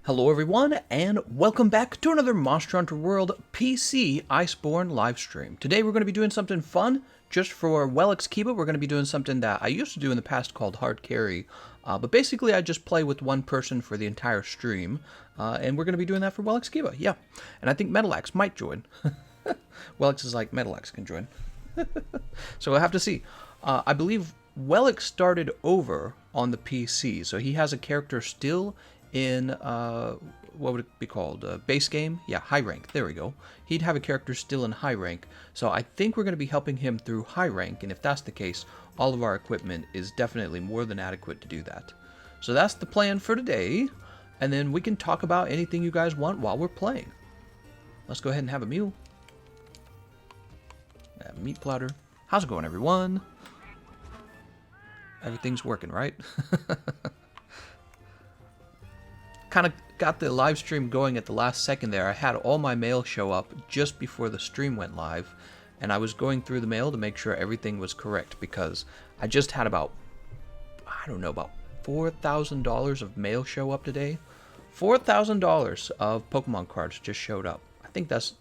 Hello everyone, and welcome back to another Monster Hunter World PC Iceborne livestream. Today we're going to be doing something fun, just for Welix Kiba. We're going to be doing something that I used to do in the past called Hard Carry, but basically I just play with one person for the entire stream, and we're going to be doing that for Welix Kiba, yeah. And I think Metalax might join. Welix is like, Metalax can join. So we'll have to see. I believe Welix started over on the PC, so he has a character still in, what would it be called? Base game? Yeah, high rank. There we go. He'd have a character still in high rank, so I think we're going to be helping him through high rank, and if that's the case, all of our equipment is definitely more than adequate to do that. So that's the plan for today, and then we can talk about anything you guys want while we're playing. Let's go ahead and have a meal. Meat platter. How's it going, everyone? Everything's working, right? Kind of got the live stream going at the last second there. I had all my mail show up just before the stream went live, and I was going through the mail to make sure everything was correct because I just had about, I don't know, about $4,000 of mail show up today. $4,000 of Pokemon cards just showed up. I think that's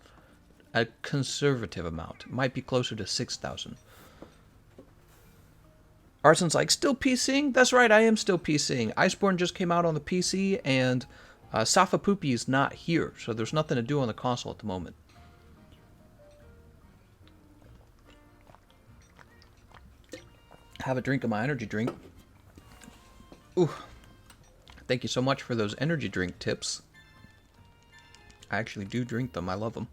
a conservative amount. It might be closer to 6,000. Arson's like, still PCing? That's right, I am still PCing. Iceborne just came out on the PC, and Safa Poopy is not here, so there's nothing to do on the console at the moment. Have a drink of my energy drink. Ooh. Thank you so much for those energy drink tips. I actually do drink them. I love them.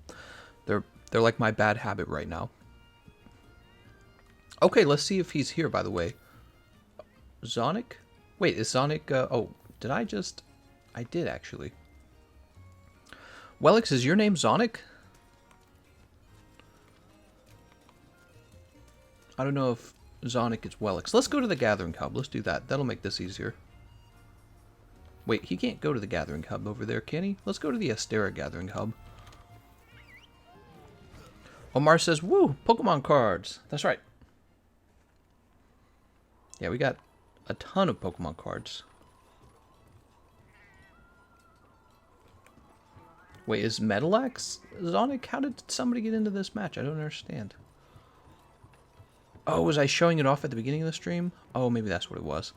They're like my bad habit right now. Okay, let's see if he's here, by the way. Zonic? Wait, is Zonic... oh, did I just... I did, actually. Welix, is your name Zonic? I don't know if Zonic is Welix. Let's go to the Gathering Hub. Let's do that. That'll make this easier. Wait, he can't go to the Gathering Hub over there, can he? Let's go to the Astera Gathering Hub. Omar says, woo, Pokemon cards. That's right. Yeah, we got a ton of Pokemon cards. Wait, is Metalax Zonic? How did somebody get into this match? I don't understand. Oh, was I showing it off at the beginning of the stream? Oh, maybe that's what it was.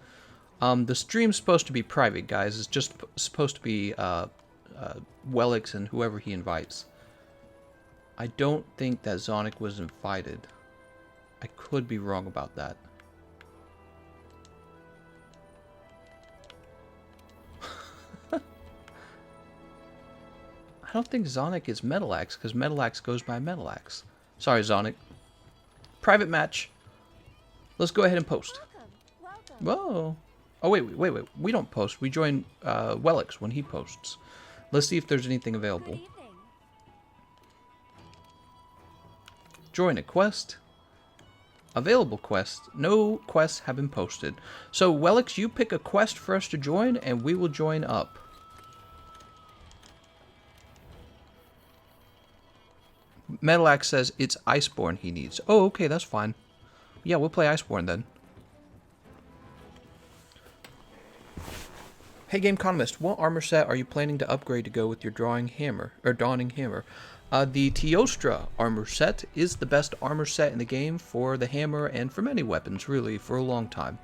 The stream's supposed to be private, guys. It's just supposed to be Welix and whoever he invites. I don't think that Zonic was invited. I could be wrong about that. I don't think Zonic is Metalax, because Metalax goes by Metalax. Sorry, Zonic. Private match. Let's go ahead and post. Welcome. Whoa. Oh, wait. We don't post. We join Welix when he posts. Let's see if there's anything available. Join a quest. Available quest. No quests have been posted. So, Welix, you pick a quest for us to join, and we will join up. Metalax says it's Iceborne he needs. Oh, okay, that's fine. Yeah, we'll play Iceborne then. Hey, Gameconomist, what armor set are you planning to upgrade to go with your dawning hammer? The Teostra armor set is the best armor set in the game for the hammer and for many weapons, really, for a long time.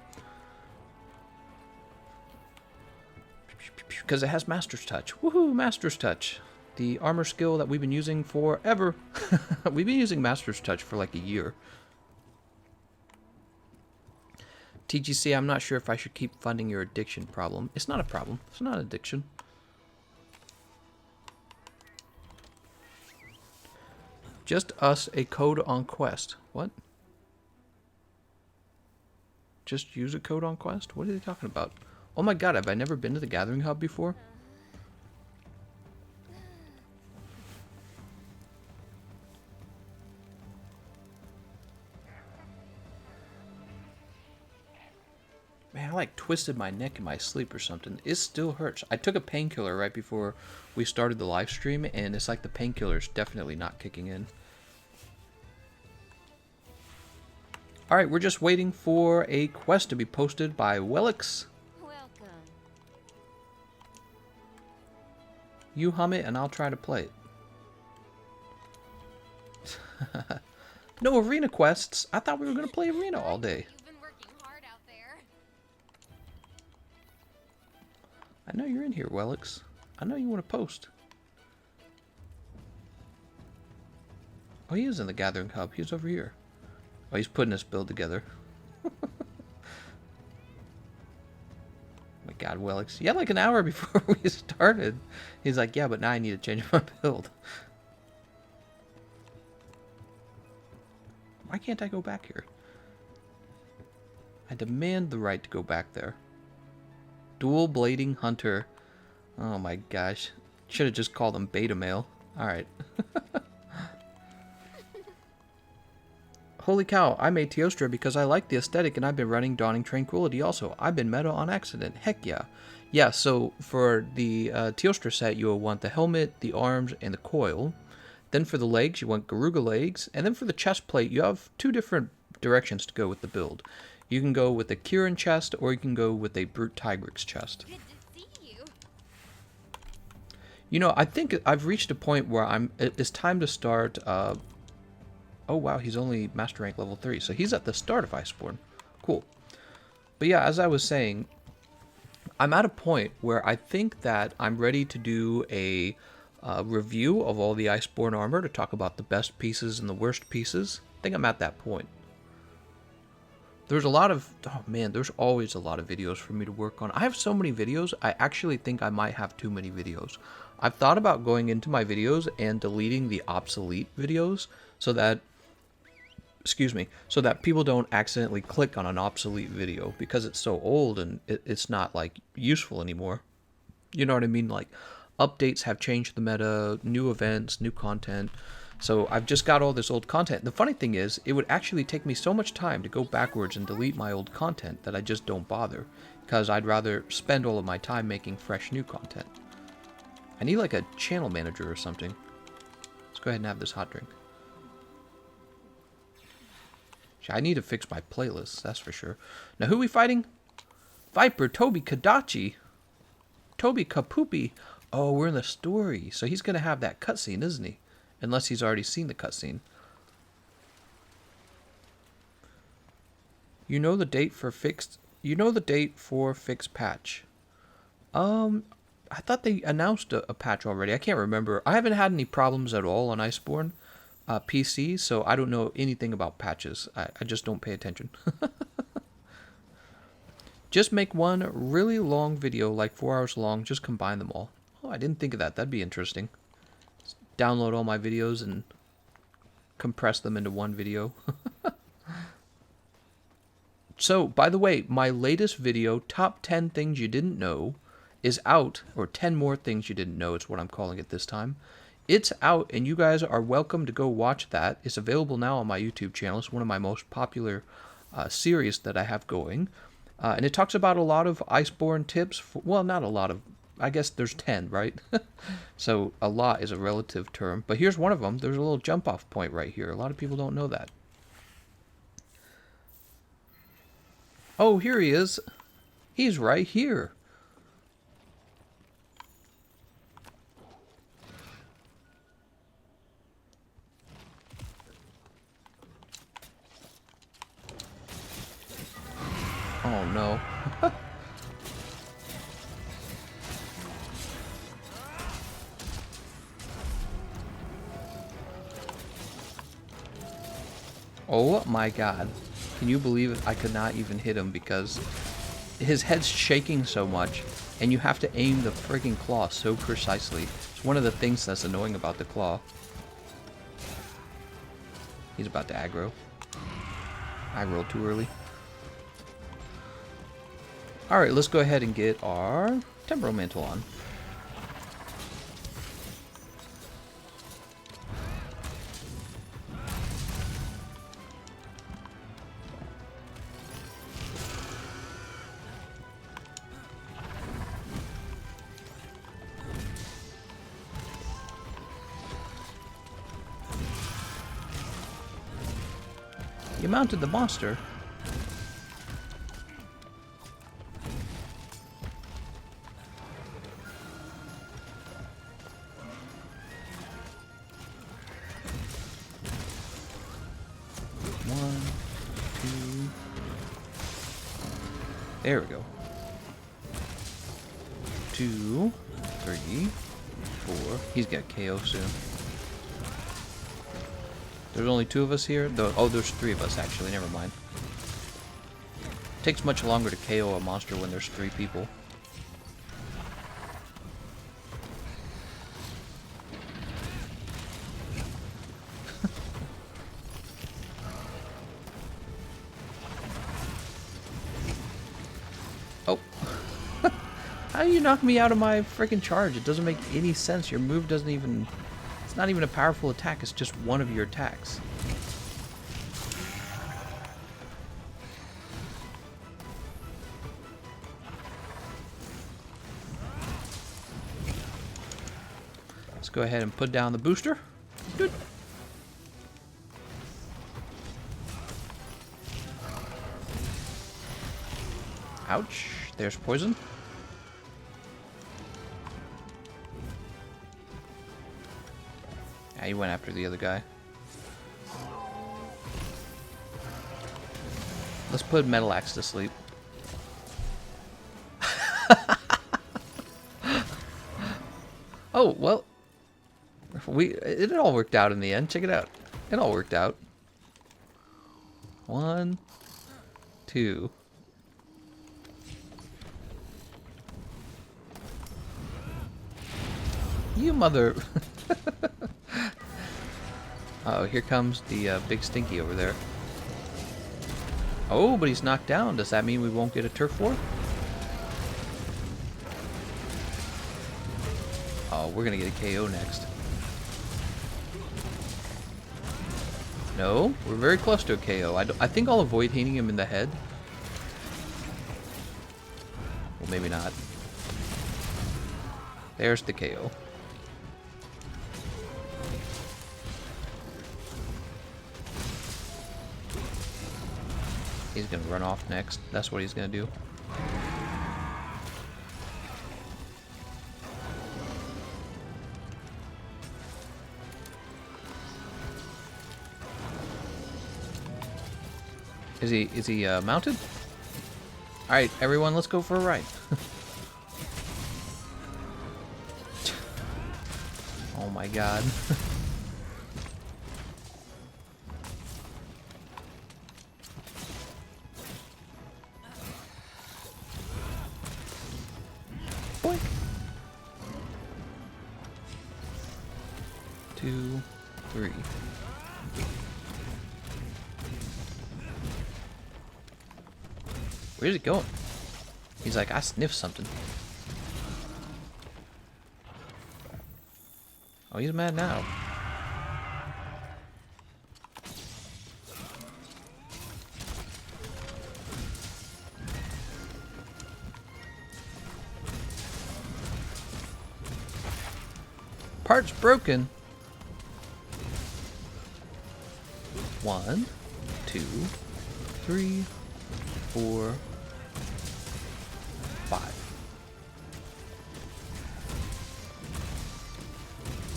Because it has Master's Touch. Woohoo, Master's Touch. The armor skill that we've been using forever. We've been using Master's Touch for like a year. TGC, I'm not sure if I should keep funding your addiction problem. It's not a problem. It's not addiction. Just us a code on quest. What? Just use a code on quest? What are they talking about? Oh my god, have I never been to the Gathering Hub before? Man, I like twisted my neck in my sleep or something. It still hurts. I took a painkiller right before we started the live stream, and it's like the painkiller's definitely not kicking in. Alright, we're just waiting for a quest to be posted by Welix. Welcome. You hum it and I'll try to play it. No arena quests. I thought we were going to play arena all day. You've been working hard out there. I know you're in here, Welix. I know you want to post. Oh, he is in the Gathering Hub. He's over here. Oh, he's putting his build together. My God, Welix. Yeah, like an hour before we started. He's like, yeah, but now I need to change my build. Why can't I go back here? I demand the right to go back there. Dual Blading Hunter. Oh my gosh. Should have just called him Beta Male. Alright. Holy cow, I made Teostra because I like the aesthetic and I've been running Dawning Tranquility also. I've been meta on accident. Heck yeah. Yeah, so for the Teostra set, you'll want the helmet, the arms, and the coil. Then for the legs, you want Garuga legs. And then for the chest plate, you have two different directions to go with the build. You can go with a Kirin chest, or you can go with a Brute Tigrix chest. Good to see you. You know, I think I've reached a point where it's time to start... oh wow, he's only Master Rank level 3, so he's at the start of Iceborne. Cool. But yeah, as I was saying, I'm at a point where I think that I'm ready to do a review of all the Iceborne armor to talk about the best pieces and the worst pieces. I think I'm at that point. There's a lot of... oh man, there's always a lot of videos for me to work on. I have so many videos, I actually think I might have too many videos. I've thought about going into my videos and deleting the obsolete videos so that... excuse me, so that people don't accidentally click on an obsolete video because it's so old and it's not like useful anymore. You know what I mean? Like updates have changed the meta, new events, new content. So I've just got all this old content. The funny thing is, it would actually take me so much time to go backwards and delete my old content that I just don't bother, because I'd rather spend all of my time making fresh new content. I need like a channel manager or something. Let's go ahead and have this hot drink. I need to fix my playlist, that's for sure. Now, who are we fighting? Viper, Tobi-Kadachi. Tobi-Kapoopy. Oh, we're in the story. So he's going to have that cutscene, isn't he? Unless he's already seen the cutscene. You know the date for fixed... you know the date for fixed patch. I thought they announced a patch already. I can't remember. I haven't had any problems at all on Iceborne. PC, so I don't know anything about patches. I just don't pay attention. Just make one really long video, like 4 hours long, just combine them all. Oh, I didn't think of that. That'd be interesting. Just download all my videos and compress them into one video. So, by the way, my latest video, Top 10 Things You Didn't Know, is out, or 10 More Things You Didn't Know is what I'm calling it this time. It's out, and you guys are welcome to go watch that. It's available now on my YouTube channel. It's one of my most popular series that I have going. And it talks about a lot of Iceborne tips. Well, not a lot of... I guess there's 10, right? So a lot is a relative term. But here's one of them. There's a little jump-off point right here. A lot of people don't know that. Oh, here he is. He's right here. Oh no. Oh my god. Can you believe it? I could not even hit him because his head's shaking so much and you have to aim the friggin' claw so precisely. It's one of the things that's annoying about the claw. He's about to aggro. I rolled too early. Alright, let's go ahead and get our Temporal Mantle on. You mounted the monster. 2. There we go. 2, 3, 4. He's got KO soon. There's only 2 of us here. Oh, there's 3 of us actually. Never mind. Takes much longer to KO a monster when there's 3 people. Oh. How do you knock me out of my freaking charge? It doesn't make any sense. Your move doesn't even... It's not even a powerful attack. It's just one of your attacks. Let's go ahead and put down the booster. Good. Ouch. There's poison. Yeah, he went after the other guy. Let's put Metal Axe to sleep. Oh, well. It all worked out in the end. Check it out. It all worked out. 1, 2. You mother... Uh-oh, here comes the big stinky over there. Oh, but he's knocked down. Does that mean we won't get a turf war? Oh, we're gonna get a KO next. No, we're very close to a KO. I think I'll avoid hitting him in the head. Well, maybe not. There's the KO. He's gonna run off next. That's what he's gonna do. Is he mounted? All right, everyone, let's go for a ride. Oh my god. Boink. 2, 3. Where's it going? He's like, I sniffed something. Oh, he's mad now. Parts broken. 1, 2, 3, 4, 5.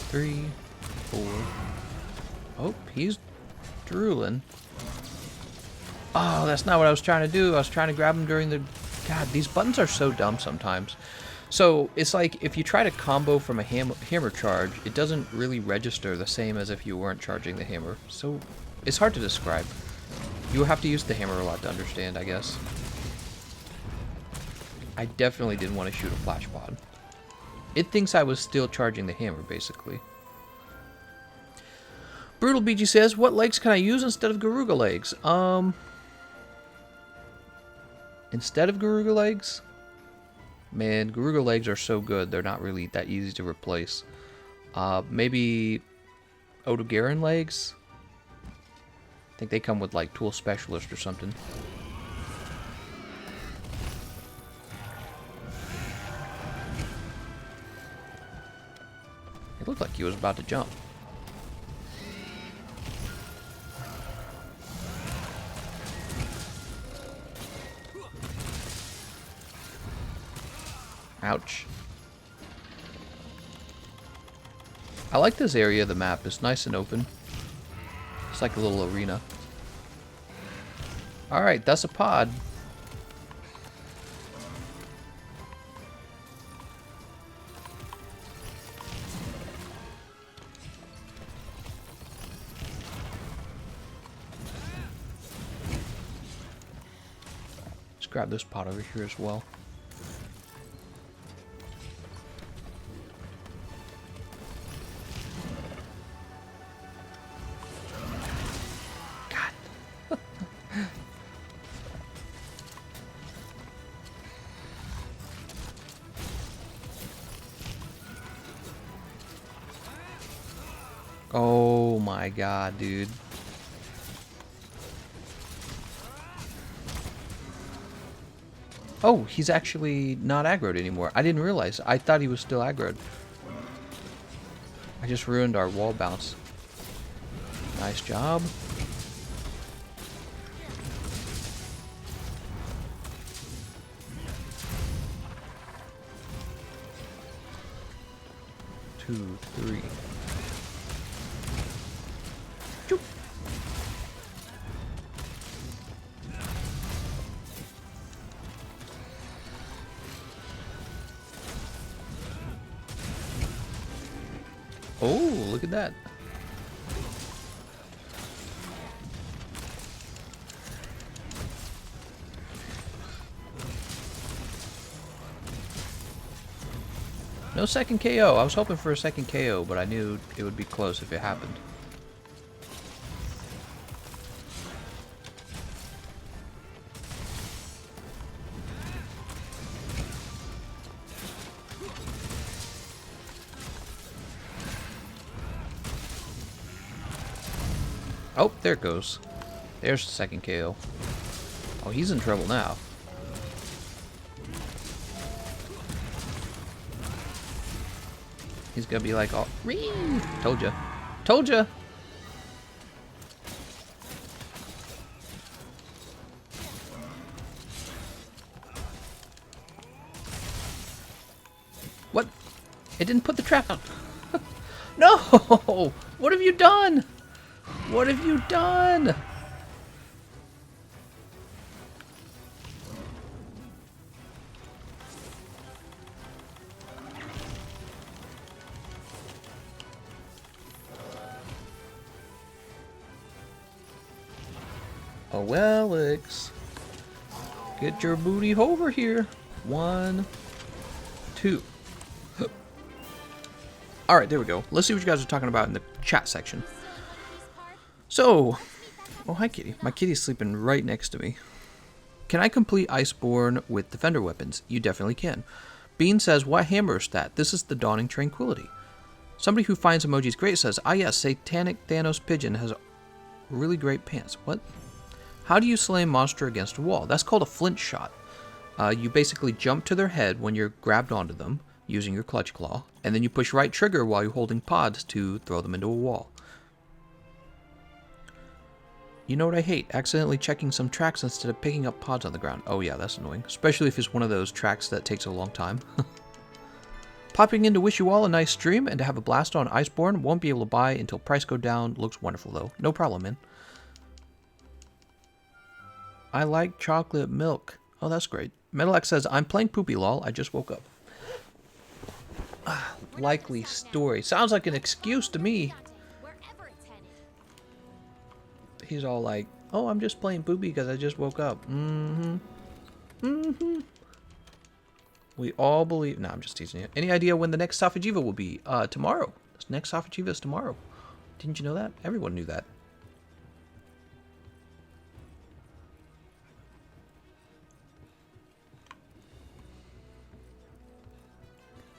3, 4. Oh, he's drooling. Oh, that's not what I was trying to do. I was trying to grab him during the... God, these buttons are so dumb sometimes. So, it's like, if you try to combo from a hammer charge, it doesn't really register the same as if you weren't charging the hammer. So, it's hard to describe. You have to use the hammer a lot to understand, I guess. I definitely didn't want to shoot a flash pod. It thinks I was still charging the hammer, basically. Brutal BG says, what legs can I use instead of Garuga legs? Instead of Garuga legs? Man, Garuga legs are so good, they're not really that easy to replace. Maybe Odogaron legs? I think they come with, like, Tool Specialist or something. It looked like he was about to jump. Ouch. I like this area of the map. It's nice and open. It's like a little arena. Alright, that's a pod. Let's grab this pod over here as well. Oh my god, dude. Oh, he's actually not aggroed anymore. I didn't realize. I thought he was still aggroed. I just ruined our wall bounce. Nice job. Two, three. Choop. Oh, look at that. No second KO. I was hoping for a second KO, but I knew it would be close if it happened. Oh, there it goes. There's the second KO. Oh, he's in trouble now. He's gonna be like, oh, Ree! Told ya. Told ya! What? It didn't put the trap out. No! What have you done? What have you done? Oh, Welix. Get your booty over here. 1, 2. Alright, there we go. Let's see what you guys are talking about in the chat section. So, oh, hi kitty. My kitty's sleeping right next to me. Can I complete Iceborne with Defender weapons? You definitely can. Bean says, what hammer is that? This is the Dawning Tranquility. Somebody who finds emojis great says, ah yes, Satanic Thanos Pigeon has really great pants. What? How do you slay a monster against a wall? That's called a flint shot. You basically jump to their head when you're grabbed onto them using your clutch claw, and then you push right trigger while you're holding pods to throw them into a wall. You know what I hate? Accidentally checking some tracks instead of picking up pods on the ground. Oh yeah, that's annoying. Especially if it's one of those tracks that takes a long time. Popping in to wish you all a nice stream and to have a blast on Iceborne. Won't be able to buy until price go down. Looks wonderful though. No problem, man. I like chocolate milk. Oh, that's great. Metalex says, I'm playing Poopy Lol. I just woke up. Likely story. Sounds like an excuse to me. He's all like, oh, I'm just playing Poopy because I just woke up. We all believe... No, I'm just teasing you. Any idea when the next Safajiva will be? Tomorrow. This next Safajiva is tomorrow. Didn't you know that? Everyone knew that.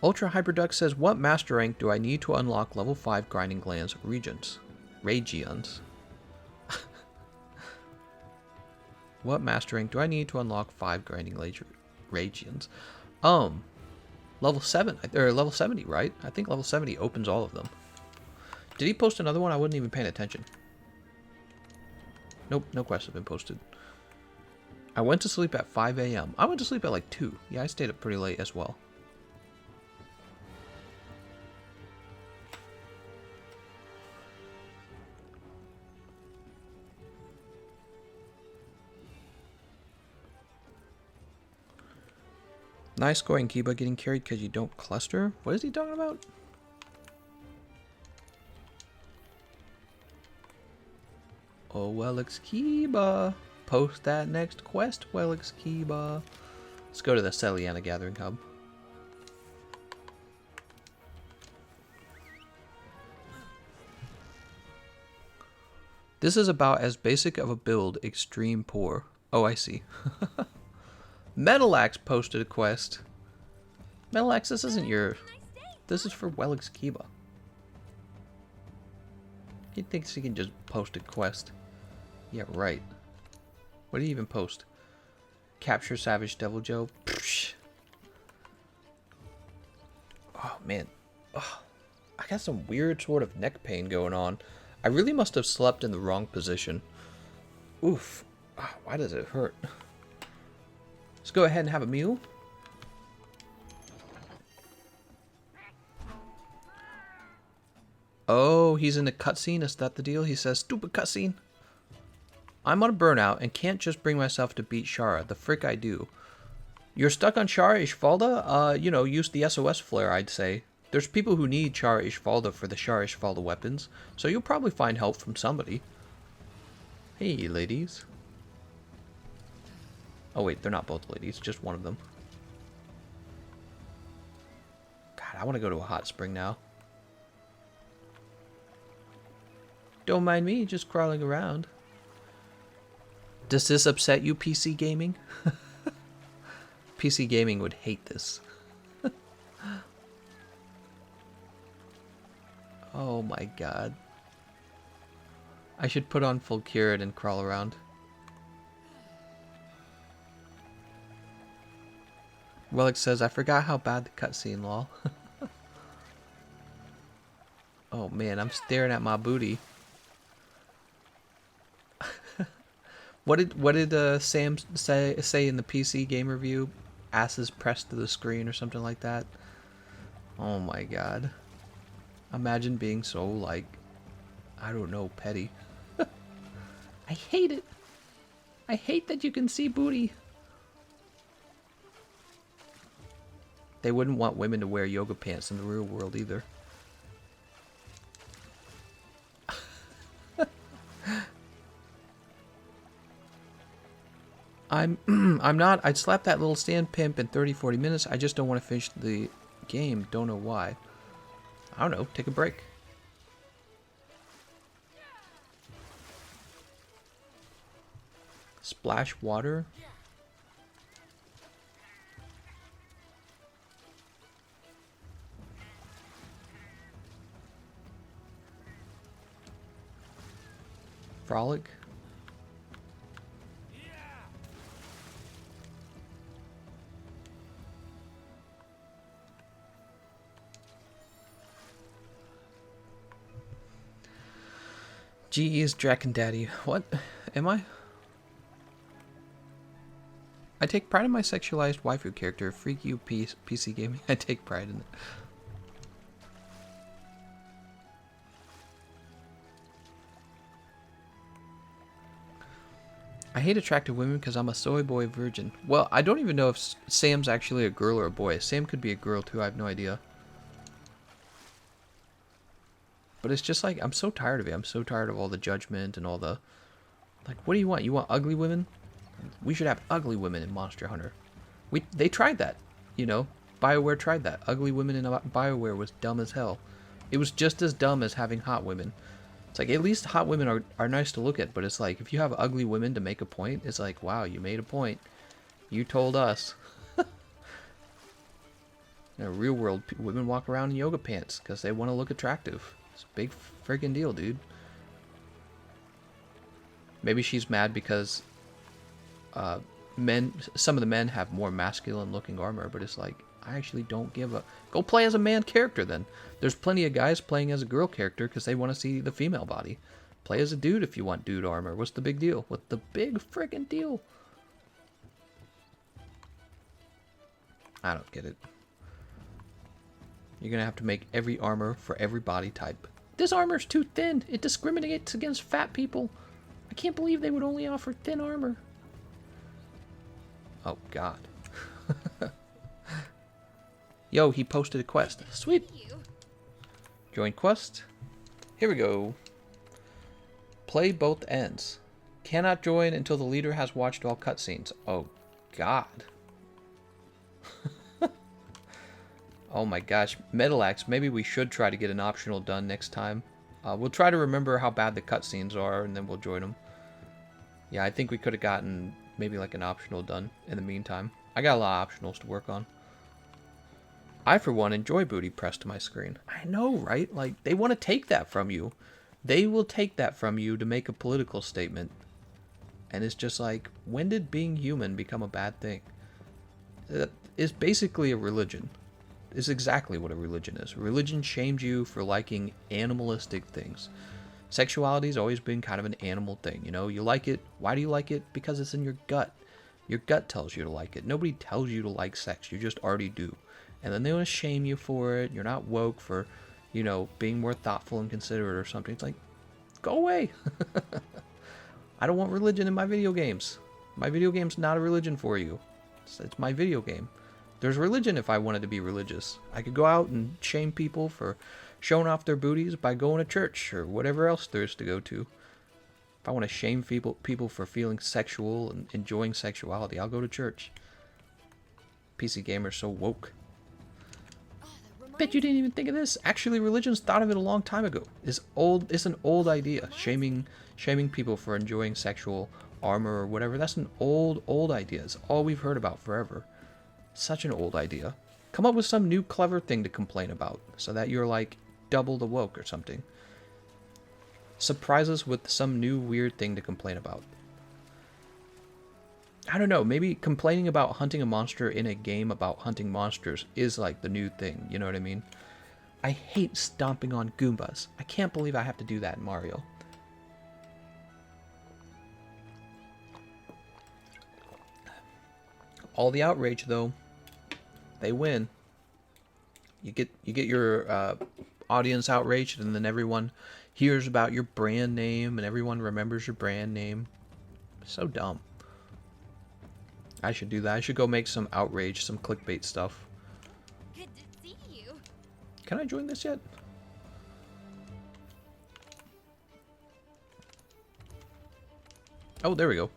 Ultra Hyperduck says, what master rank do I need to unlock level 5 Grinding Glands regions? Regions. What master rank do I need to unlock 5 Grinding regions? Level 7, or level 70, right? I think level 70 opens all of them. Did he post another one? I wasn't even paying attention. Nope, no quests have been posted. I went to sleep at 5 a.m. I went to sleep at like 2. Yeah, I stayed up pretty late as well. Nice going, Kiba, getting carried because you don't cluster? What is he talking about? Oh, Welix Kiba. Post that next quest, Welix Kiba. Let's go to the Celiana Gathering Hub. This is about as basic of a build, extreme poor. Oh, I see. Metalax posted a quest. Metalax, this isn't your... This is for Welix Kiba. He thinks he can just post a quest. Yeah, right. What did he even post? Capture Savage Devil Joe? Psh. Oh, man. Oh, I got some weird sort of neck pain going on. I really must have slept in the wrong position. Oof. Oh, why does it hurt? Let's go ahead and have a meal. Oh, he's in a cutscene? Is that the deal? He says, stupid cutscene. I'm on a burnout and can't just bring myself to beat Shara. The frick I do. You're stuck on Shara Ishvalda? You know, use the SOS flare, I'd say. There's people who need Shara Ishvalda for the Shara Ishvalda weapons, so you'll probably find help from somebody. Hey, ladies. Oh wait, they're not both ladies, just one of them. God, I want to go to a hot spring now. Don't mind me, just crawling around. Does this upset you, PC Gaming? PC Gaming would hate this. Oh my god. I should put on full cured and crawl around. Welix says, I forgot how bad the cutscene, lol. Oh man, I'm staring at my booty. What did Sam say in the PC game review? Asses pressed to the screen or something like that. Oh my god. Imagine being so, like, I don't know, petty. I hate it. I hate that you can see booty. They wouldn't want women to wear yoga pants in the real world either. I'm not. I'd slap that little stand pimp in 30-40 minutes. I just don't want to finish the game. Don't know why. I don't know. Take a break. Splash water. Frolic. GE is Draken Daddy. What? Am I? I take pride in my sexualized waifu character. Freak you, PC Gaming. I take pride in it. I hate attractive women because I'm a soy boy virgin. Well, I don't even know if Sam's actually a girl or a boy. Sam could be a girl too. I have no idea. But it's just like, I'm so tired of it. I'm so tired of all the judgment and all the... Like, what do you want? You want ugly women? We should have ugly women in Monster Hunter. They tried that, you know? BioWare tried that. Ugly women in BioWare was dumb as hell. It was just as dumb as having hot women. It's like, at least hot women are nice to look at, but it's like, if you have ugly women to make a point, it's like, wow, you made a point. You told us. In a real world, women walk around in yoga pants because they want to look attractive. It's a big friggin' deal, dude. Maybe she's mad because some of the men have more masculine looking armor, but it's like, I actually don't give a... Go play as a man character then. There's plenty of guys playing as a girl character because they want to see the female body. Play as a dude if you want dude armor. What's the big deal? What's the big friggin' deal? I don't get it. You're gonna have to make every armor for every body type. This armor's too thin. It discriminates against fat people. I can't believe they would only offer thin armor. Oh, God. Yo, he posted a quest. Sweet. Thank you. Join quest. Here we go. Play both ends. Cannot join until the leader has watched all cutscenes. Oh, God. Oh my gosh. Metal Axe, maybe we should try to get an optional done next time. We'll try to remember how bad the cutscenes are, and then we'll join them. Yeah, I think we could have gotten maybe like an optional done in the meantime. I got a lot of optionals to work on. I, for one, enjoy booty pressed to my screen. I know, right? Like, they want to take that from you. They will take that from you to make a political statement. And it's just like, when did being human become a bad thing? It's basically a religion. It's exactly what a religion is. Religion shames you for liking animalistic things. Sexuality's always been kind of an animal thing, you know? You like it. Why do you like it? Because it's in your gut. Your gut tells you to like it. Nobody tells you to like sex. You just already do. And then they want to shame you for it. You're not woke for, you know, being more thoughtful and considerate or something. It's like, go away. I don't want religion in my video games. My video game's not a religion for you. It's my video game. There's religion if I wanted to be religious. I could go out and shame people for showing off their booties by going to church or whatever else there is to go to. If I want to shame people for feeling sexual and enjoying sexuality, I'll go to church. PC gamer's so woke. Bet you didn't even think of this. Actually, religion's thought of it a long time ago. It's an old idea. Shaming people for enjoying sexual armor or whatever. That's an old idea. It's all we've heard about forever. Such an old idea. Come up with some new clever thing to complain about so that you're like double the woke or something. Surprise us with some new weird thing to complain about. I don't know, maybe complaining about hunting a monster in a game about hunting monsters is like the new thing, you know what I mean? I hate stomping on Goombas. I can't believe I have to do that in Mario. All the outrage though, they win. You get your audience outraged, and then everyone hears about your brand name and everyone remembers your brand name. So dumb. I should do that. I should go make some outrage, some clickbait stuff. Good to see you. Can I join this yet? Oh, there we go.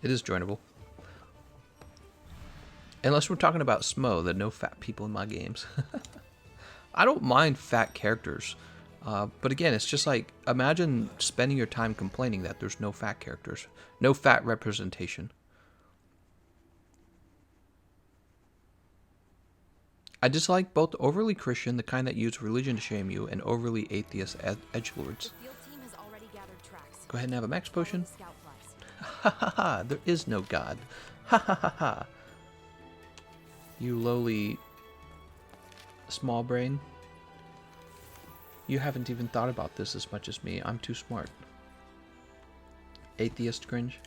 It is joinable. Unless we're talking about Smo, there are no fat people in my games. I don't mind fat characters. But again, it's just like, imagine spending your time complaining that there's no fat characters. No fat representation. I dislike both overly Christian, the kind that use religion to shame you, and overly atheist edgelords. Go ahead and have a max potion. Ha ha ha, there is no God. Ha ha ha ha. You lowly small brain. You haven't even thought about this as much as me. I'm too smart. Atheist cringe.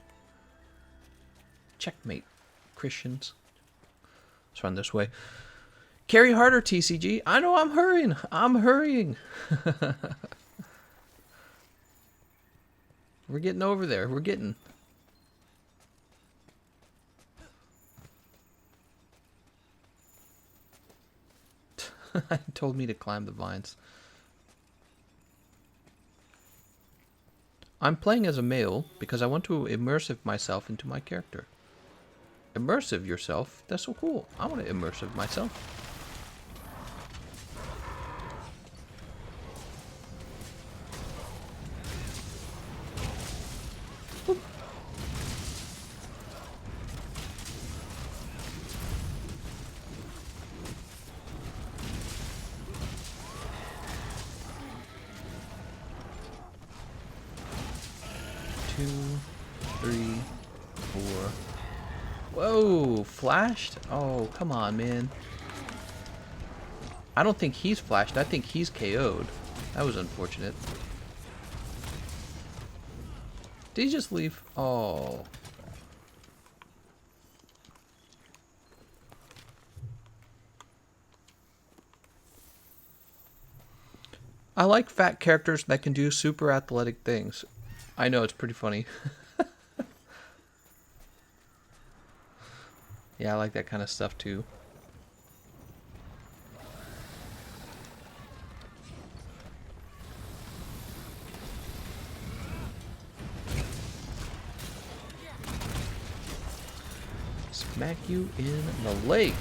Checkmate, Christians. Let's run this way. Carry harder, TCG. I know, I'm hurrying. I'm hurrying. We're getting over there. We're getting. Told me to climb the vines. I'm playing as a male because I want to immersive myself into my character. Immersive yourself? That's so cool. I want to immersive myself. Boop. Two, three, four. Whoa, flashed? Oh, come on, man. I don't think he's flashed. I think he's KO'd. That was unfortunate. Did he just leave? Oh. I like fat characters that can do super athletic things. I know, it's pretty funny. Yeah, I like that kind of stuff too. Smack you in the leg.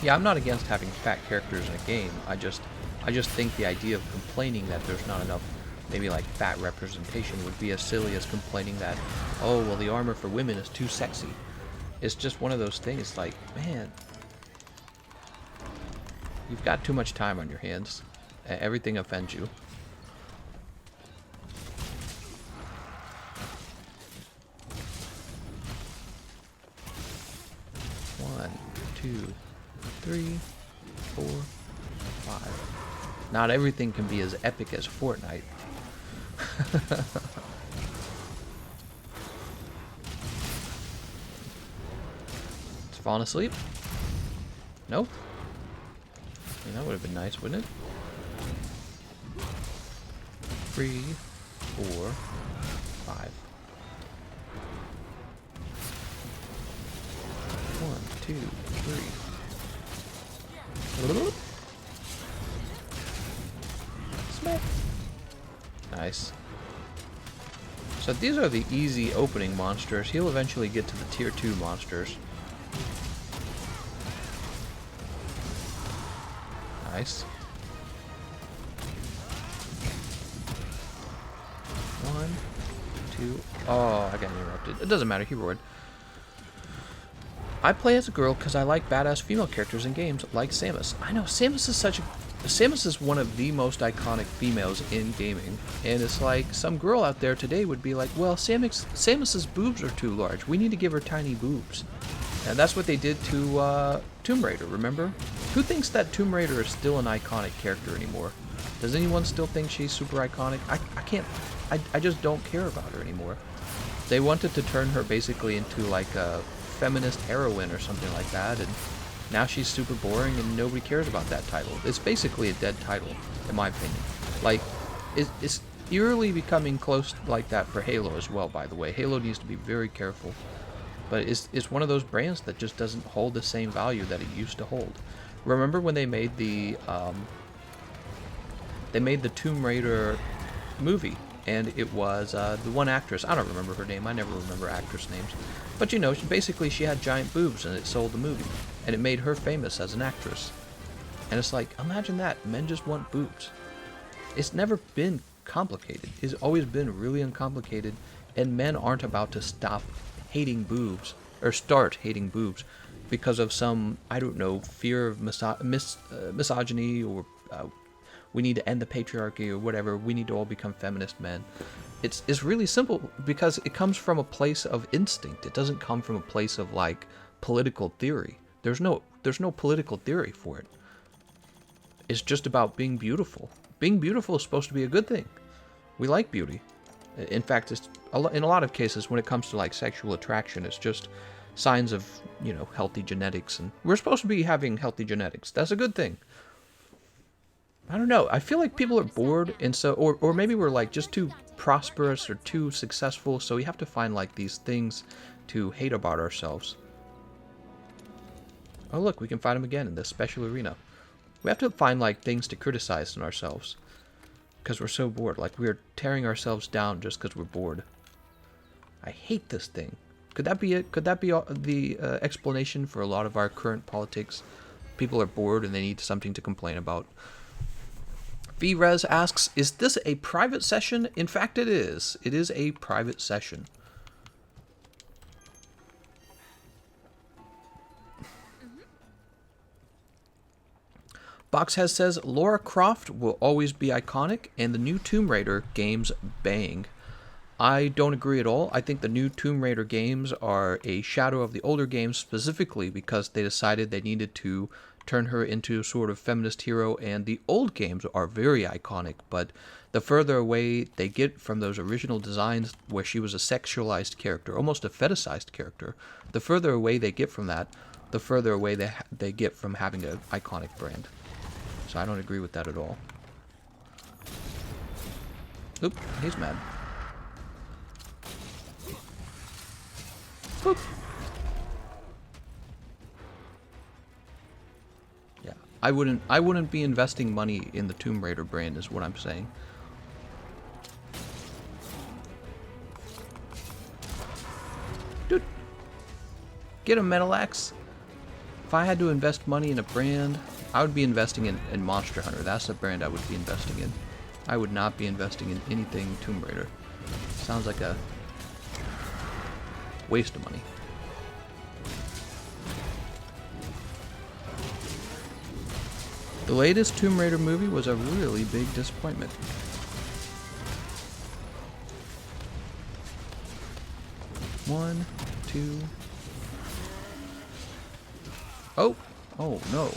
Yeah, I'm not against having fat characters in a game. I just think the idea of complaining that there's not enough maybe like fat representation would be as silly as complaining that, oh, well, the armor for women is too sexy. It's just one of those things like, man, you've got too much time on your hands. Everything offends you. One, two, 3, 4, 5. Not everything can be as epic as Fortnite. It's falling asleep? Nope. I mean, that would have been nice, wouldn't it? 3, 4, 5. 1, 2, 3. Smack. Nice. So these are the easy opening monsters. He'll eventually get to the tier 2 monsters. Nice. 1, 2. Oh, I got interrupted. It doesn't matter. He roared. I play as a girl because I like badass female characters in games like Samus. I know, Samus is one of the most iconic females in gaming. And it's like, some girl out there today would be like, well, Samus's boobs are too large. We need to give her tiny boobs. And that's what they did to Tomb Raider, remember? Who thinks that Tomb Raider is still an iconic character anymore? Does anyone still think she's super iconic? I just don't care about her anymore. They wanted to turn her basically into like a feminist heroine or something like that, and now she's super boring and nobody cares about that title. It's basically a dead title, in my opinion. Like, it's eerily becoming close like that for Halo as well, by the way. Halo needs to be very careful. But it's one of those brands that just doesn't hold the same value that it used to hold. Remember when they made the Tomb Raider movie, and it was the one actress, I don't remember her name, I never remember actress names, but you know, basically she had giant boobs and it sold the movie, and it made her famous as an actress. And it's like, imagine that, men just want boobs. It's never been complicated, it's always been really uncomplicated, and men aren't about to stop hating boobs, or start hating boobs, because of some, I don't know, fear of misogyny, or we need to end the patriarchy, or whatever, we need to all become feminist men. It's really simple, because it comes from a place of instinct. It doesn't come from a place of, like, political theory. There's no political theory for it. It's just about being beautiful. Being beautiful is supposed to be a good thing. We like beauty. In fact, it's in a lot of cases, when it comes to, like, sexual attraction, it's just signs of, you know, healthy genetics, and we're supposed to be having healthy genetics. That's a good thing. I don't know. I feel like people are bored, and so, or maybe we're like just too prosperous or too successful, so we have to find like these things to hate about ourselves. Oh look, we can find him again in this special arena. We have to find like things to criticize in ourselves, because we're so bored. Like, we're tearing ourselves down just because we're bored. I hate this thing. Could that be it? Could that be the explanation for a lot of our current politics? People are bored and they need something to complain about. VRez asks, is this a private session? In fact, it is. It is a private session. Boxhead says, Lara Croft will always be iconic, and the new Tomb Raider games bang. I don't agree at all. I think the new Tomb Raider games are a shadow of the older games, specifically because they decided they needed to turn her into a sort of feminist hero, and the old games are very iconic, but the further away they get from those original designs where she was a sexualized character, almost a fetishized character, the further away they get from that, the further away they get from having an iconic brand. So I don't agree with that at all. Oop, he's mad. Boop. Yeah, I wouldn't be investing money in the Tomb Raider brand, is what I'm saying. Dude. Get a Metal Axe. If I had to invest money in a brand, I would be investing in Monster Hunter. That's the brand I would be investing in. I would not be investing in anything Tomb Raider. Sounds like a waste of money. The latest Tomb Raider movie was a really big disappointment. One, two. Oh! Oh no.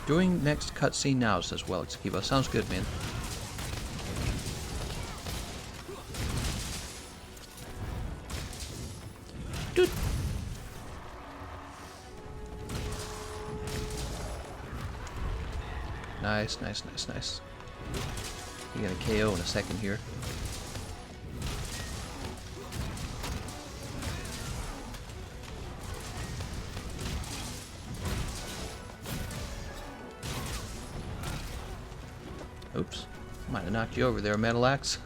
Doing next cutscene now, says Welix. Sounds good, man. Dude. Nice, nice, nice, nice. You're gonna KO in a second here. Oops. Might have knocked you over there, Metal Axe.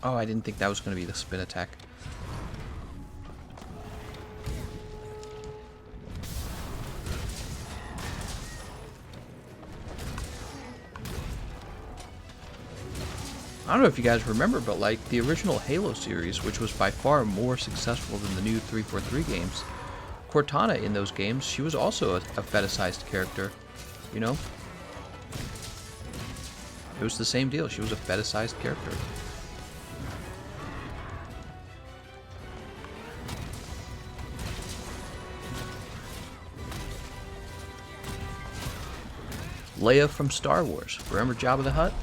Oh, I didn't think that was going to be the spin attack. I don't know if you guys remember, but like the original Halo series, which was by far more successful than the new 343 games, Cortana in those games, she was also a fetishized character, you know? It was the same deal, she was a fetishized character. Leia from Star Wars. Remember Jabba the Hutt?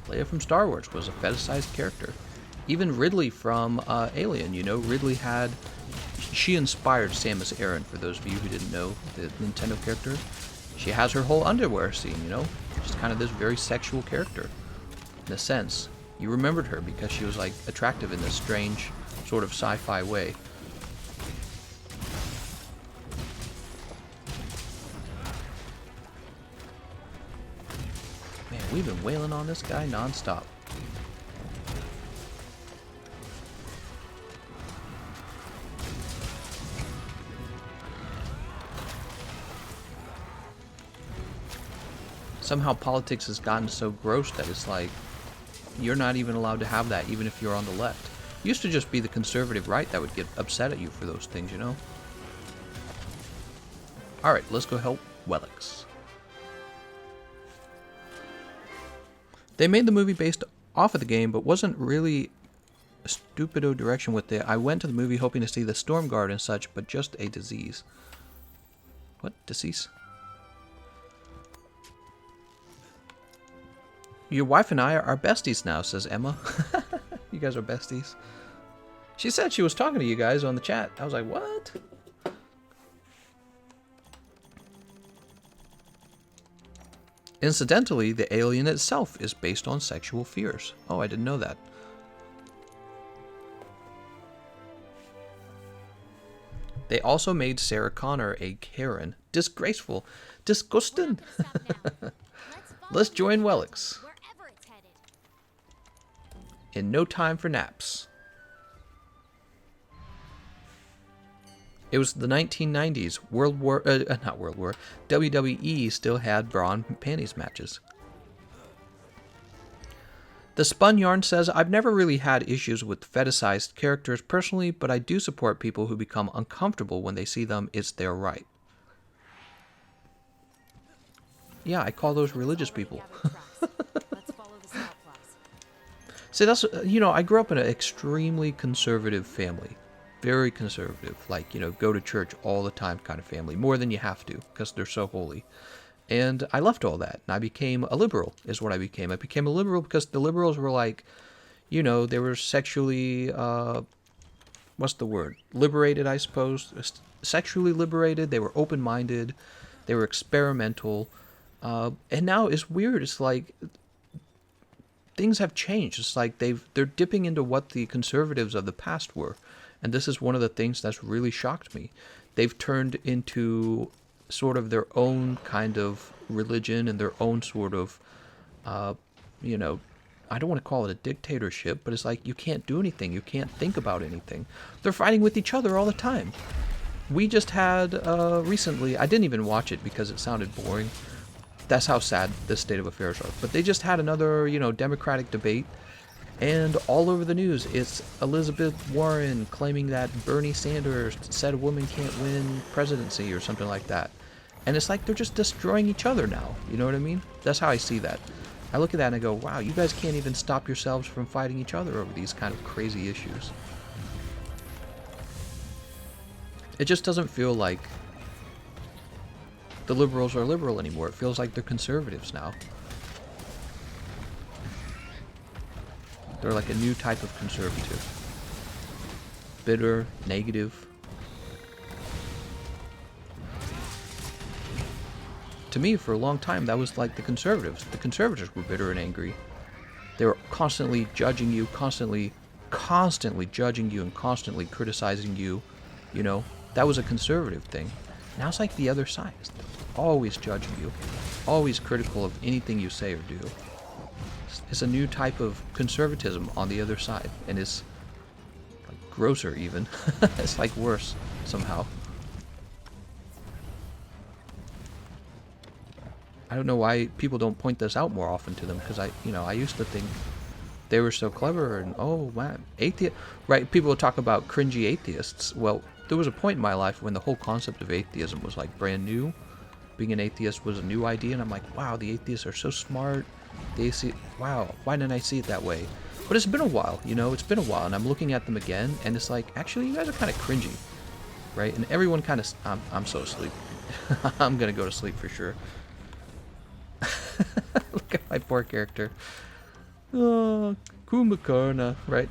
Leia from Star Wars was a fetishized character. Even Ridley from Alien, you know, she inspired Samus Aran, for those of you who didn't know, the Nintendo character. She has her whole underwear scene, you know? She's kind of this very sexual character, in a sense. You remembered her because she was, like, attractive in this strange, sort of sci-fi way. Man, we've been wailing on this guy non-stop. Somehow politics has gotten so gross that it's like, you're not even allowed to have that, even if you're on the left. It used to just be the conservative right that would get upset at you for those things, you know? Alright, let's go help Welix. They made the movie based off of the game, but wasn't really a stupido direction with it. I went to the movie hoping to see the Storm Guard and such, but just a disease. What? Disease? Your wife and I are besties now, says Emma. You guys are besties. She said she was talking to you guys on the chat. I was like, what? Incidentally, the alien itself is based on sexual fears. Oh, I didn't know that. They also made Sarah Connor a Karen. Disgraceful. Disgusting. Let's join Welix. In no time for naps. It was the 1990s. WWE still had bra and panties matches. The Spun Yarn says, I've never really had issues with fetishized characters personally, but I do support people who become uncomfortable when they see them. It's their right. Yeah, I call those religious people. See, that's, you know, I grew up in an extremely conservative family. Very conservative. Like, you know, go to church all the time kind of family. More than you have to, because they're so holy. And I left all that, and I became a liberal, is what I became. I became a liberal because the liberals were like, you know, they were sexually, what's the word? Liberated, I suppose. Sexually liberated. They were open-minded. They were experimental. And now it's weird. It's like things have changed. It's like they're dipping into what the conservatives of the past were, and this is one of the things that's really shocked me. They've turned into sort of their own kind of religion and their own sort of, you know, I don't want to call it a dictatorship, but it's like you can't do anything. You can't think about anything. They're fighting with each other all the time. We just had recently, I didn't even watch it because it sounded boring. That's how sad this state of affairs are. But they just had another, Democratic debate. And all over the news, it's Elizabeth Warren claiming that Bernie Sanders said a woman can't win presidency or something like that. And it's like they're just destroying each other now. You know what I mean? That's how I see that. I look at that and I go, wow, you guys can't even stop yourselves from fighting each other over these kind of crazy issues. It just doesn't feel like the liberals are liberal anymore. It feels like they're conservatives now. They're like a new type of conservative. Bitter, negative. To me, for a long time, that was like the conservatives. The conservatives were bitter and angry. They were constantly judging you, constantly judging you and constantly criticizing you. That was a conservative thing. Now it's like the other side. It's always judging you, always critical of anything you say or do. It's a new type of conservatism on the other side, and it's like grosser even. It's like worse somehow. I don't know why people don't point this out more often to them, because I used to think they were so clever and, oh man, atheist, right? People would talk about cringy atheists. Well, there was a point in my life when the whole concept of atheism was like brand new. Being an atheist was a new idea, and I'm like, wow, the atheists are so smart. They see, wow, why didn't I see it that way? But it's been a while, it's been a while, and I'm looking at them again, and it's like, actually, you guys are kind of cringy, right? And everyone kind of, I'm so asleep. I'm gonna go to sleep for sure. Look at my poor character. Oh, Kumakarna, right?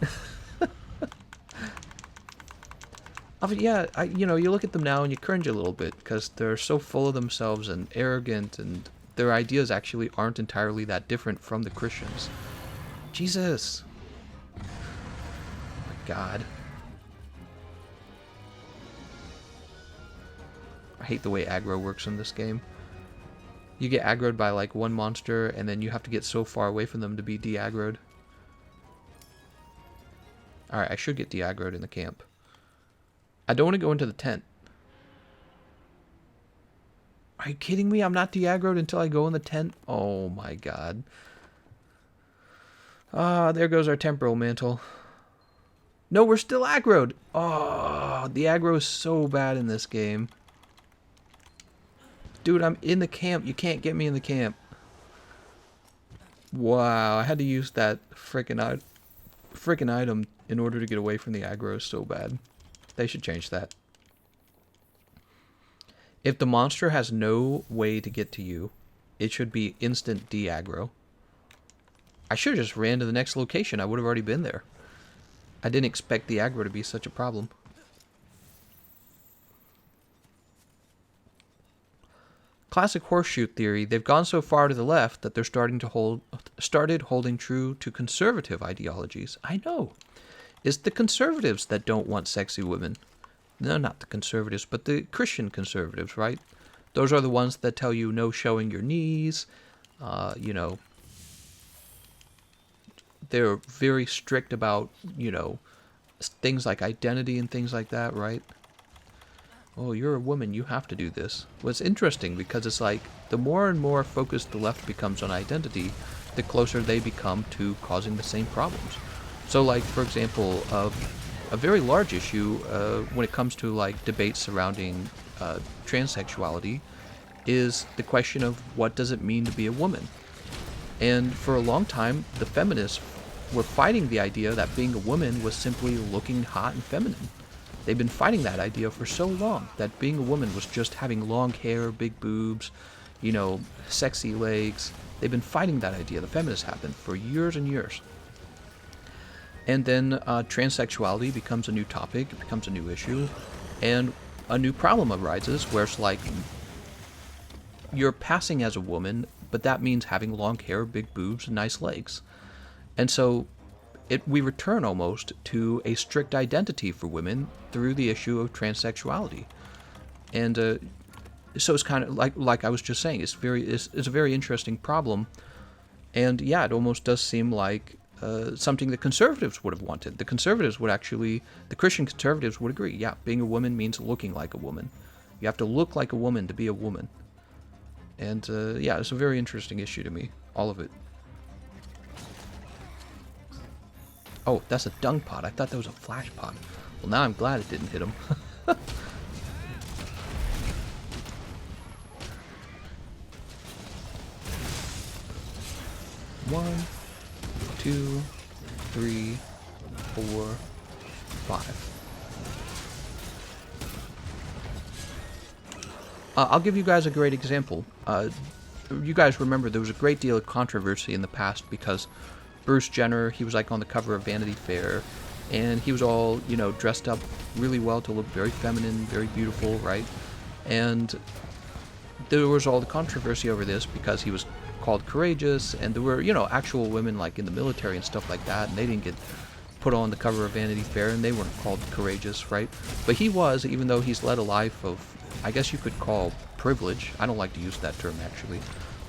I mean, yeah, you look at them now and you cringe a little bit because they're so full of themselves and arrogant, and their ideas actually aren't entirely that different from the Christians. Jesus. Oh my God. I hate the way aggro works in this game. You get aggroed by like one monster, and then you have to get so far away from them to be de-aggroed. Alright, I should get de-aggroed in the camp. I don't want to go into the tent. Are you kidding me? I'm not de-aggroed until I go in the tent? Oh my God. Ah, there goes our temporal mantle. No, we're still aggroed. Oh, the aggro is so bad in this game. Dude, I'm in the camp. You can't get me in the camp. Wow, I had to use that frickin' item in order to get away from the aggro so bad. They should change that. If the monster has no way to get to you, it should be instant de-aggro. I should have just ran to the next location. I would have already been there. I didn't expect the aggro to be such a problem. Classic horseshoe theory, they've gone so far to the left that they're started holding true to conservative ideologies. I know. It's the conservatives that don't want sexy women. No, not the conservatives, but the Christian conservatives, right? Those are the ones that tell you no showing your knees. They're very strict about, things like identity and things like that, right? Oh, you're a woman, you have to do this. Well, it's interesting because it's like the more and more focused the left becomes on identity, the closer they become to causing the same problems. So, like, for example, a very large issue when it comes to like debates surrounding transsexuality is the question of what does it mean to be a woman. And for a long time, the feminists were fighting the idea that being a woman was simply looking hot and feminine. They've been fighting that idea for so long, that being a woman was just having long hair, big boobs, sexy legs. They've been fighting that idea. The feminists have been for years and years. And then transsexuality becomes a new topic, it becomes a new issue, and a new problem arises where it's like you're passing as a woman, but that means having long hair, big boobs, and nice legs. And so we return almost to a strict identity for women through the issue of transsexuality. And so it's kind of like I was just saying, it's a very interesting problem. And yeah, it almost does seem like something the conservatives would have wanted. The Christian conservatives would agree. Yeah, being a woman means looking like a woman. You have to look like a woman to be a woman. And yeah, it's a very interesting issue to me, all of it. Oh, that's a dung pot. I thought that was a flash pot. Well, now I'm glad it didn't hit him. One, two, three, 4, 5. I'll give you guys a great example. You guys remember there was a great deal of controversy in the past because Bruce Jenner, he was like on the cover of Vanity Fair, and he was all, dressed up really well to look very feminine, very beautiful, right? And there was all the controversy over this because he was called courageous, and there were, actual women like in the military and stuff like that, and they didn't get put on the cover of Vanity Fair, and they weren't called courageous, right? But he was, even though he's led a life of, I guess you could call privilege. I don't like to use that term, actually.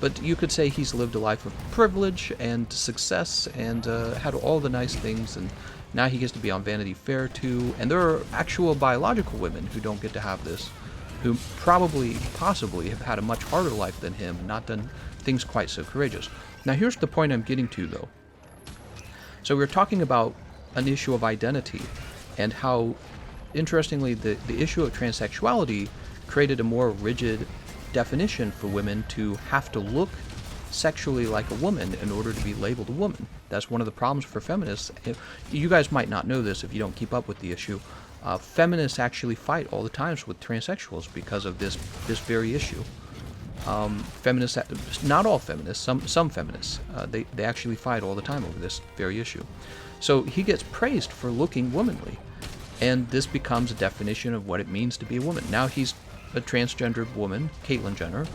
But you could say he's lived a life of privilege and success and had all the nice things, and now he gets to be on Vanity Fair too. And there are actual biological women who don't get to have this, who possibly have had a much harder life than him and not done things quite so courageous. Now here's the point I'm getting to, though. So we're talking about an issue of identity and how, interestingly, the issue of transsexuality created a more rigid definition for women to have to look sexually like a woman in order to be labeled a woman. That's one of the problems for feminists. You guys might not know this if you don't keep up with the issue. Feminists actually fight all the times with transsexuals because of this very issue. Feminists, not all feminists, some feminists, they actually fight all the time over this very issue. So he gets praised for looking womanly, and this becomes a definition of what it means to be a woman. Now he's a transgendered woman, Caitlyn Jenner,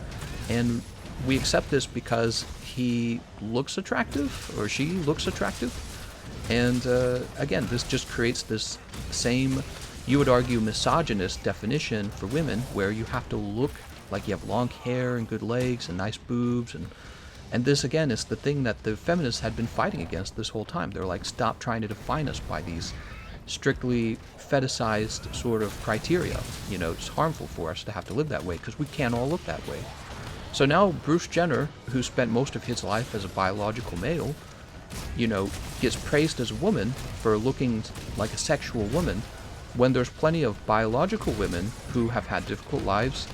and we accept this because he looks attractive, or she looks attractive. And again, this just creates this same, you would argue, misogynist definition for women, where you have to look like you have long hair and good legs and nice boobs, and this again is the thing that the feminists had been fighting against this whole time. They're like, stop trying to define us by these strictly fetishized sort of criteria. It's harmful for us to have to live that way because we can't all look that way. So now Bruce Jenner, who spent most of his life as a biological male, gets praised as a woman for looking like a sexual woman, when there's plenty of biological women who have had difficult lives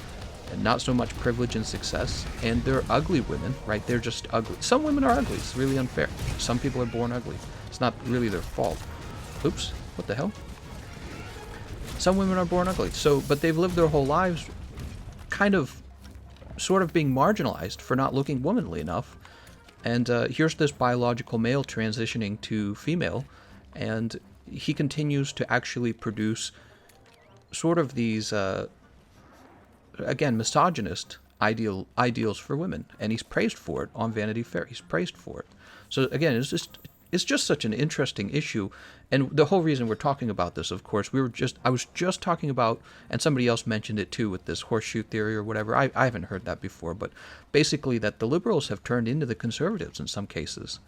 and not so much privilege and success, and they're ugly women, right? They're just ugly. Some women are ugly. It's really unfair. Some people are born ugly. It's not really their fault. Oops, what the hell? Some women are born ugly. But they've lived their whole lives sort of being marginalized for not looking womanly enough. And here's this biological male transitioning to female, and he continues to actually produce sort of these, again, misogynist ideals for women, and he's praised for it on Vanity Fair. He's praised for it. So again, it's just such an interesting issue, and the whole reason we're talking about this, of course, I was just talking about, and somebody else mentioned it too with this horseshoe theory or whatever. I haven't heard that before, but basically that the liberals have turned into the conservatives in some cases.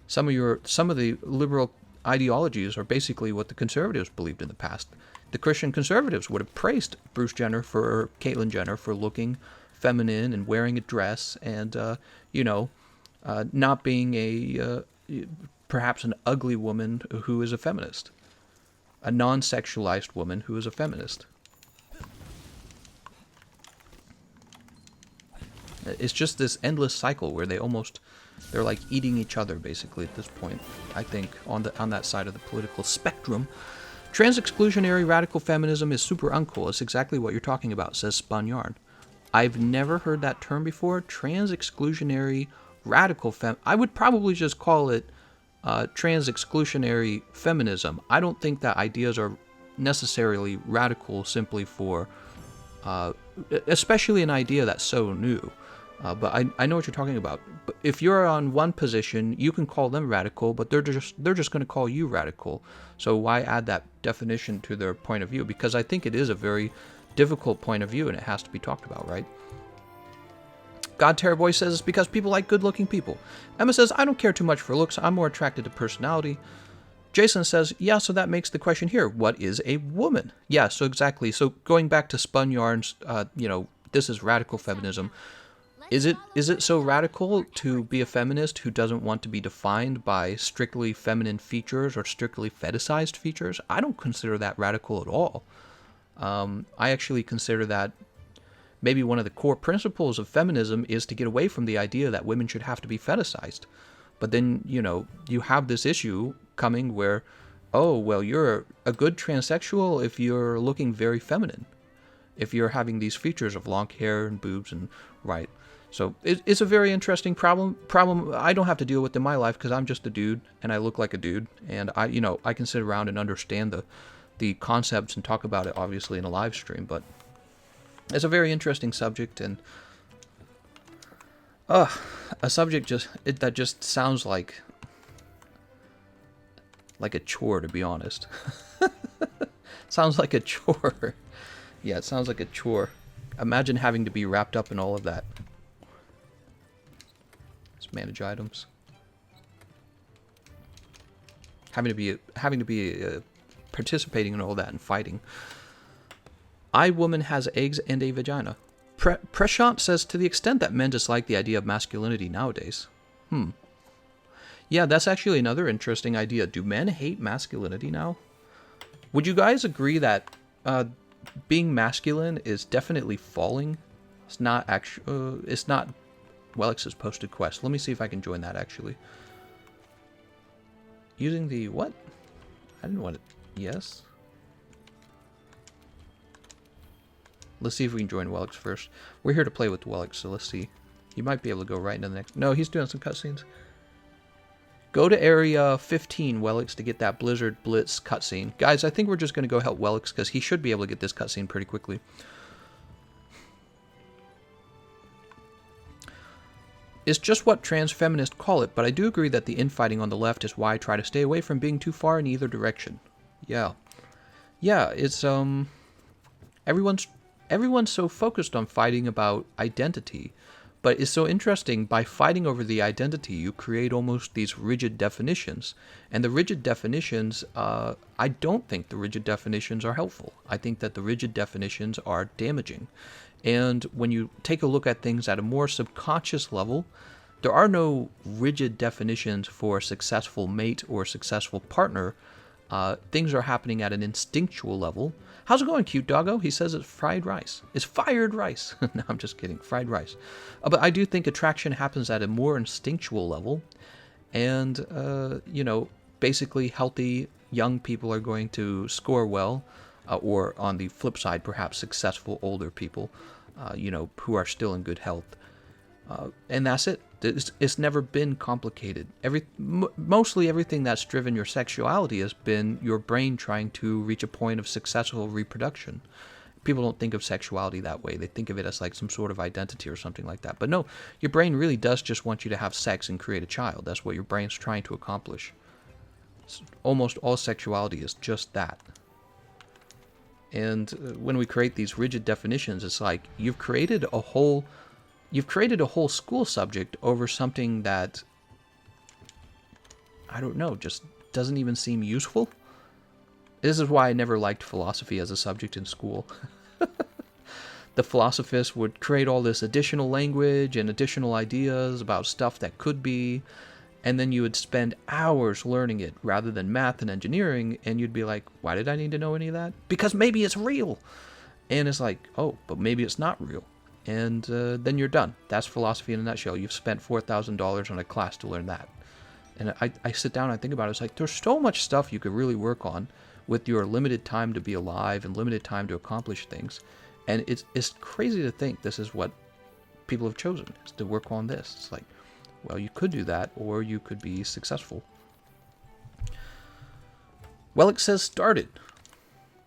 Some of the liberal ideologies are basically what the conservatives believed in the past. The Christian conservatives would have praised Caitlyn Jenner for looking feminine and wearing a dress and not being perhaps an ugly woman who is a feminist, a non-sexualized woman who is a feminist. It's just this endless cycle where they're like eating each other basically at this point, I think, on that side of the political spectrum. Trans-exclusionary radical feminism is super uncool. It's exactly what you're talking about, says Spun Yarn. I've never heard that term before. Trans-exclusionary radical I would probably just call it trans-exclusionary feminism. I don't think that ideas are necessarily radical simply for, especially an idea that's so new. But I know what you're talking about. But if you're on one position, you can call them radical, but they're just going to call you radical. So why add that definition to their point of view? Because I think it is a very difficult point of view, and it has to be talked about, right? God Terror Boy says it's because people like good-looking people. Emma says, I don't care too much for looks. I'm more attracted to personality. Jason says, yeah, so that makes the question here. What is a woman? Yeah, so exactly. So going back to spun yarns, this is radical feminism. Is it so radical to be a feminist who doesn't want to be defined by strictly feminine features or strictly fetishized features? I don't consider that radical at all. I actually consider that maybe one of the core principles of feminism is to get away from the idea that women should have to be fetishized. But then, you have this issue coming where, oh, well, you're a good transsexual if you're looking very feminine. If you're having these features of long hair and boobs and, right. So it's a very interesting problem I don't have to deal with in my life because I'm just a dude and I look like a dude. And I can sit around and understand the concepts and talk about it, obviously, in a live stream. But it's a very interesting subject, and a subject that just sounds like a chore, to be honest. Sounds like a chore. Yeah, it sounds like a chore. Imagine having to be wrapped up in all of that. Let's manage items. Having to be participating in all that and fighting. I woman has eggs and a vagina. Prashant says, to the extent that men dislike the idea of masculinity nowadays. Yeah, that's actually another interesting idea. Do men hate masculinity now? Would you guys agree that being masculine is definitely falling? It's not actually. It's not. Welix's posted quest. Let me see if I can join that actually. Using the what? I didn't want it. Yes. Let's see if we can join Welix first. We're here to play with Welix, so let's see. You might be able to go right into the next. No, he's doing some cutscenes. Go to area 15, Welix, to get that Blizzard Blitz cutscene. Guys, I think we're just going to go help Welix because he should be able to get this cutscene pretty quickly. It's just what trans feminists call it, but I do agree that the infighting on the left is why I try to stay away from being too far in either direction. Yeah. Yeah, it's, everyone's so focused on fighting about identity, but it's so interesting, by fighting over the identity, you create almost these rigid definitions. And the rigid definitions, I don't think the rigid definitions are helpful. I think that the rigid definitions are damaging. And when you take a look at things at a more subconscious level, there are no rigid definitions for a successful mate or successful partner. Things are happening at an instinctual level. How's it going, cute doggo? He says it's fried rice. It's fired rice. No, I'm just kidding. Fried rice. But I do think attraction happens at a more instinctual level. And, basically healthy young people are going to score well. Or on the flip side, perhaps successful older people, who are still in good health. And that's it. It's never been complicated. Mostly everything that's driven your sexuality has been your brain trying to reach a point of successful reproduction. People don't think of sexuality that way. They think of it as like some sort of identity or something like that. But no, your brain really does just want you to have sex and create a child. That's what your brain's trying to accomplish. Almost all sexuality is just that. And when we create these rigid definitions, it's like you've created a whole school subject over something that, I don't know, just doesn't even seem useful. This is why I never liked philosophy as a subject in school. The philosophers would create all this additional language and additional ideas about stuff that could be, and then you would spend hours learning it rather than math and engineering, and you'd be like, why did I need to know any of that? Because maybe it's real. And it's like, oh, but maybe it's not real. And then you're done. That's philosophy in a nutshell. You've spent $4,000 on a class to learn that. And I sit down and I think about it. It's like, there's so much stuff you could really work on with your limited time to be alive and limited time to accomplish things. And it's crazy to think this is what people have chosen, is to work on this. It's like, well, you could do that, or you could be successful. Welix says started.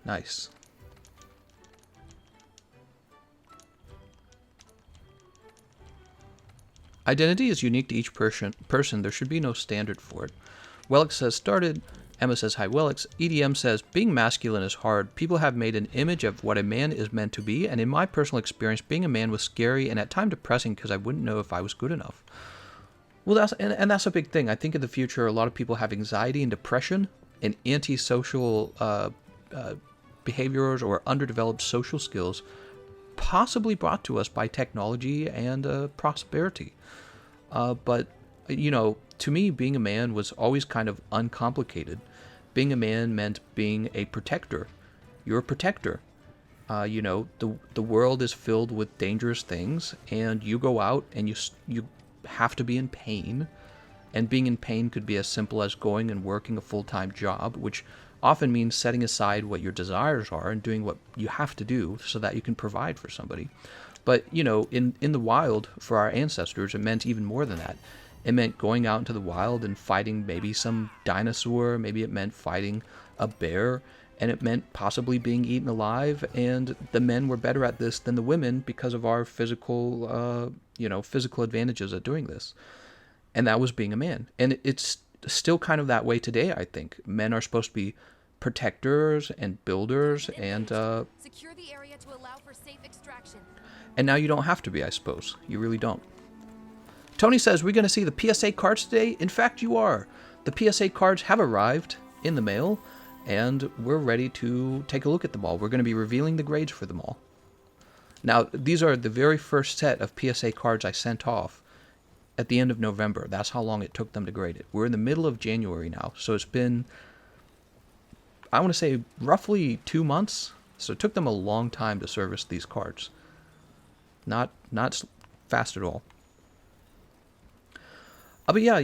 Nice. Identity is unique to each person. There should be no standard for it. Welix says started. Emma says hi Welix. EDM says being masculine is hard. People have made an image of what a man is meant to be, and in my personal experience, being a man was scary and at times depressing because I wouldn't know if I was good enough. Well, that's a big thing. I think in the future, a lot of people have anxiety and depression and antisocial behaviors or underdeveloped social skills, possibly brought to us by technology and prosperity. But, to me, being a man was always kind of uncomplicated. Being a man meant being a protector. You're a protector. The world is filled with dangerous things, and you go out and you have to be in pain. And being in pain could be as simple as going and working a full-time job, which often means setting aside what your desires are and doing what you have to do so that you can provide for somebody. But, in the wild, for our ancestors, it meant even more than that. It meant going out into the wild and fighting maybe some dinosaur, maybe it meant fighting a bear, and it meant possibly being eaten alive, and the men were better at this than the women because of our physical advantages at doing this. And that was being a man. And it's still kind of that way today, I think. Men are supposed to be protectors and builders and secure the area to allow for safe extraction. And now you don't have to be, I suppose. You really don't. Tony says, we're going to see the PSA cards today. In fact, you are. The PSA cards have arrived in the mail, and we're ready to take a look at them all. We're going to be revealing the grades for them all. Now, these are the very first set of PSA cards I sent off at the end of November. That's how long it took them to grade it. We're in the middle of January now, so it's been, I want to say, roughly 2 months. So it took them a long time to service these cards. Not fast at all. But yeah,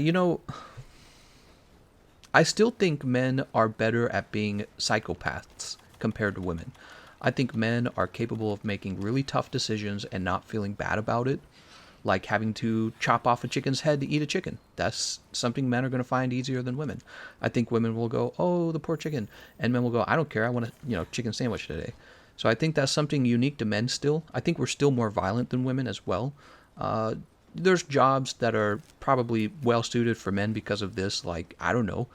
I still think men are better at being psychopaths compared to women. I think men are capable of making really tough decisions and not feeling bad about it, like having to chop off a chicken's head to eat a chicken. That's something men are going to find easier than women. I think women will go, oh, the poor chicken, and men will go, I don't care, I want a chicken sandwich today. So I think that's something unique to men still. I think we're still more violent than women as well. There's jobs that are probably well suited for men because of this, like, I don't know,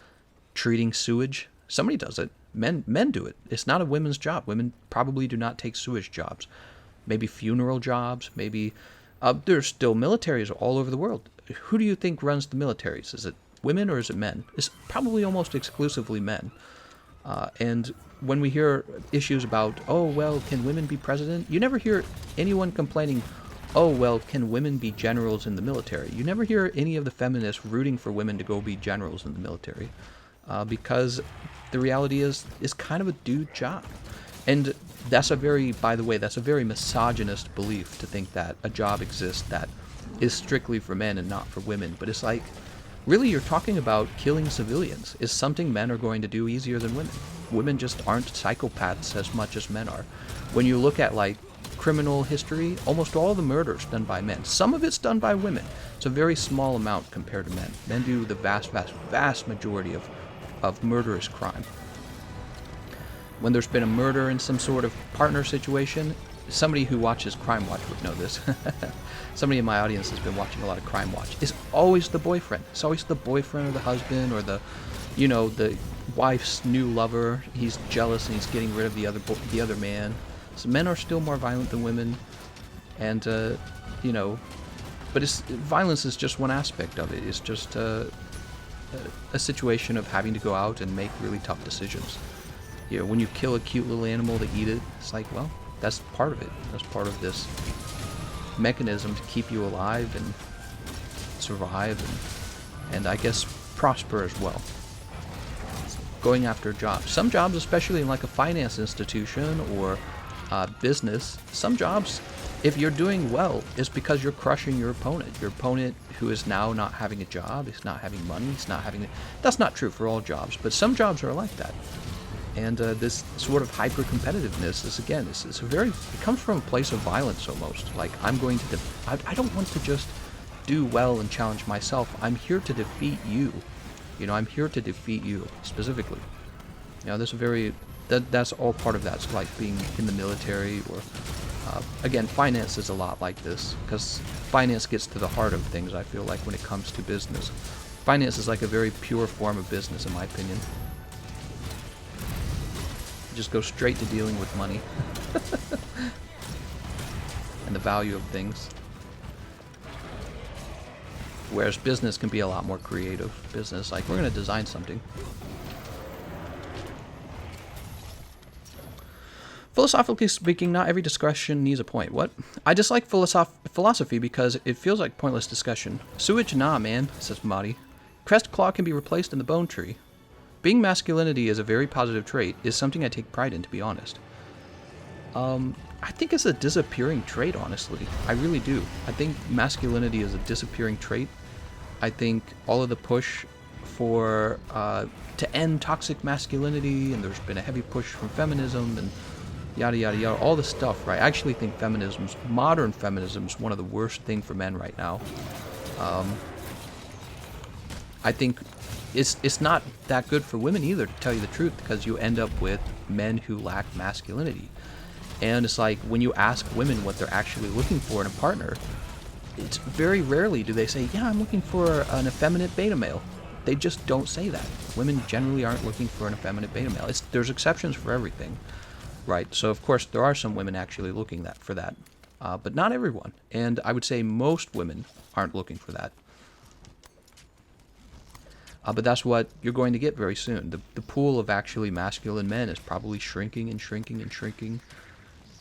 treating sewage. Somebody does it. Men do it. It's not a women's job. Women probably do not take sewage jobs. Maybe funeral jobs. Maybe there's still militaries all over the world. Who do you think runs the militaries? Is it women or is it men? It's probably almost exclusively men. And when we hear issues about, oh, well, can women be president? You never hear anyone complaining, oh, well, can women be generals in the military? You never hear any of the feminists rooting for women to go be generals in the military. Because the reality is, it's kind of a dude job. And that's by the way, that's a very misogynist belief to think that a job exists that is strictly for men and not for women. But it's like, really, you're talking about killing civilians. Is something men are going to do easier than women? Women just aren't psychopaths as much as men are. When you look at, like, criminal history, almost all the murders done by men. Some of it's done by women. It's a very small amount compared to men. Men do the vast, vast, vast majority of murderous crime. When there's been a murder in some sort of partner situation, somebody who watches Crime Watch would know this. Somebody in my audience has been watching a lot of Crime Watch. It's always the boyfriend. It's always the boyfriend or the husband or the wife's new lover. He's jealous and he's getting rid of the other man. So men are still more violent than women, and but violence is just one aspect of it. It's just a situation of having to go out and make really tough decisions. When you kill a cute little animal to eat it, it's like, well, that's part of it. That's part of this mechanism to keep you alive and survive and I guess prosper as well. Going after jobs. Some jobs, especially in like a finance institution or business, some jobs, if you're doing well, is because you're crushing your opponent. Your opponent who is now not having a job, he's not having money, that's not true for all jobs, but some jobs are like that. And this sort of hyper-competitiveness is, again, it comes from a place of violence almost. Like, I'm going to, I don't want to just do well and challenge myself. I'm here to defeat you. I'm here to defeat you, specifically. There's a very that's all part of that. So like being in the military, or again, finance is a lot like this, because finance gets to the heart of things. I feel like when it comes to business, finance is like a very pure form of business, in my opinion. Just go straight to dealing with money and the value of things. Whereas business can be a lot more creative. Business, like, we're going to design something. Philosophically speaking, not every discussion needs a point. What? I dislike philosophy because it feels like pointless discussion. Sewage, nah, man, says Marty. Crest claw can be replaced in the bone tree. Being masculinity is a very positive trait is something I take pride in, to be honest. I think it's a disappearing trait, honestly. I really do. I think masculinity is a disappearing trait. I think all of the push for to end toxic masculinity, and there's been a heavy push from feminism and yada yada yada, all this stuff, right? I actually think modern feminism is one of the worst things for men right now. I think it's not that good for women either, to tell you the truth, because you end up with men who lack masculinity. And it's like, when you ask women what they're actually looking for in a partner, it's very rarely do they say, yeah, I'm looking for an effeminate beta male. They just don't say that. Women generally aren't looking for an effeminate beta male. There's exceptions for everything, right? So of course there are some women actually looking for that, but not everyone. And I would say most women aren't looking for that. But that's what you're going to get very soon. The pool of actually masculine men is probably shrinking and shrinking and shrinking.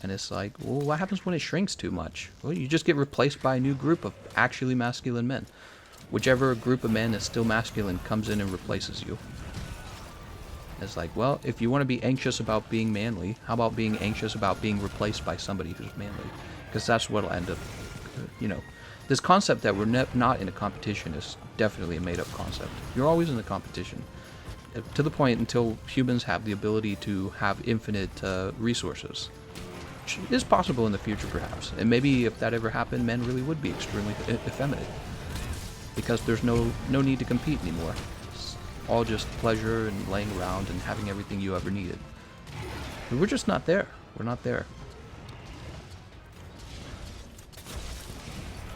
And it's like, well, what happens when it shrinks too much? Well, you just get replaced by a new group of actually masculine men. Whichever group of men is still masculine comes in and replaces you. It's like, well, if you want to be anxious about being manly, how about being anxious about being replaced by somebody who's manly? Because that's what'll end up, This concept that we're not in a competition is definitely a made-up concept. You're always in a competition. To the point until humans have the ability to have infinite resources. Which is possible in the future, perhaps. And maybe if that ever happened, men really would be extremely effeminate. Because there's no need to compete anymore. It's all just pleasure and laying around and having everything you ever needed. But we're just not there. We're not there.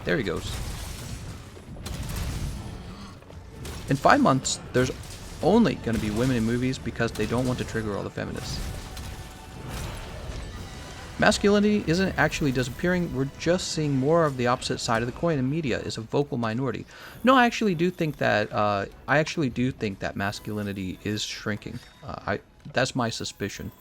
There he goes. In 5 months, there's only going to be women in movies because they don't want to trigger all the feminists. Masculinity isn't actually disappearing, we're just seeing more of the opposite side of the coin, and media is a vocal minority. No, I actually do think that masculinity is shrinking. That's my suspicion.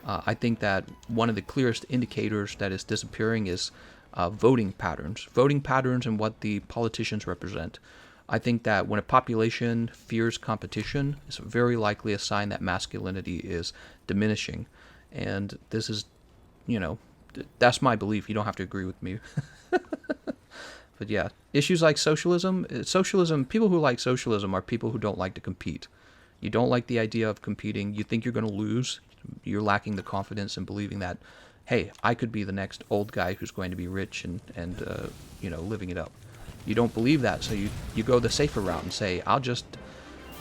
I think that one of the clearest indicators that it's disappearing is voting patterns and what the politicians represent. I think that when a population fears competition, it's very likely a sign that masculinity is diminishing. And this is, that's my belief. You don't have to agree with me. But yeah, issues like socialism, people who like socialism are people who don't like to compete. You don't like the idea of competing. You think you're going to lose. You're lacking the confidence in believing that, hey, I could be the next old guy who's going to be rich and living it up. You don't believe that, so you go the safer route and say, I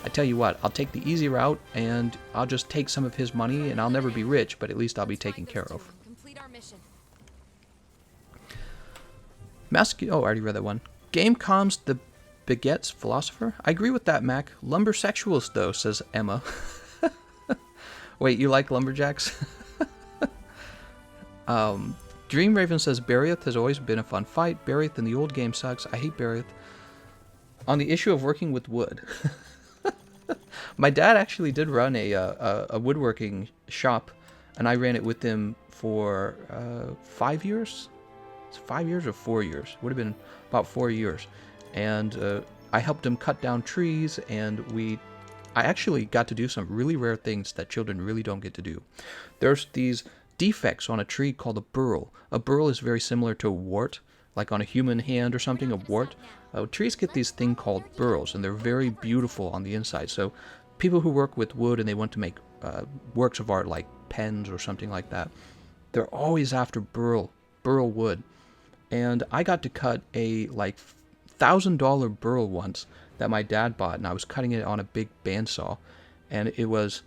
tell you what, I'll take the easy route and I'll just take some of his money and I'll never be rich, but at least I'll be taken care of. Complete our mission. I already read that one. Gamecom's the Baguette's philosopher? I agree with that, Mac. Lumbersexuals, though, says Emma. Wait, you like lumberjacks? Dream Raven says Barriath has always been a fun fight. Barriath in the old game sucks. I hate Barriath. On the issue of working with wood. My dad actually did run a woodworking shop, and I ran it with him for 5 years. It's 5 years or 4 years. Would have been about 4 years. And I helped him cut down trees, and I actually got to do some really rare things that children really don't get to do. There's these defects on a tree called a burl. A burl is very similar to a wart, like on a human hand or something, a wart. Trees get these thing called burls, and they're very beautiful on the inside. So people who work with wood and they want to make works of art like pens or something like that, they're always after burl wood. And I got to cut a $1,000 burl once that my dad bought, and I was cutting it on a big bandsaw, and it was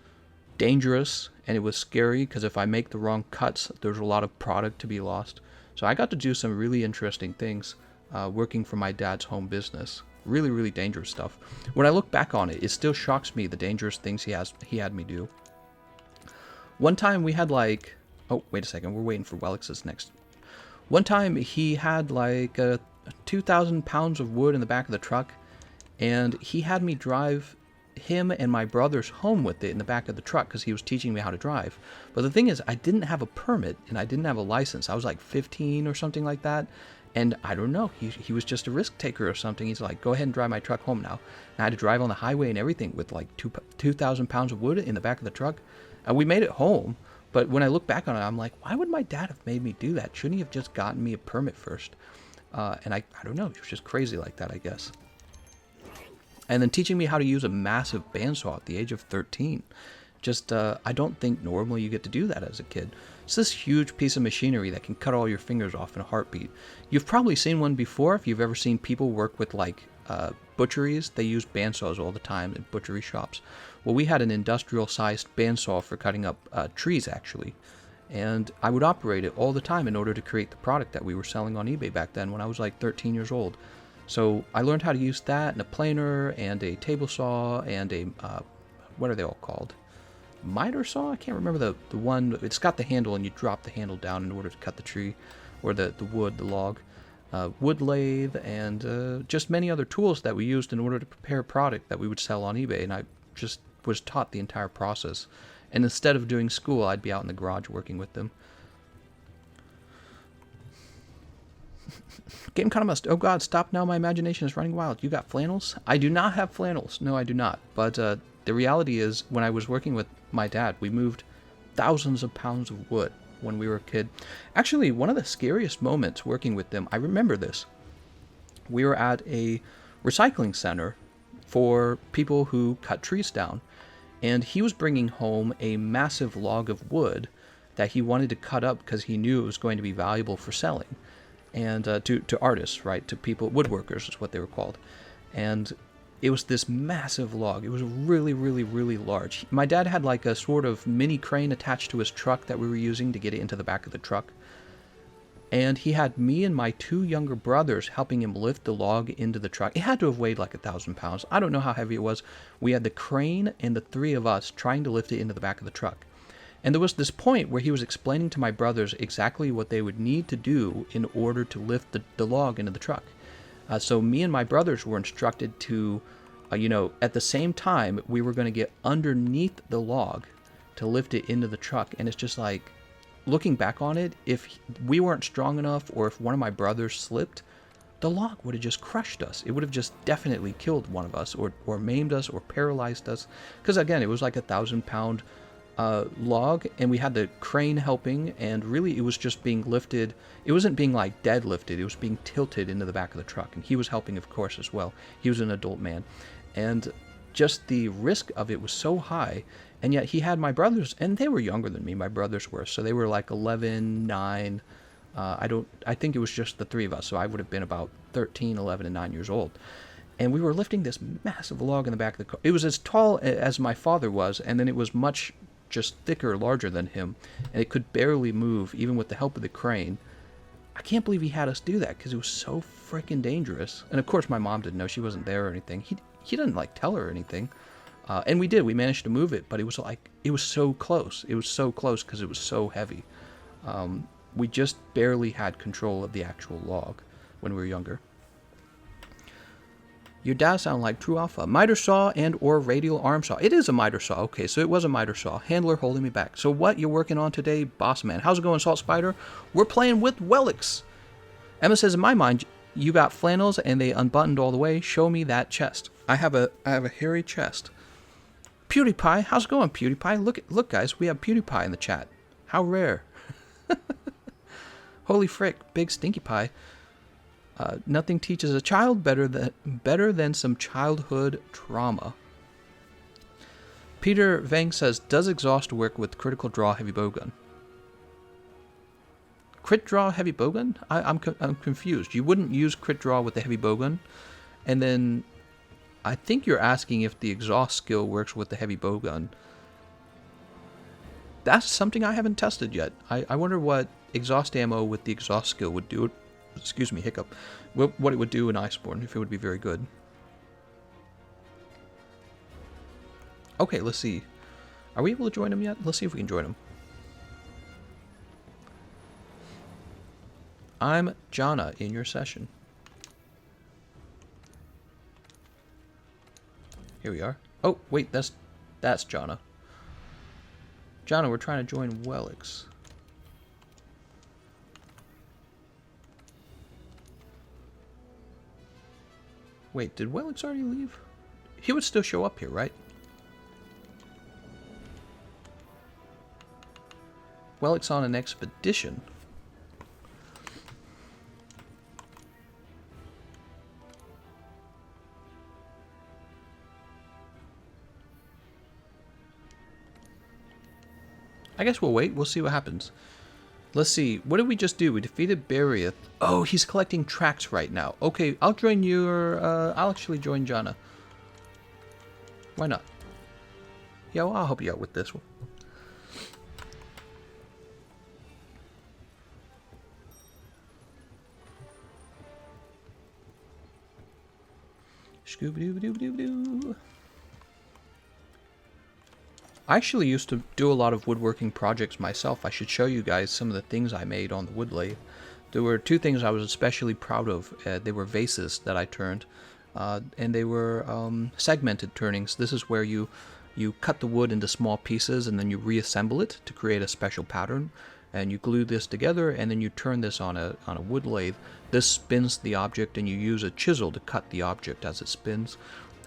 dangerous and it was scary because if I make the wrong cuts, there's a lot of product to be lost. So I got to do some really interesting things working for my dad's home business. Really, really dangerous stuff. When I look back on it, it still shocks me the dangerous things he had me do. One time we had like... Oh, wait a second. We're waiting for Welix's next. One time he had like 2,000 pounds of wood in the back of the truck, and he had me drive him and my brothers home with it in the back of the truck because he was teaching me how to drive. But the thing is, I didn't have a permit and I didn't have a license. I was like 15 or something like that. And I don't know, he was just a risk taker or something. He's like, go ahead and drive my truck home now. And I had to drive on the highway and everything with like 2,000 pounds of wood in the back of the truck. And we made it home. But when I look back on it, I'm like, why would my dad have made me do that? Shouldn't he have just gotten me a permit first? And I don't know, he was just crazy like that, I guess. And then teaching me how to use a massive bandsaw at the age of 13. Just, I don't think normally you get to do that as a kid. It's this huge piece of machinery that can cut all your fingers off in a heartbeat. You've probably seen one before if you've ever seen people work with like butcheries. They use bandsaws all the time in butchery shops. Well, we had an industrial-sized bandsaw for cutting up trees, actually. And I would operate it all the time in order to create the product that we were selling on eBay back then when I was like 13 years old. So I learned how to use that and a planer and a table saw and a, what are they all called? Miter saw? I can't remember the one. It's got the handle and you drop the handle down in order to cut the tree or the wood, the log. Wood lathe and just many other tools that we used in order to prepare a product that we would sell on eBay. And I just was taught the entire process. And instead of doing school, I'd be out in the garage working with them. Gameconomist, oh god, stop now, my imagination is running wild. You got flannels? I do not have flannels. No, I do not. But the reality is, when I was working with my dad, we moved thousands of pounds of wood when we were a kid. Actually, one of the scariest moments working with them, I remember this. We were at a recycling center for people who cut trees down. And he was bringing home a massive log of wood that he wanted to cut up because he knew it was going to be valuable for selling. And to artists, right? To people, woodworkers is what they were called. And it was this massive log. It was really, really, really large. My dad had like a sort of mini crane attached to his truck that we were using to get it into the back of the truck. And he had me and my two younger brothers helping him lift the log into the truck. It had to have weighed like 1,000 pounds. I don't know how heavy it was. We had the crane and the three of us trying to lift it into the back of the truck. And there was this point where he was explaining to my brothers exactly what they would need to do in order to lift the log into the truck. So me and my brothers were instructed to, at the same time, we were going to get underneath the log to lift it into the truck. And it's just like, looking back on it, if we weren't strong enough or if one of my brothers slipped, the log would have just crushed us. It would have just definitely killed one of us or maimed us or paralyzed us. Because again, it was like 1,000-pound log, and we had the crane helping, and really it was just being lifted. It wasn't being like deadlifted, it was being tilted into the back of the truck, and he was helping, of course, as well. He was an adult man, and just the risk of it was so high. And yet he had my brothers, and they were younger than me, my brothers were, so they were like 11, 9, I think it was just the three of us, so I would have been about 13, 11, and 9 years old. And we were lifting this massive log in the back of the car. It was as tall as my father was, and then it was much just thicker, larger than him, and it could barely move, even with the help of the crane. I can't believe he had us do that, because it was so freaking dangerous. And of course my mom didn't know, she wasn't there or anything. He didn't like tell her or anything. And we managed to move it, but it was so close. It was so close because it was so heavy. We just barely had control of the actual log when we were younger. Your dad sounded like true alpha. Miter saw and or radial arm saw. It is a miter saw. Okay, so it was a miter saw. Handler holding me back. So what you're working on today, boss man? How's it going, Salt Spider? We're playing with Welix. Emma says, in my mind, you got flannels and they unbuttoned all the way. Show me that chest. I have a hairy chest. PewDiePie, how's it going, PewDiePie? Look, guys, we have PewDiePie in the chat. How rare. Holy frick, big stinky pie. Nothing teaches a child better than some childhood trauma. Peter Vang says, does exhaust work with critical draw heavy bowgun? Crit draw heavy bowgun? I'm confused. You wouldn't use crit draw with the heavy bowgun, and then I think you're asking if the exhaust skill works with the heavy bowgun. That's something I haven't tested yet. I wonder what exhaust ammo with the exhaust skill would do. Excuse me, hiccup. What it would do in Iceborne, if it would be very good. Okay, let's see. Are we able to join him yet? Let's see if we can join him. I'm Jana in your session. Here we are. Oh, wait, that's Jana. Jana, we're trying to join Welix. Wait, did Welix already leave? He would still show up here, right? Welix on an expedition. I guess we'll wait. We'll see what happens. Let's see. What did we just do? We defeated Bariath. Oh, he's collecting tracks right now. Okay, I'll join you. I'll actually join Jana. Why not? Yeah, well, I'll help you out with this one. Scooby-Doo-Doo-Doo-Doo. I actually used to do a lot of woodworking projects myself. I should show you guys some of the things I made on the wood lathe. There were two things I was especially proud of. They were vases that I turned, and they were segmented turnings. This is where you cut the wood into small pieces and then you reassemble it to create a special pattern. And you glue this together and then you turn this on a wood lathe. This spins the object and you use a chisel to cut the object as it spins.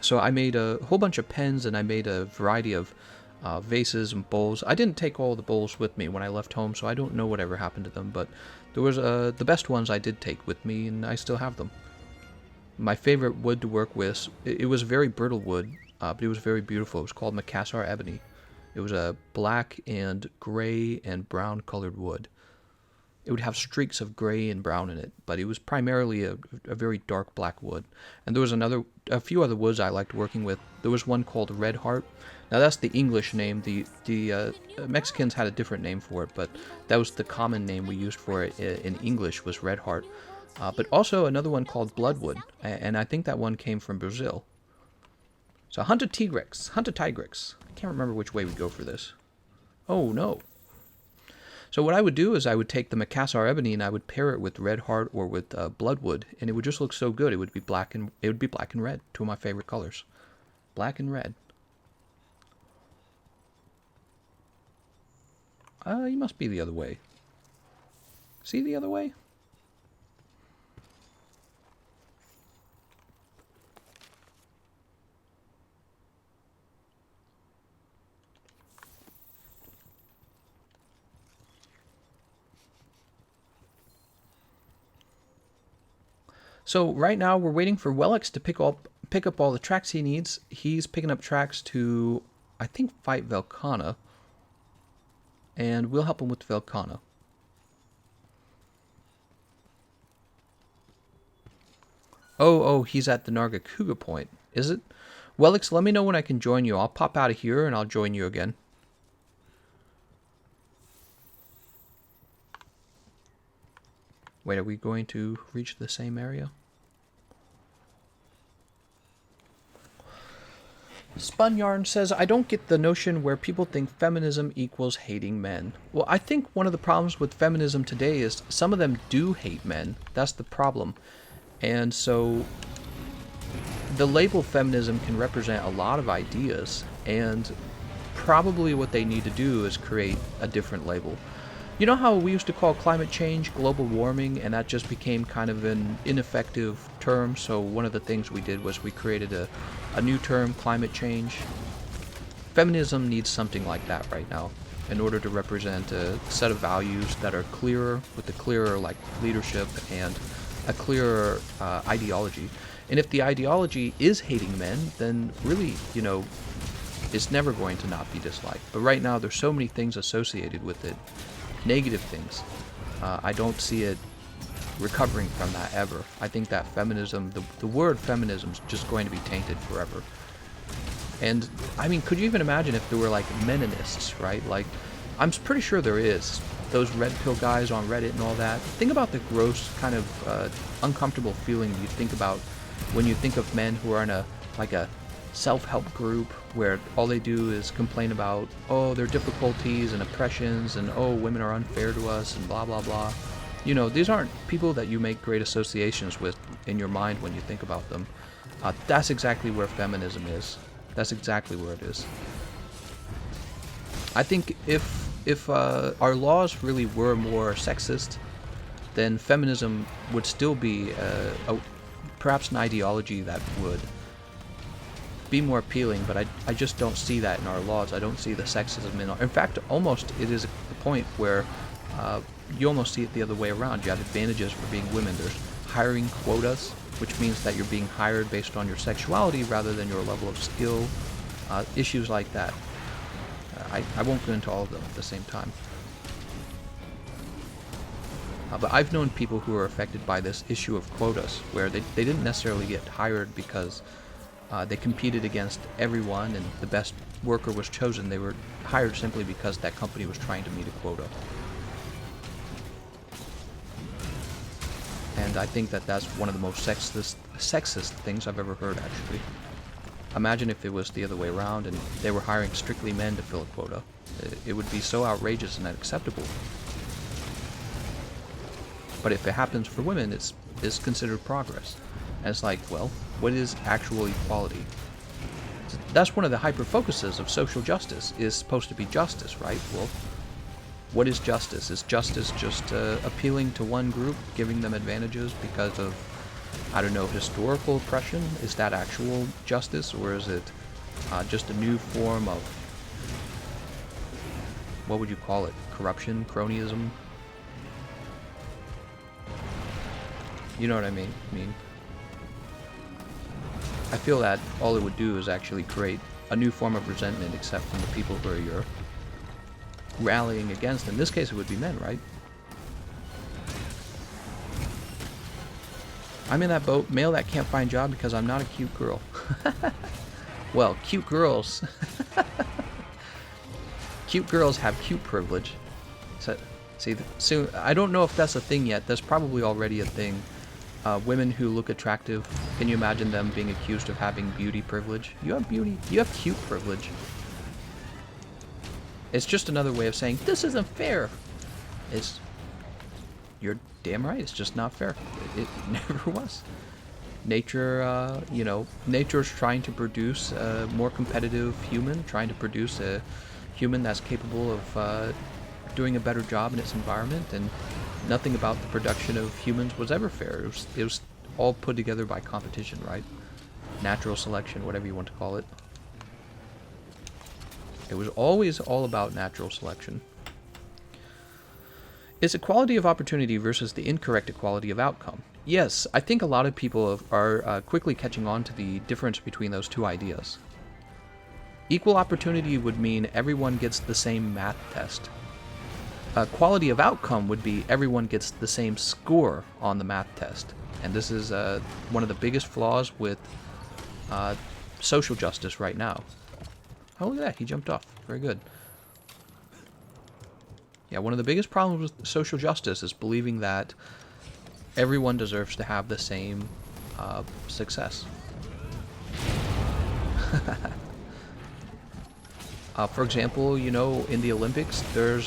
So I made a whole bunch of pens and I made a variety of vases and bowls. I didn't take all the bowls with me when I left home, so I don't know whatever happened to them, but there was the best ones I did take with me, and I still have them. My favorite wood to work with, it was very brittle wood, but it was very beautiful. It was called Macassar ebony. It was a black and gray and brown colored wood. It would have streaks of gray and brown in it, but it was primarily a very dark black wood. And there was a few other woods I liked working with. There was one called Red Heart. Now that's the English name. The Mexicans had a different name for it, but that was the common name we used for it in English, was Red Heart. But also another one called Bloodwood, and I think that one came from Brazil. So Hunter Tigrix. I can't remember which way we go for this. Oh no. So what I would do is I would take the Macassar ebony and I would pair it with Red Heart or with Bloodwood, and it would just look so good. It would be black and red, two of my favorite colors, black and red. You must be the other way. See the other way? So right now we're waiting for Welix to pick up all the tracks he needs. He's picking up tracks to, I think, fight Velkhana. And we'll help him with Velkhana. Oh, he's at the Nargacuga point, is it? Welix, let me know when I can join you. I'll pop out of here and I'll join you again. Wait, are we going to reach the same area? Spun Yarn says, I don't get the notion where people think feminism equals hating men. Well, I think one of the problems with feminism today is some of them do hate men. That's the problem. And so the label feminism can represent a lot of ideas, and probably what they need to do is create a different label. You know how we used to call climate change global warming, and that just became kind of an ineffective term? So one of the things we did was we created a new term, climate change. Feminism needs something like that right now in order to represent a set of values that are clearer, with a clearer leadership and a clearer ideology. And if the ideology is hating men, then really, it's never going to not be disliked. But right now there's so many things associated with it, negative things. I don't see it recovering from that ever. I think that feminism, the word feminism, is just going to be tainted forever. And I mean, could you even imagine if there were like meninists, right? Like pretty sure there is. Those red pill guys on Reddit and all that. Think about the gross kind of uncomfortable feeling you think about when you think of men who are in a self-help group where all they do is complain about, oh, their difficulties and oppressions and, oh, women are unfair to us and blah blah blah. You know, these aren't people that you make great associations with in your mind when you think about them. That's exactly where feminism is. That's exactly where it is. I think if our laws really were more sexist, then feminism would still be perhaps an ideology that would be more appealing, but I just don't see that in our laws. I don't see the sexism in fact, almost it is a point where you almost see it the other way around. You have advantages for being women. There's hiring quotas, which means that you're being hired based on your sexuality rather than your level of skill, issues like that. I won't go into all of them at the same time. But I've known people who are affected by this issue of quotas, where they didn't necessarily get hired because they competed against everyone and the best worker was chosen. They were hired simply because that company was trying to meet a quota. And I think that that's one of the most sexist things I've ever heard, actually. Imagine if it was the other way around and they were hiring strictly men to fill a quota. It would be so outrageous and unacceptable. But if it happens for women, it's considered progress. And it's like, well, what is actual equality? That's one of the hyper-focuses of social justice, is supposed to be justice, right? Well, what is justice? Is justice just appealing to one group, giving them advantages because of, I don't know, historical oppression? Is that actual justice, or is it just a new form of, what would you call it? Corruption? Cronyism? You know what I mean? I feel that all it would do is actually create a new form of resentment, except from the people who you're rallying against. In this case, it would be men, right? I'm in that boat, male that can't find job because I'm not a cute girl. Well, cute girls... cute girls have cute privilege. So, see, soon, I don't know if that's a thing yet. That's probably already a thing. Women who look attractive, can you imagine them being accused of having beauty privilege? You have beauty, you have cute privilege. It's just another way of saying, this isn't fair. You're damn right, it's just not fair. It never was. Nature, you know, nature's trying to produce a more competitive human, trying to produce a human that's capable of doing a better job in its environment, and nothing about the production of humans was ever fair. It was all put together by competition, right? Natural selection, whatever you want to call it. It was always all about natural selection. Is equality of opportunity versus the incorrect equality of outcome? Yes, I think a lot of people are quickly catching on to the difference between those two ideas. Equal opportunity would mean everyone gets the same math test. Quality of outcome would be everyone gets the same score on the math test. And this is one of the biggest flaws with social justice right now. Oh, look at that, he jumped off. Very good. Yeah, one of the biggest problems with social justice is believing that everyone deserves to have the same success. For example, you know, in the Olympics, there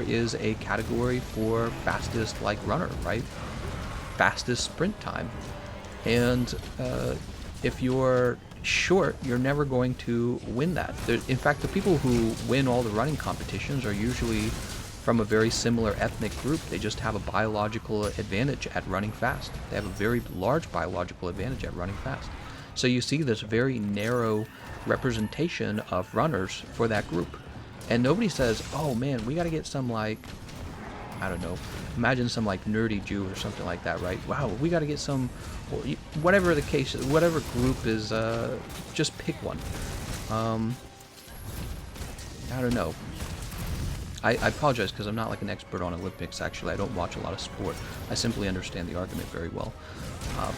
is a category for fastest, like, runner, right? Fastest sprint time. And if you're short, you're never going to win that. In fact, the people who win all the running competitions are usually from a very similar ethnic group. They just have a biological advantage at running fast. They have a very large biological advantage at running fast. So you see this very narrow representation of runners for that group. And nobody says, oh man, we gotta get some, like, I don't know, imagine some, like, nerdy Jew or something like that, right? Wow, we gotta get some, whatever the case, whatever group is, just pick one. I don't know. I apologize because I'm not, like, an expert on Olympics, actually. I don't watch a lot of sport. I simply understand the argument very well.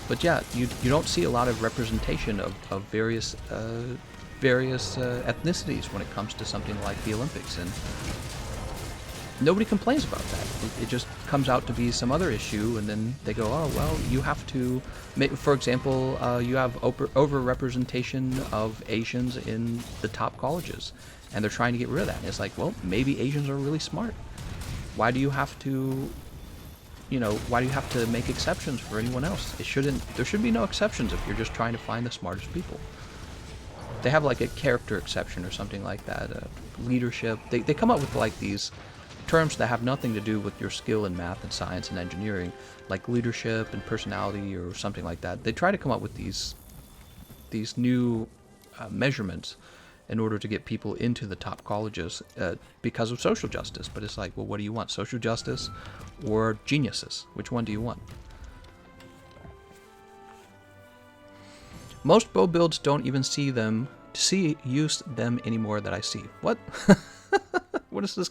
But yeah, you don't see a lot of representation of various various ethnicities when it comes to something like the Olympics, and nobody complains about that. It just comes out to be some other issue, and then they go, oh, well, you have to make, for example, you have over-representation of Asians in the top colleges, and they're trying to get rid of that. And it's like, well, maybe Asians are really smart. Why do you have to, why do you have to make exceptions for anyone else? There should be no exceptions if you're just trying to find the smartest people. They have like a character exception or something like that, leadership. They come up with like these terms that have nothing to do with your skill in math and science and engineering, like leadership and personality or something like that. They try to come up with these new measurements in order to get people into the top colleges because of social justice. But it's like, well, what do you want? Social justice or geniuses? Which one do you want? Most bow builds don't even use them anymore that I see. What? What is this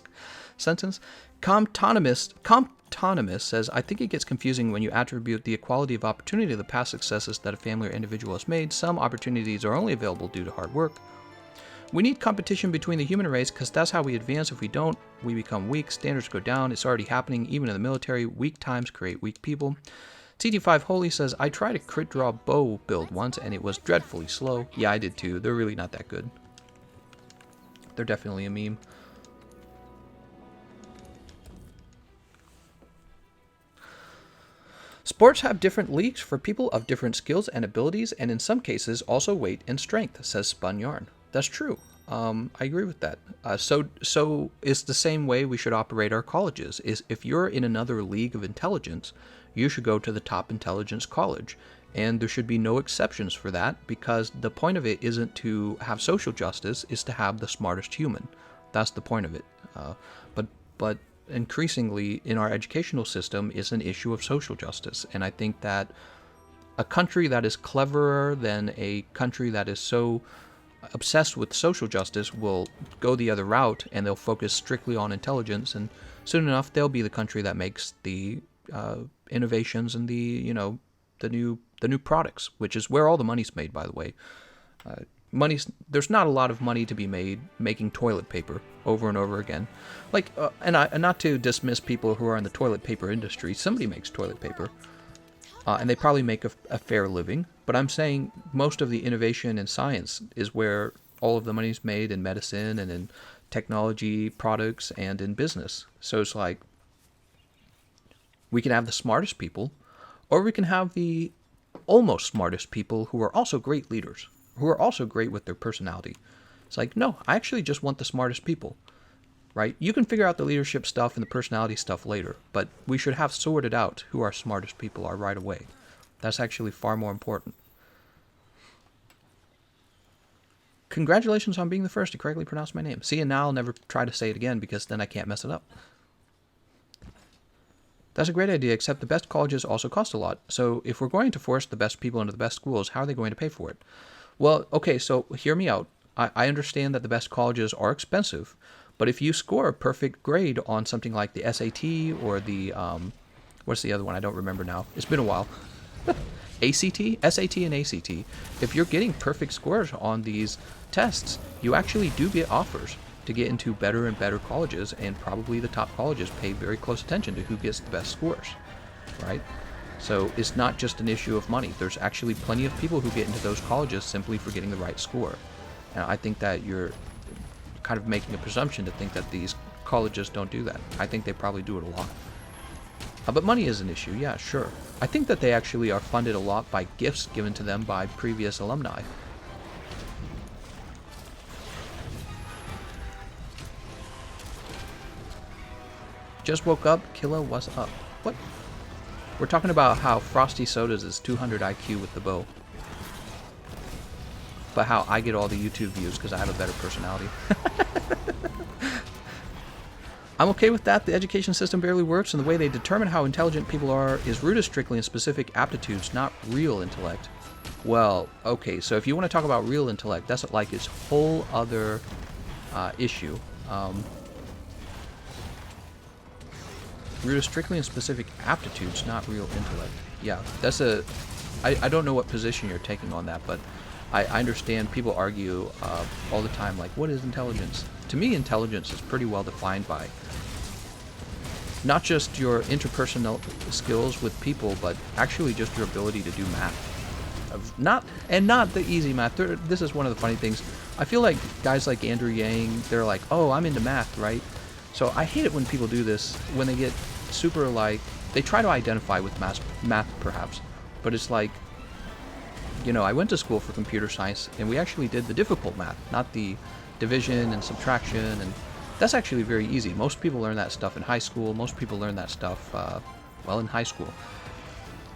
sentence? Comptonomist says, I think it gets confusing when you attribute the equality of opportunity to the past successes that a family or individual has made. Some opportunities are only available due to hard work. We need competition between the human race because that's how we advance. If we don't, we become weak. Standards go down. It's already happening even in the military. Weak times create weak people. TT5 Holy says, I tried a crit draw bow build once and it was dreadfully slow. Yeah, I did too. They're really not that good. They're definitely a meme. Sports have different leagues for people of different skills and abilities, and in some cases also weight and strength, says Spun Yarn. That's true. I agree with that. So it's the same way we should operate our colleges. Is if you're in another league of intelligence, you should go to the top intelligence college. And there should be no exceptions for that, because the point of it isn't to have social justice, it's to have the smartest human. That's the point of it. But increasingly in our educational system is an issue of social justice. And I think that a country that is cleverer than a country that is so obsessed with social justice will go the other route, and they'll focus strictly on intelligence, and soon enough they'll be the country that makes the innovations and the new products, which is where all the money's made, by the way. There's not a lot of money to be made making toilet paper over and over again. And not to dismiss people who are in the toilet paper industry. Somebody makes toilet paper, and they probably make a fair living. But I'm saying most of the innovation in science is where all of the money's made, in medicine and in technology products and in business. So it's like, we can have the smartest people, or we can have the almost smartest people who are also great leaders, who are also great with their personality. It's like, no, I actually just want the smartest people, right? You can figure out the leadership stuff and the personality stuff later, but we should have sorted out who our smartest people are right away. That's actually far more important. Congratulations on being the first to correctly pronounce my name. See, and now I'll never try to say it again, because then I can't mess it up. That's a great idea, except the best colleges also cost a lot. So if we're going to force the best people into the best schools, how are they going to pay for it? Well, okay, so hear me out. I understand that the best colleges are expensive, but if you score a perfect grade on something like the SAT or the, what's the other one? I don't remember now. It's been a while. ACT? SAT and ACT. If you're getting perfect scores on these tests, you actually do get offers to get into better and better colleges, and probably the top colleges pay very close attention to who gets the best scores, right? So it's not just an issue of money. There's actually plenty of people who get into those colleges simply for getting the right score. And I think that you're kind of making a presumption to think that these colleges don't do that. I think they probably do it a lot. But money is an issue, yeah, sure. I think that they actually are funded a lot by gifts given to them by previous alumni. Just woke up, Killa, what's up? What? We're talking about how Frosty Sodas is 200 IQ with the bow. But how I get all the YouTube views because I have a better personality. I'm okay with that. The education system barely works, and the way they determine how intelligent people are is rooted strictly in specific aptitudes, not real intellect. Well, okay, so if you want to talk about real intellect, that's like its whole other issue. Rooted strictly in specific aptitudes, not real intellect. Yeah, that's I don't know what position you're taking on that, but I understand people argue all the time, like, what is intelligence? To me, intelligence is pretty well defined by not just your interpersonal skills with people, but actually just your ability to do math. Not the easy math. This is one of the funny things. I feel like guys like Andrew Yang, they're like, oh, I'm into math, right? So I hate it when people do this, when they get super, like, they try to identify with math perhaps, but it's like, you know, I went to school for computer science, and we actually did the difficult math, not the division and subtraction, and that's actually very easy. Most people learn that stuff in high school. Most people learn that stuff, well, in high school.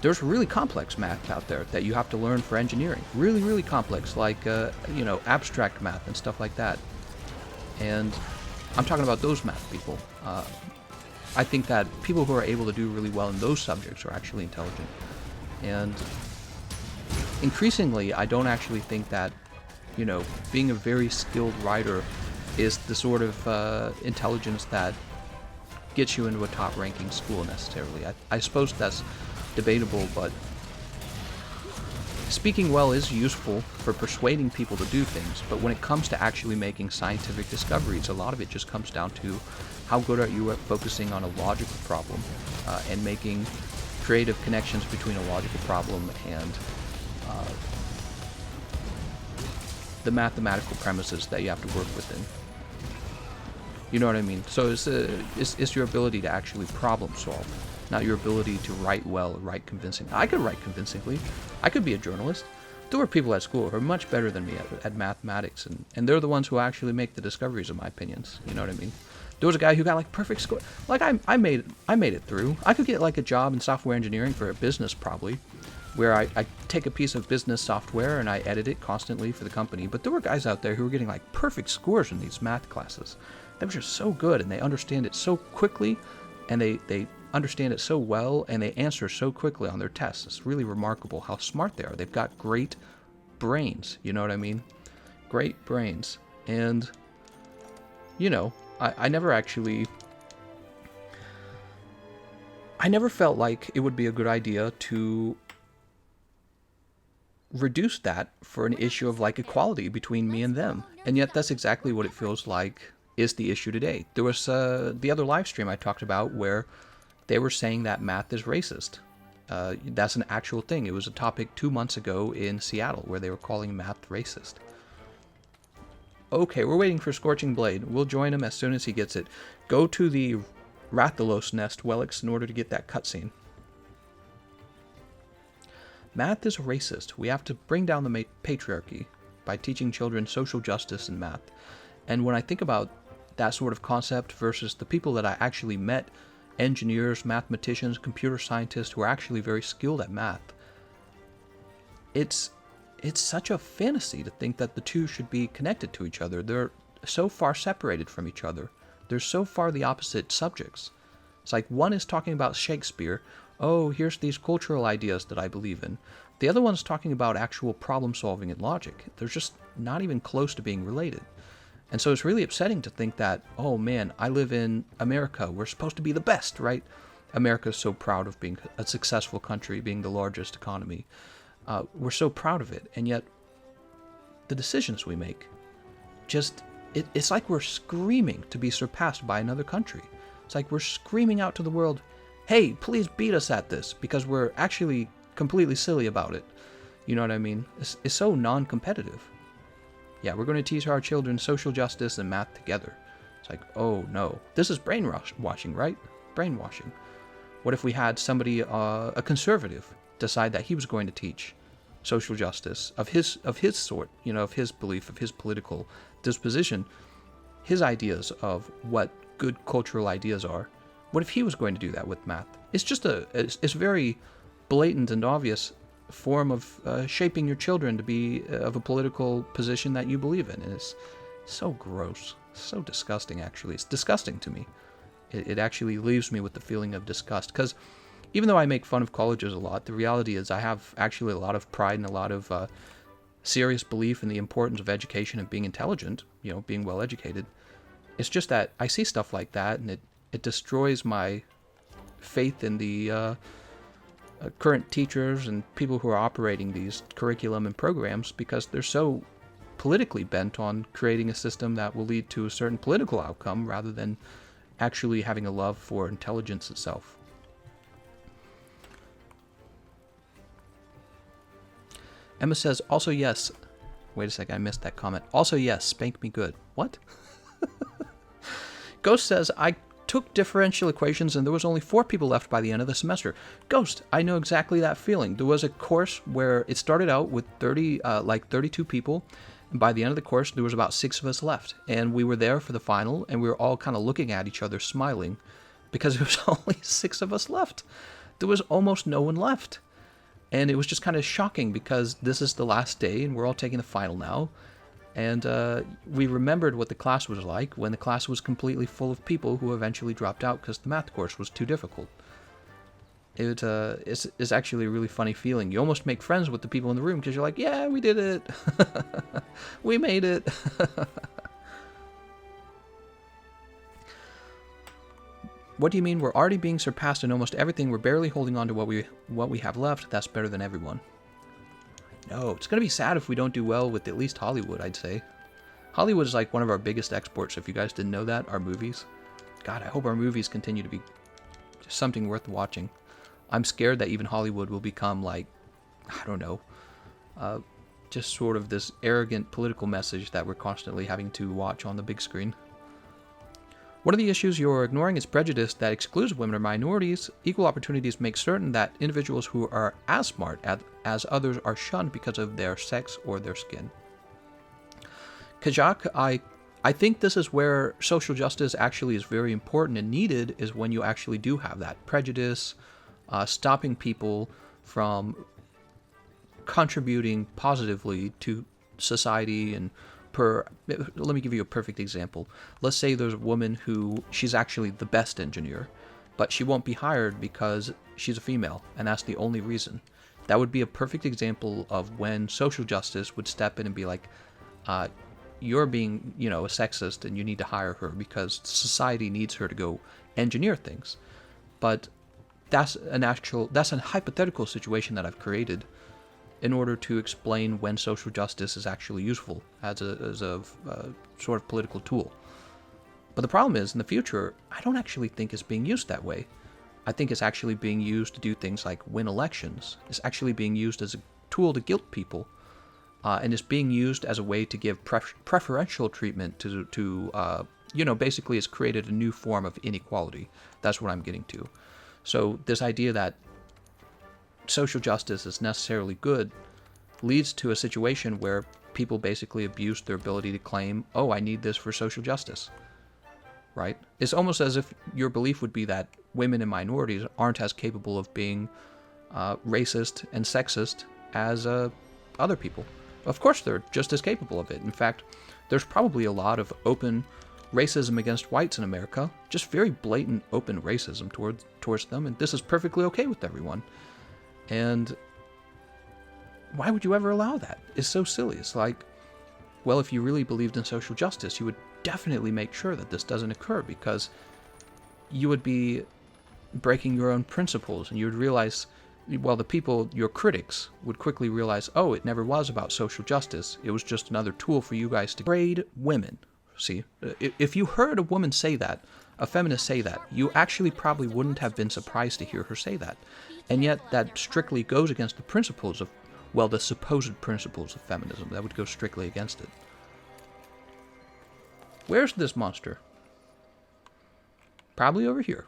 There's really complex math out there that you have to learn for engineering. Really, really complex, like, you know, abstract math and stuff like that. And I'm talking about those math people. I think that people who are able to do really well in those subjects are actually intelligent. And increasingly, I don't actually think that, you know, being a very skilled writer is the sort of intelligence that gets you into a top-ranking school necessarily. I suppose that's debatable, but speaking well is useful for persuading people to do things, but when it comes to actually making scientific discoveries, a lot of it just comes down to how good are you at focusing on a logical problem and making creative connections between a logical problem and the mathematical premises that you have to work within. You know what I mean? So it's your ability to actually problem solve, not your ability to write well or write convincingly. I could write convincingly. I could be a journalist. There were people at school who are much better than me at mathematics, and they're the ones who actually make the discoveries, in my opinions. You know what I mean? There was a guy who got like perfect score. Like I made it through. I could get like a job in software engineering for a business probably, where I take a piece of business software and I edit it constantly for the company. But there were guys out there who were getting like perfect scores in these math classes. They were just so good, and they understand it so quickly, and they understand it so well, and they answer so quickly on their tests. It's really remarkable how smart they are. They've got great brains, you know what I mean? Great brains. And, you know, I never felt like it would be a good idea to reduce that for an issue of like equality between me and them. And yet that's exactly what it feels like is the issue today. There was the other live stream I talked about where they were saying that math is racist. That's an actual thing. It was a topic 2 months ago in Seattle where they were calling math racist. Okay, we're waiting for Scorching Blade. We'll join him as soon as he gets it. Go to the Rathalos nest, Welix, in order to get that cutscene. Math is racist. We have to bring down the patriarchy by teaching children social justice and math. And when I think about that sort of concept versus the people that I actually met, engineers, mathematicians, computer scientists who are actually very skilled at math, it's such a fantasy to think that the two should be connected to each other. They're so far separated from each other. They're so far the opposite subjects. It's like one is talking about Shakespeare. Oh, here's these cultural ideas that I believe in. The other one's talking about actual problem solving and logic. They're just not even close to being related. And so it's really upsetting to think that, oh man, I live in America. We're supposed to be the best, right? America's so proud of being a successful country, being the largest economy. We're so proud of it. And yet the decisions we make, just, it's like we're screaming to be surpassed by another country. It's like we're screaming out to the world, hey, please beat us at this, because we're actually completely silly about it. You know what I mean? It's so non-competitive. Yeah, we're going to teach our children social justice and math together. It's like, oh no. This is brainwashing, right? Brainwashing. What if we had somebody, a conservative, decide that he was going to teach social justice of his sort, you know, of his belief, of his political disposition, his ideas of what good cultural ideas are. What if he was going to do that with math? It's just it's very blatant and obvious form of shaping your children to be of a political position that you believe in. And it's so gross, so disgusting, actually. It's disgusting to me. It actually leaves me with the feeling of disgust, because even though I make fun of colleges a lot, the reality is I have actually a lot of pride and a lot of serious belief in the importance of education and being intelligent, you know, being well educated. It's just that I see stuff like that, and it destroys my faith in the current teachers and people who are operating these curriculum and programs, because they're so politically bent on creating a system that will lead to a certain political outcome rather than actually having a love for intelligence itself. Emma says, also yes. Wait a second, I missed that comment. Also yes, spank me good. What? Ghost says, I took differential equations and there was only 4 people left by the end of the semester. Ghost, I know exactly that feeling. There was a course where it started out with 32 people, and by the end of the course there was about 6 of us left, and we were there for the final, and we were all kind of looking at each other smiling because there was only 6 of us left. There was almost no one left, and it was just kind of shocking because this is the last day and we're all taking the final now. And we remembered what the class was like when the class was completely full of people who eventually dropped out because the math course was too difficult. It's actually a really funny feeling. You almost make friends with the people in the room because you're like, yeah, we did it. We made it. What do you mean? We're already being surpassed in almost everything. We're barely holding on to what we have left. That's better than everyone. No, it's going to be sad if we don't do well with at least Hollywood, I'd say. Hollywood is like one of our biggest exports, if you guys didn't know that, our movies. God, I hope our movies continue to be just something worth watching. I'm scared that even Hollywood will become like, I don't know, just sort of this arrogant political message that we're constantly having to watch on the big screen. One of the issues you're ignoring is prejudice that excludes women or minorities. Equal opportunities make certain that individuals who are as smart as others are shunned because of their sex or their skin. Kajak, I think this is where social justice actually is very important and needed, is when you actually do have that prejudice, stopping people from contributing positively to society. And let me give you a perfect example. Let's say there's a woman who, she's actually the best engineer, but she won't be hired because she's a female, and that's the only reason. That would be a perfect example of when social justice would step in and be like, you're being, a sexist and you need to hire her because society needs her to go engineer things. But that's a hypothetical situation that I've created in order to explain when social justice is actually useful as a sort of political tool. But the problem is, in the future, I don't actually think it's being used that way. I think it's actually being used to do things like win elections. It's actually being used as a tool to guilt people, and it's being used as a way to give preferential treatment to basically it's created a new form of inequality. That's what I'm getting to. So this idea that social justice is necessarily good leads to a situation where people basically abuse their ability to claim, oh, I need this for social justice, right? It's almost as if your belief would be that women and minorities aren't as capable of being racist and sexist as other people. Of course, they're just as capable of it. In fact, there's probably a lot of open racism against whites in America, just very blatant open racism towards them, and this is perfectly okay with everyone. And why would you ever allow that? It's so silly. It's like, well, if you really believed in social justice, you would definitely make sure that this doesn't occur, because you would be breaking your own principles, and you would realize, well, the people, your critics, would quickly realize, oh, it never was about social justice. It was just another tool for you guys to grade women. See, if you heard a woman say that, a feminist say that, you actually probably wouldn't have been surprised to hear her say that. And yet that strictly goes against the principles of, well, the supposed principles of feminism. That would go strictly against it. Where's this monster? Probably over here.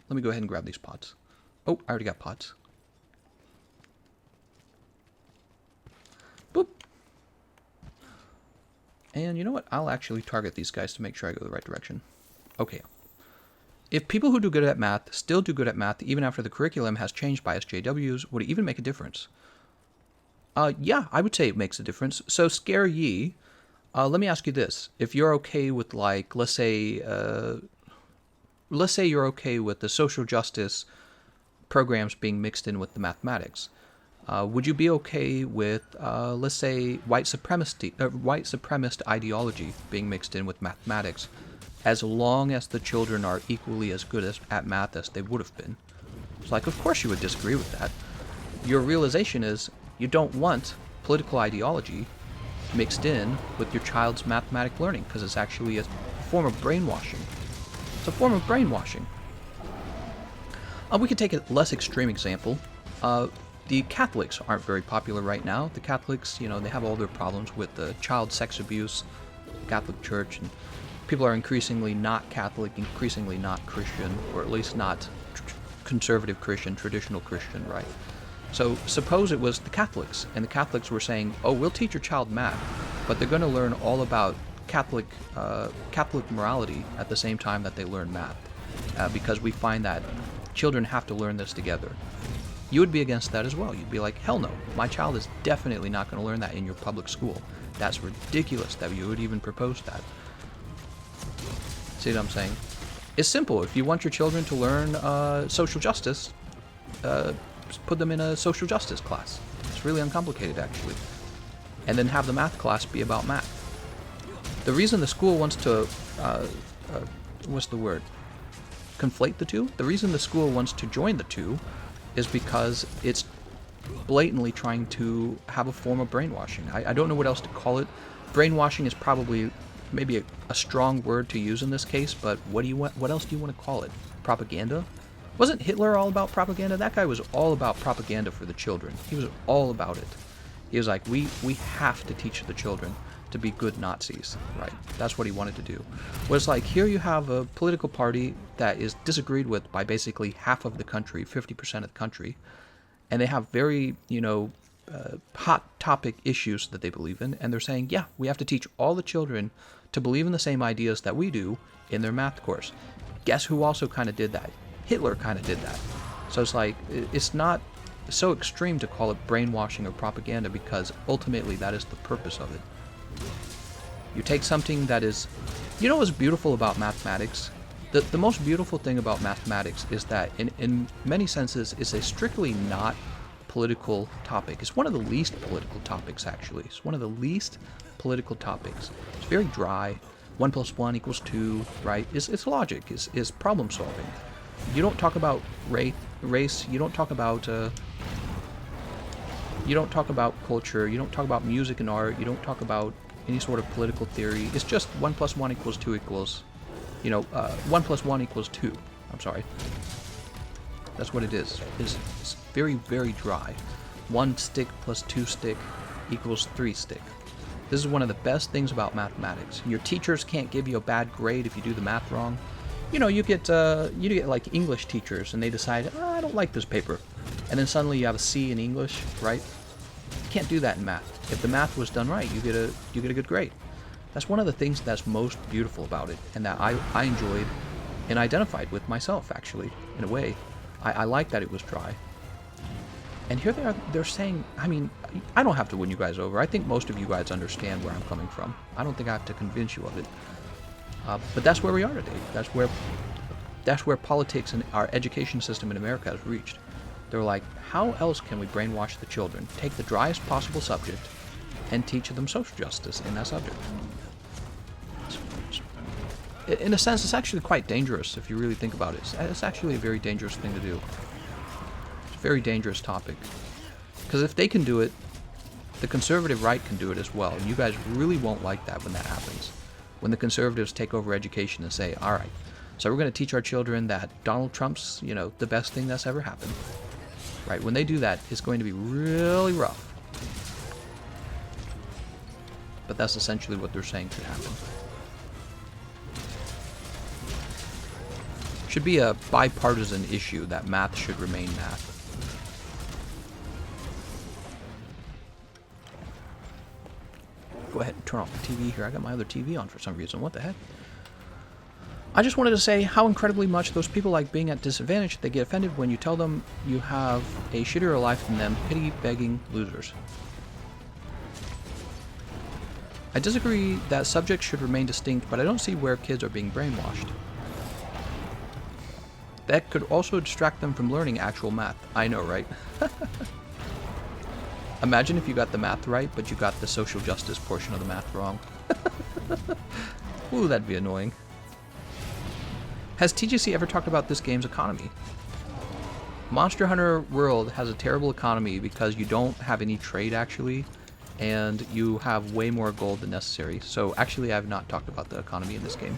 Let me go ahead and grab these pots. Oh, I already got pots. Boop. And you know what? I'll actually target these guys to make sure I go the right direction. Okay. If people who do good at math still do good at math even after the curriculum has changed by SJWs, would it even make a difference? Yeah, I would say it makes a difference. So, Scare Ye, let me ask you this. If you're okay with, like, let's say you're okay with the social justice programs being mixed in with the mathematics. Would you be okay with, let's say, white supremacist ideology being mixed in with mathematics, as long as the children are equally as good at math as they would have been? It's like, of course you would disagree with that. Your realization is you don't want political ideology mixed in with your child's mathematic learning, because it's actually a form of brainwashing. It's a form of brainwashing. We could take a less extreme example. The Catholics aren't very popular right now. The Catholics, you know, they have all their problems with the child sex abuse, Catholic Church, and people are increasingly not Catholic, increasingly not Christian, or at least not conservative Christian, traditional Christian, right? So suppose it was the Catholics, and the Catholics were saying, oh, we'll teach your child math, but they're going to learn all about Catholic morality at the same time that they learn math, because we find that children have to learn this together. You would be against that as well. You'd be like, hell no, my child is definitely not going to learn that in your public school. That's ridiculous that you would even propose that. See what I'm saying? It's simple. If you want your children to learn social justice, put them in a social justice class. It's really uncomplicated, actually. And then have the math class be about math. The reason the school wants to, conflate the two? The reason the school wants to join the two is because it's blatantly trying to have a form of brainwashing. I don't know what else to call it. Brainwashing is probably maybe a strong word to use in this case, but what else do you want to call it? Propaganda? Wasn't Hitler all about propaganda? That guy was all about propaganda for the children. He was all about it. He was like, we have to teach the children to be good Nazis, right? That's what he wanted to do. Was like, here you have a political party that is disagreed with by basically half of the country, 50% of the country, and they have very, hot topic issues that they believe in, and they're saying, yeah, we have to teach all the children to believe in the same ideas that we do in their math course. Guess who also kind of did that? Hitler kind of did that. So it's like, it's not so extreme to call it brainwashing or propaganda, because ultimately that is the purpose of it. You take something that is, you know what's beautiful about mathematics? The most beautiful thing about mathematics is that in many senses it's a strictly not political topic. It's one of the least political topics, actually. It's one of the least political topics. It's very dry. 1 + 1 = 2, right? It's logic, it's problem solving. You don't talk about race, you don't talk about culture, you don't talk about music and art, you don't talk about any sort of political theory. It's just 1 + 1 = 2 equals, 1 + 1 = 2. I'm sorry. That's what it is. It's very, very dry. 1 stick plus 2 stick equals 3 stick. This is one of the best things about mathematics. Your teachers can't give you a bad grade if you do the math wrong. You get like English teachers, and they decide, I don't like this paper, and then suddenly you have a C in English, right? You can't do that in math. If the math was done right, you get a good grade. That's one of the things that's most beautiful about it, and that I enjoyed and identified with myself, actually, in a way. I like that it was dry. And here they're saying, I mean, I don't have to win you guys over. I think most of you guys understand where I'm coming from. I don't think I have to convince you of it. But that's where we are today. That's where politics and our education system in America has reached. They're like, how else can we brainwash the children? Take the driest possible subject and teach them social justice in that subject. In a sense, it's actually quite dangerous if you really think about it. It's actually a very dangerous thing to do. It's a very dangerous topic. Because if they can do it, the conservative right can do it as well. And you guys really won't like that when that happens. When the conservatives take over education and say, all right, so we're going to teach our children that Donald Trump's, the best thing that's ever happened. Right? When they do that, it's going to be really rough. But that's essentially what they're saying could happen. Should be a bipartisan issue that math should remain math. Go ahead and turn off the TV here. I got my other TV on for some reason. What the heck? I just wanted to say how incredibly much those people like being at disadvantage. They get offended when you tell them you have a shittier life than them. Pity-begging losers. I disagree that subjects should remain distinct, but I don't see where kids are being brainwashed. That could also distract them from learning actual math. I know, right? Imagine if you got the math right, but you got the social justice portion of the math wrong. Ooh, that'd be annoying. Has TGC ever talked about this game's economy? Monster Hunter World has a terrible economy because you don't have any trade, actually, and you have way more gold than necessary. So, actually, I've not talked about the economy in this game.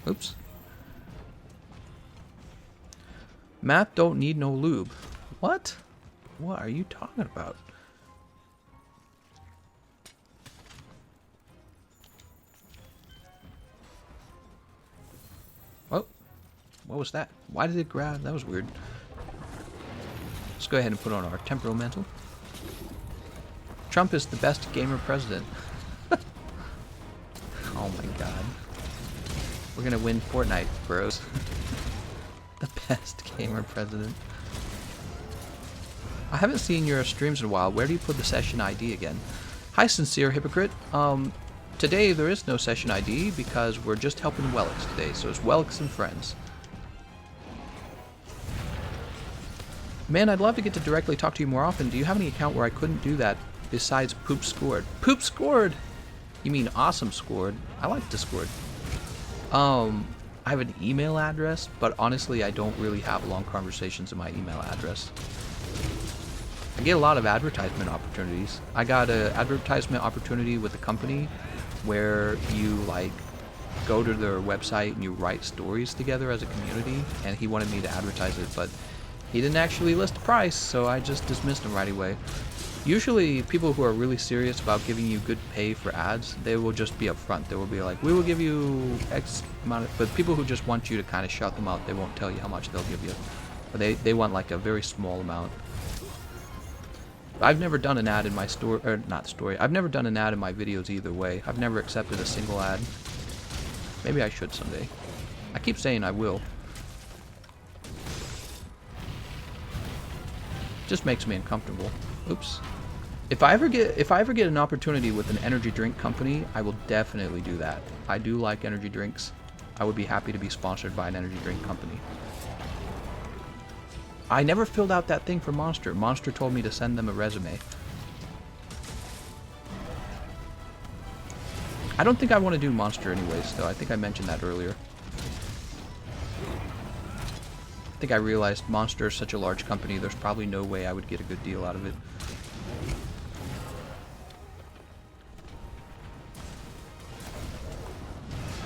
Oops. Math don't need no lube. What? What are you talking about? Oh, what was that? Why did it grab? That was weird. Let's go ahead and put on our temporal mantle. Trump is the best gamer president. Oh my god. We're gonna win Fortnite, bros. The best gamer president. I haven't seen your streams in a while. Where do you put the session ID again? Hi, sincere hypocrite. Today there is no session ID because we're just helping Welix today, so it's Welix and friends. Man, I'd love to get to directly talk to you more often. Do you have any account where I couldn't do that besides Poop Scored? Poop Scored? You mean Awesome Scored? I like Discord. I have an email address, but honestly, I don't really have long conversations in my email address. I get a lot of advertisement opportunities. I got an advertisement opportunity with a company where you like go to their website and you write stories together as a community, and he wanted me to advertise it, but he didn't actually list the price, so I just dismissed him right away. Usually people who are really serious about giving you good pay for ads, they will just be upfront. They will be like, we will give you X amount of, but people who just want you to kind of shout them out, they won't tell you how much they'll give you. But they want like a very small amount. I've never done an ad in my story, or not story, I've never done an ad in my videos either way. I've never accepted a single ad. Maybe I should someday. I keep saying I will. Just makes me uncomfortable. Oops. If I ever get an opportunity with an energy drink company, I will definitely do that. I do like energy drinks. I would be happy to be sponsored by an energy drink company. I never filled out that thing for Monster. Monster told me to send them a resume. I don't think I want to do Monster anyways, though. I think I mentioned that earlier. I think I realized Monster is such a large company, there's probably no way I would get a good deal out of it.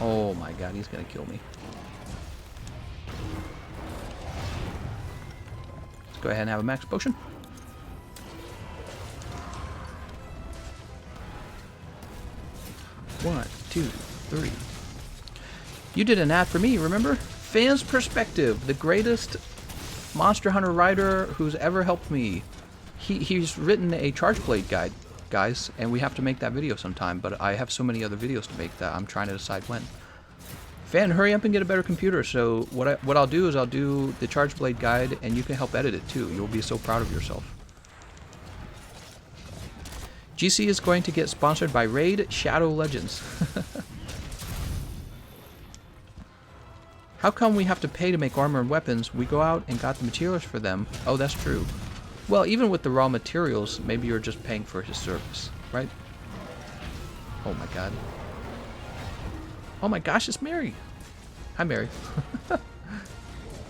Oh my god, he's gonna kill me. Let's go ahead and have a max potion. One, two, three. You did an ad for me, remember? Fans Perspective, the greatest Monster Hunter writer who's ever helped me. He's written a Charge Blade guide, guys, and we have to make that video sometime, but I have so many other videos to make that I'm trying to decide when. Fan, hurry up and get a better computer. So what I'll do is I'll do the Charge Blade guide, and you can help edit it too. You'll be so proud of yourself. GC is going to get sponsored by Raid Shadow Legends. How come we have to pay to make armor and weapons? We go out and got the materials for them. Oh, that's true. Well, even with the raw materials, maybe you're just paying for his service, right? Oh my god. Oh my gosh, it's Mary. Hi, Mary.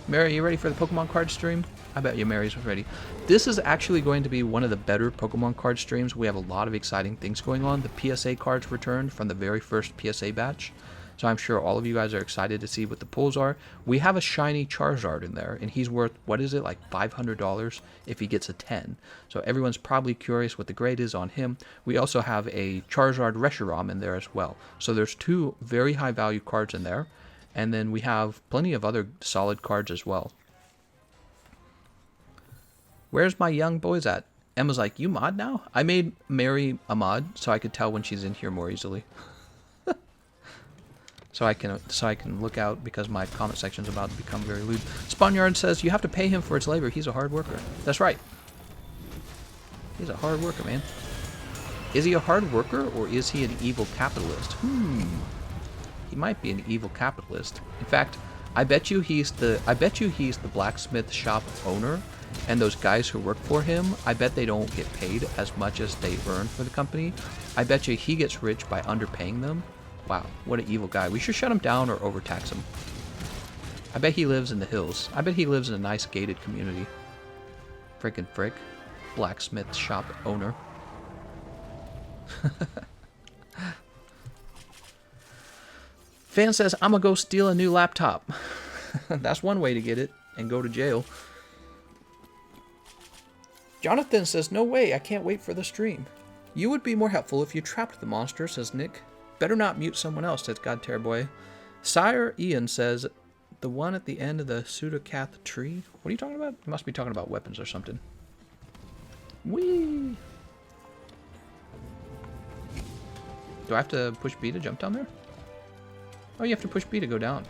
Mary, you ready for the Pokemon card stream? I bet you Mary's ready. This is actually going to be one of the better Pokemon card streams. We have a lot of exciting things going on. The PSA cards returned from the very first PSA batch. So I'm sure all of you guys are excited to see what the pulls are. We have a shiny Charizard in there, and he's worth, what is it, like $500 if he gets a 10. So everyone's probably curious what the grade is on him. We also have a Charizard Reshiram in there as well. So there's two very high value cards in there. And then we have plenty of other solid cards as well. Where's my young boys at? Emma's like, you mod now? I made Mary a mod so I could tell when she's in here more easily. So I can look out because my comment section's about to become very lewd. Spawnyard says you have to pay him for his labor. He's a hard worker. That's right. He's a hard worker, man. Is he a hard worker or is he an evil capitalist? He might be an evil capitalist. In fact, I bet you he's the blacksmith shop owner, and those guys who work for him, I bet they don't get paid as much as they earn for the company. I bet you he gets rich by underpaying them. Wow, what an evil guy. We should shut him down or overtax him. I bet he lives in the hills. I bet he lives in a nice gated community. Frickin' frick. Blacksmith shop owner. Fan says, I'm gonna go steal a new laptop. That's one way to get it and go to jail. Jonathan says, no way, I can't wait for the stream. You would be more helpful if you trapped the monster, says Nick. Better not mute someone else, says God Terrorboy. Sire Ian says, the one at the end of the Pseudocath tree? What are you talking about? You must be talking about weapons or something. Whee! Do I have to push B to jump down there? Oh, you have to push B to go down.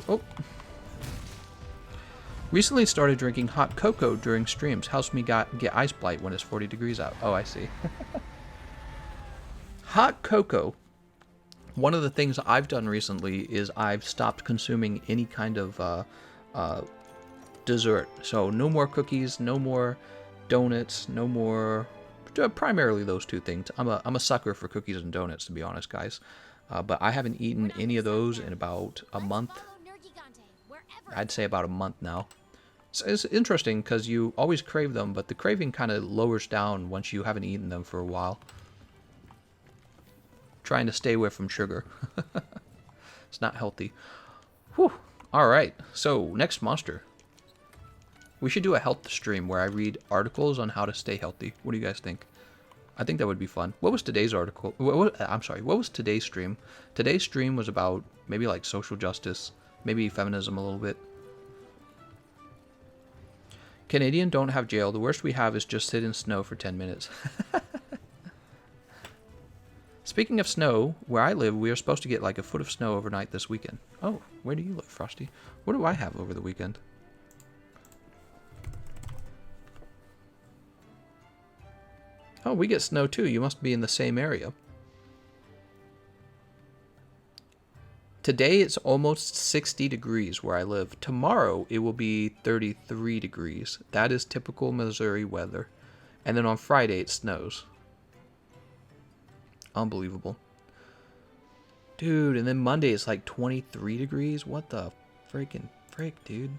Oh. Recently started drinking hot cocoa during streams. Helps me get ice blight when it's 40 degrees out. Oh, I see. Hot cocoa. One of the things I've done recently is I've stopped consuming any kind of dessert. So no more cookies, no more donuts, no more... primarily those two things. I'm a sucker for cookies and donuts, to be honest, guys. But I haven't eaten any of those in about a month. I'd say about a month now. So it's interesting because you always crave them, but the craving kind of lowers down once you haven't eaten them for a while. Trying to stay away from sugar. It's not healthy. Whew. Alright, so next monster. We should do a health stream where I read articles on how to stay healthy. What do you guys think? I think that would be fun. What was today's article? I'm sorry, what was today's stream? Today's stream was about maybe like social justice, maybe feminism a little bit. Canadian don't have jail. The worst we have is just sit in snow for 10 minutes. Speaking of snow, where I live, we are supposed to get like a foot of snow overnight this weekend. Oh, where do you live, Frosty? What do I have over the weekend? Oh, we get snow too. You must be in the same area. Today it's almost 60 degrees where I live. Tomorrow it will be 33 degrees. That is typical Missouri weather. And then on Friday it snows. Unbelievable. Dude, and then Monday it's like 23 degrees. What the freaking frick, dude?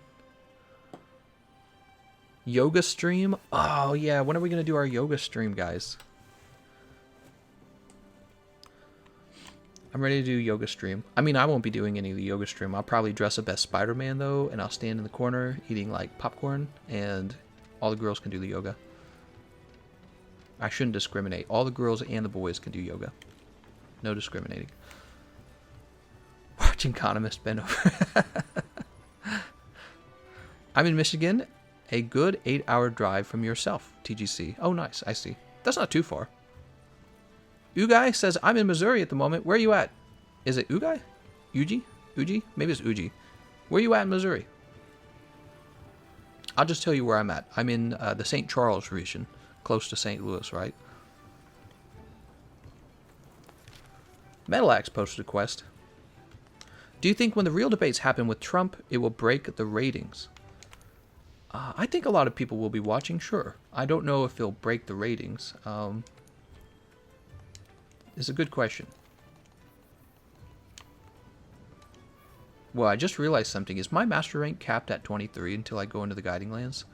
Yoga stream? Oh, yeah. When are we going to do our yoga stream, guys? I'm ready to do yoga stream. I mean, I won't be doing any of the yoga stream. I'll probably dress up as Spider-Man, though, and I'll stand in the corner eating, like, popcorn, and all the girls can do the yoga. I shouldn't discriminate. All the girls and the boys can do yoga. No discriminating. Watching Economist bend over. I'm in Michigan. A good 8-hour drive from yourself, TGC. Oh, nice. I see. That's not too far. Ugai says, I'm in Missouri at the moment. Where are you at? Is it Ugai? Uji? Uji? Maybe it's Uji. Where are you at in Missouri? I'll just tell you where I'm at. I'm in the St. Charles region, close to St. Louis, right? Metalax posted a quest. Do you think when the real debates happen with Trump, it will break the ratings? I think a lot of people will be watching, sure. I don't know if it'll break the ratings. It's a good question. Well, I just realized something. Is my master rank capped at 23 until I go into the guiding lands?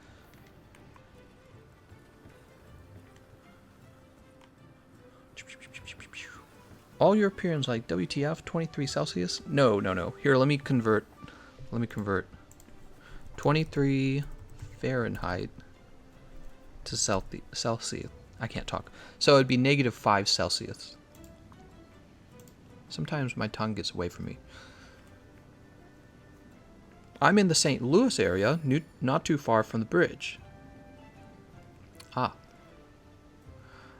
All Europeans like WTF 23 Celsius? No, no, no. Here, let me convert. 23 Fahrenheit to Celsius. I can't talk. So it'd be -5 Celsius. Sometimes my tongue gets away from me. I'm in the St. Louis area, not too far from the bridge. Ah.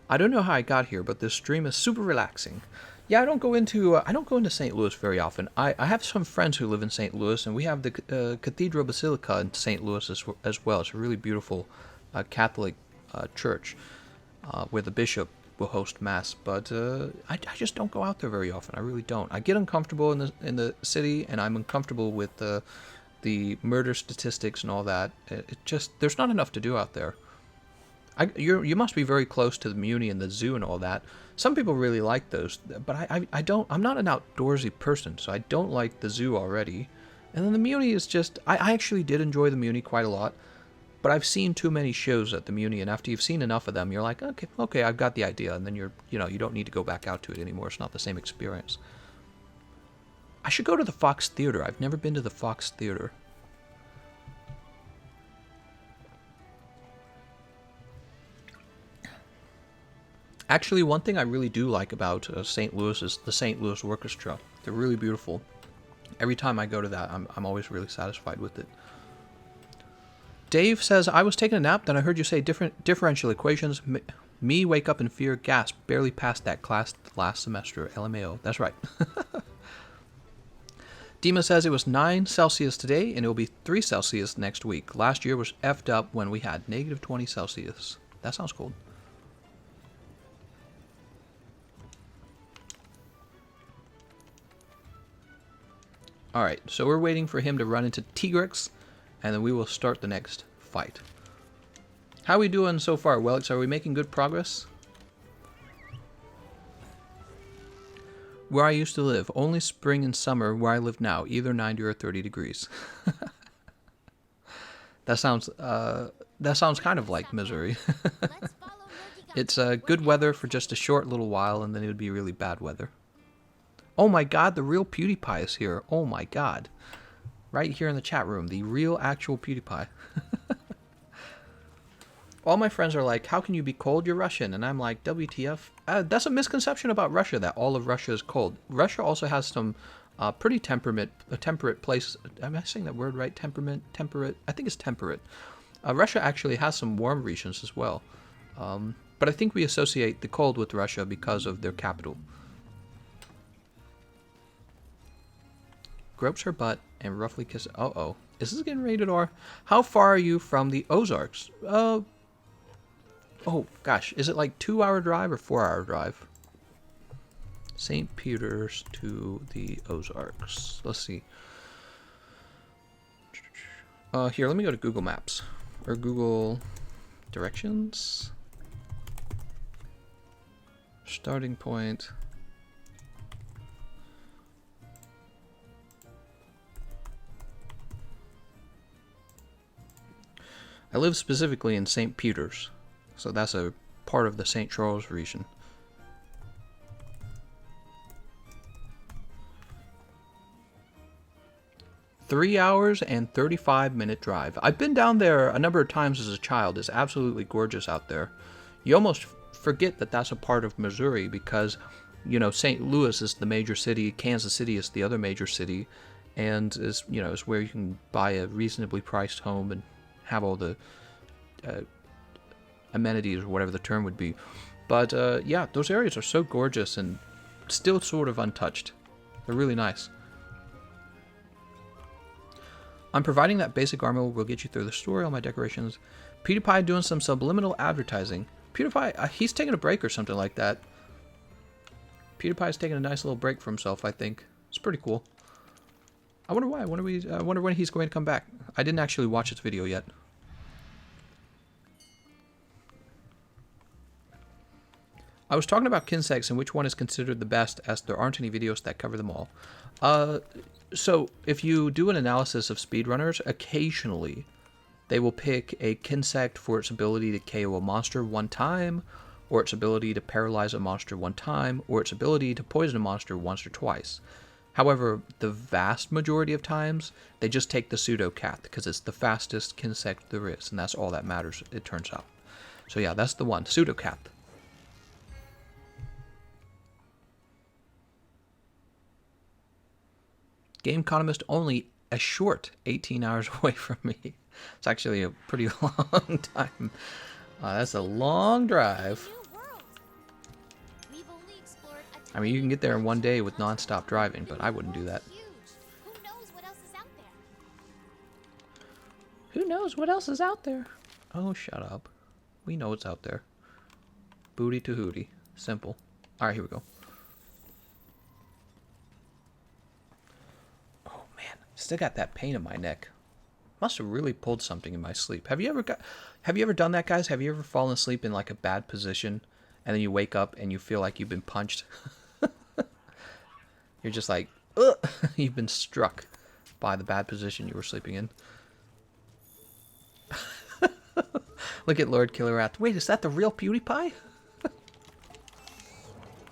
I don't know how I got here, but this stream is super relaxing. Yeah, I don't go into St. Louis very often. I have some friends who live in St. Louis, and we have the Cathedral Basilica in St. Louis as well. It's a really beautiful Catholic church where the bishop will host mass. But I just don't go out there very often. I really don't. I get uncomfortable in the city, and I'm uncomfortable with the murder statistics and all that. It just there's not enough to do out there. You must be very close to the Muni and the zoo and all that. Some people really like those, but I don't. I'm not an outdoorsy person, so I don't like the zoo already. And then the Muni is just. I actually did enjoy the Muni quite a lot, but I've seen too many shows at the Muni, and after you've seen enough of them, you're like, okay, I've got the idea, and then you don't need to go back out to it anymore. It's not the same experience. I should go to the Fox Theater. I've never been to the Fox Theater. Actually, one thing I really do like about St. Louis is the St. Louis Orchestra. They're really beautiful. Every time I go to that, I'm always really satisfied with it. Dave says, I was taking a nap, then I heard you say different differential equations. Me wake up in fear, gasp, barely passed that class last semester. LMAO. That's right. Dima says it was 9 Celsius today, and it will be 3 Celsius next week. Last year was effed up when we had negative 20 Celsius. That sounds cold. Alright, so we're waiting for him to run into Tigrex, and then we will start the next fight. How are we doing so far, Welix? Are we making good progress? Where I used to live, only spring and summer where I live now, either 90 or 30 degrees. That sounds kind of like Missouri. It's good weather for just a short little while, and then it would be really bad weather. Oh my god, the real PewDiePie is here. Oh my god. Right here in the chat room, the real actual PewDiePie. All my friends are like, how can you be cold? You're Russian. And I'm like, WTF? That's a misconception about Russia, that all of Russia is cold. Russia also has some pretty temperate place. Am I saying that word right? Temperate? I think it's temperate. Russia actually has some warm regions as well. But I think we associate the cold with Russia because of their capital. Gropes her butt and roughly kiss. Uh-oh. Is this getting rated R? How far are you from the Ozarks? Oh, gosh. Is it like 2-hour drive or 4-hour drive? St. Peter's to the Ozarks. Let's see. Here, let me go to Google Maps. Or Google Directions. Starting point. I live specifically in St. Peter's, so that's a part of the St. Charles region. Three hours and 35-minute drive. I've been down there a number of times as a child. It's absolutely gorgeous out there. You almost forget that that's a part of Missouri because, you know, St. Louis is the major city, Kansas City is the other major city, and is where you can buy a reasonably priced home and have all the amenities or whatever the term would be. But yeah, those areas are so gorgeous and still sort of untouched. They're really nice. I'm providing that basic armor will get you through the story. All my decorations. PewDiePie doing some subliminal advertising. PewDiePie, he's taking a break or something like that. PewDiePie's taking a nice little break for himself, I think. It's pretty cool. I wonder why. I wonder when he's going to come back. I didn't actually watch his video yet. I was talking about Kinsects and which one is considered the best, as there aren't any videos that cover them all. So if you do an analysis of speedrunners, occasionally they will pick a Kinsect for its ability to KO a monster one time, or its ability to paralyze a monster one time, or its ability to poison a monster once or twice. However, the vast majority of times, they just take the pseudo-cat, because it's the fastest Kinsect there is, and that's all that matters, it turns out. So yeah, that's the one, pseudo-cat. Gameconomist only a short 18 hours away from me. It's actually a pretty long time. That's a long drive. We've only explored a I mean, you can get there in one day with non-stop driving, but I wouldn't do that. Huge. Who knows what else is out there? Who knows what else is out there? Oh, shut up. We know what's out there. Booty to hootie. Simple. Alright, here we go. Oh, man. Still got that pain in my neck. Must have really pulled something in my sleep. Have you ever done that, guys? Have you ever fallen asleep in like a bad position and then you wake up and you feel like you've been punched? You're just like, ugh! You've been struck by the bad position you were sleeping in. Look at Lord Killer Rat. Wait, is that the real PewDiePie?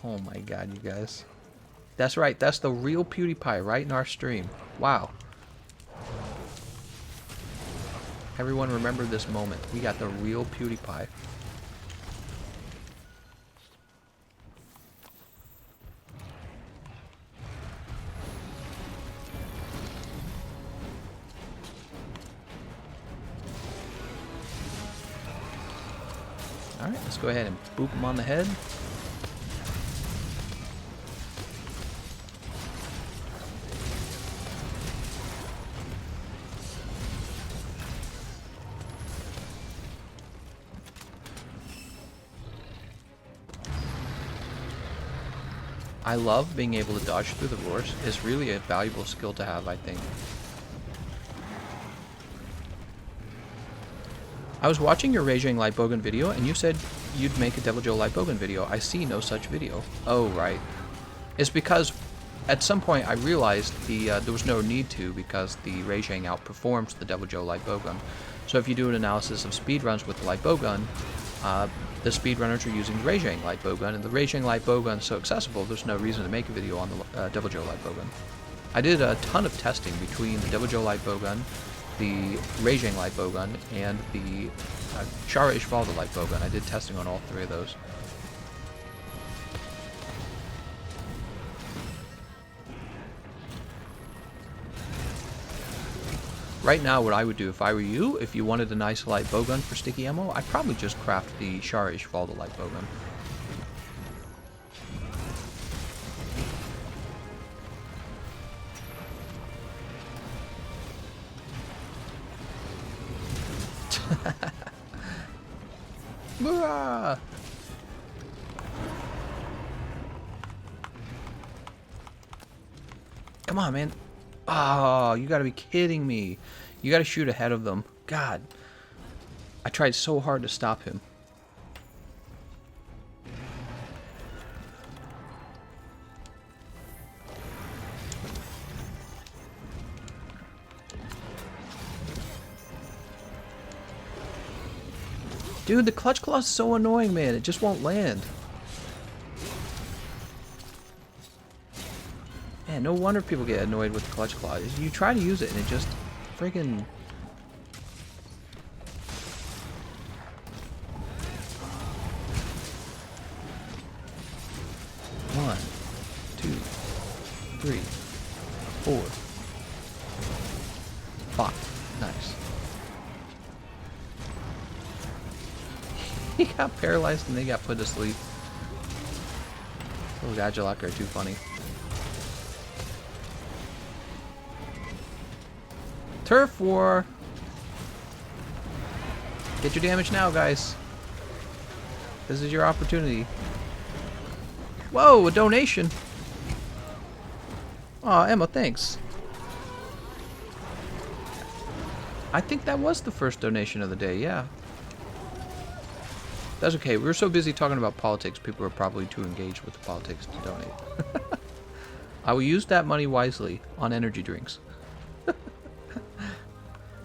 Oh my god, you guys. That's right, that's the real PewDiePie right in our stream. Wow. Everyone remember this moment. We got the real PewDiePie. Alright, let's go ahead and boop him on the head. I love being able to dodge through the roars. It's really a valuable skill to have, I think. I was watching your Raging Lightbogan video, and you said you'd make a Devil Joe Lightbogan video. I see no such video. Oh, right. It's because at some point I realized there was no need to, because the Raging outperforms the Devil Joe Lightbogan. So if you do an analysis of speedruns with the Lightbogan, the speedrunners are using the Raging Lightbogan, and the Raging Lightbogan is so accessible, there's no reason to make a video on the Devil Joe Lightbogan. I did a ton of testing between the Devil Joe Lightbogan, the Raging Lightbogan, and the Shara Ishvalda Lightbogan. I did testing on all three of those. Right now, what I would do if I were you, if you wanted a nice light bowgun for sticky ammo, I'd probably just craft the Shara Ishvalda light bowgun. Come on, man. Oh, you gotta be kidding me. You gotta shoot ahead of them. God. I tried so hard to stop him. Dude, the clutch claw is so annoying, man. It just won't land. Man, no wonder people get annoyed with the clutch claw. You try to use it and it just friggin'... One, two, three, 4, 5. Nice. He got paralyzed and they got put to sleep. Little Gadulak are too funny. Turf war! Get your damage now, guys. This is your opportunity. Whoa, a donation! Aw, Emma, thanks. I think that was the first donation of the day, yeah. That's okay, we were so busy talking about politics, people were probably too engaged with the politics to donate. I will use that money wisely on energy drinks.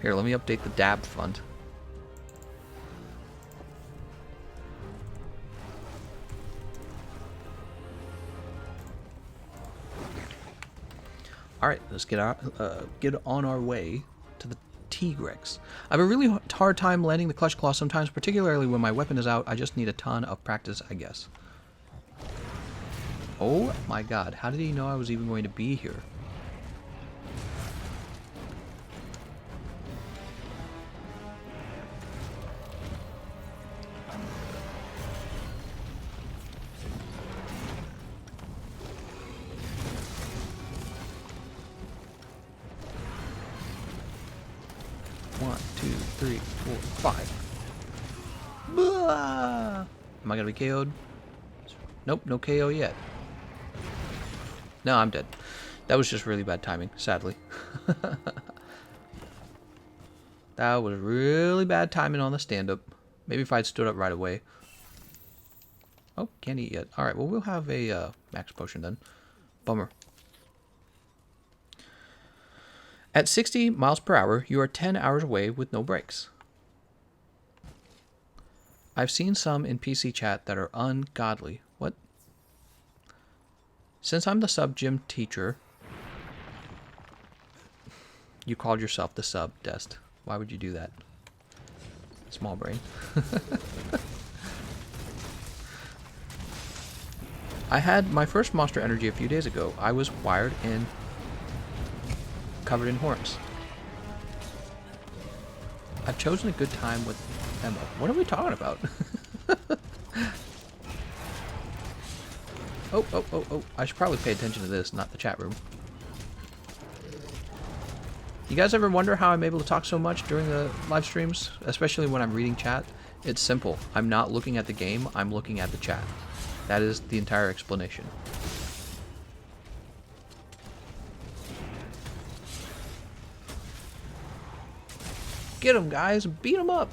Here, let me update the DAB fund. Alright, let's get on our way to the Tigrex. I have a really hard time landing the clutch claw sometimes, particularly when my weapon is out. I just need a ton of practice, I guess. Oh my god, how did he know I was even going to be here? 1, 2, 3, 4, 5. Blah! Am I gonna be KO'd? Nope, no KO yet. No, I'm dead. That was just really bad timing, sadly. That was really bad timing on the stand-up. Maybe if I'd stood up right away. Oh, can't eat yet. Alright, well, we'll have a max potion then. Bummer. At 60 miles per hour, you are 10 hours away with no breaks. I've seen some in PC chat that are ungodly. What? Since I'm the sub gym teacher... You called yourself the sub, Dest. Why would you do that? Small brain. I had my first monster energy a few days ago. I was wired and covered in horns. I've chosen a good time with Emma. What are we talking about? Oh. I should probably pay attention to this, not the chat room. You guys ever wonder how I'm able to talk so much during the live streams? Especially when I'm reading chat? It's simple. I'm not looking at the game, I'm looking at the chat. That is the entire explanation. Get him, guys! Beat him up!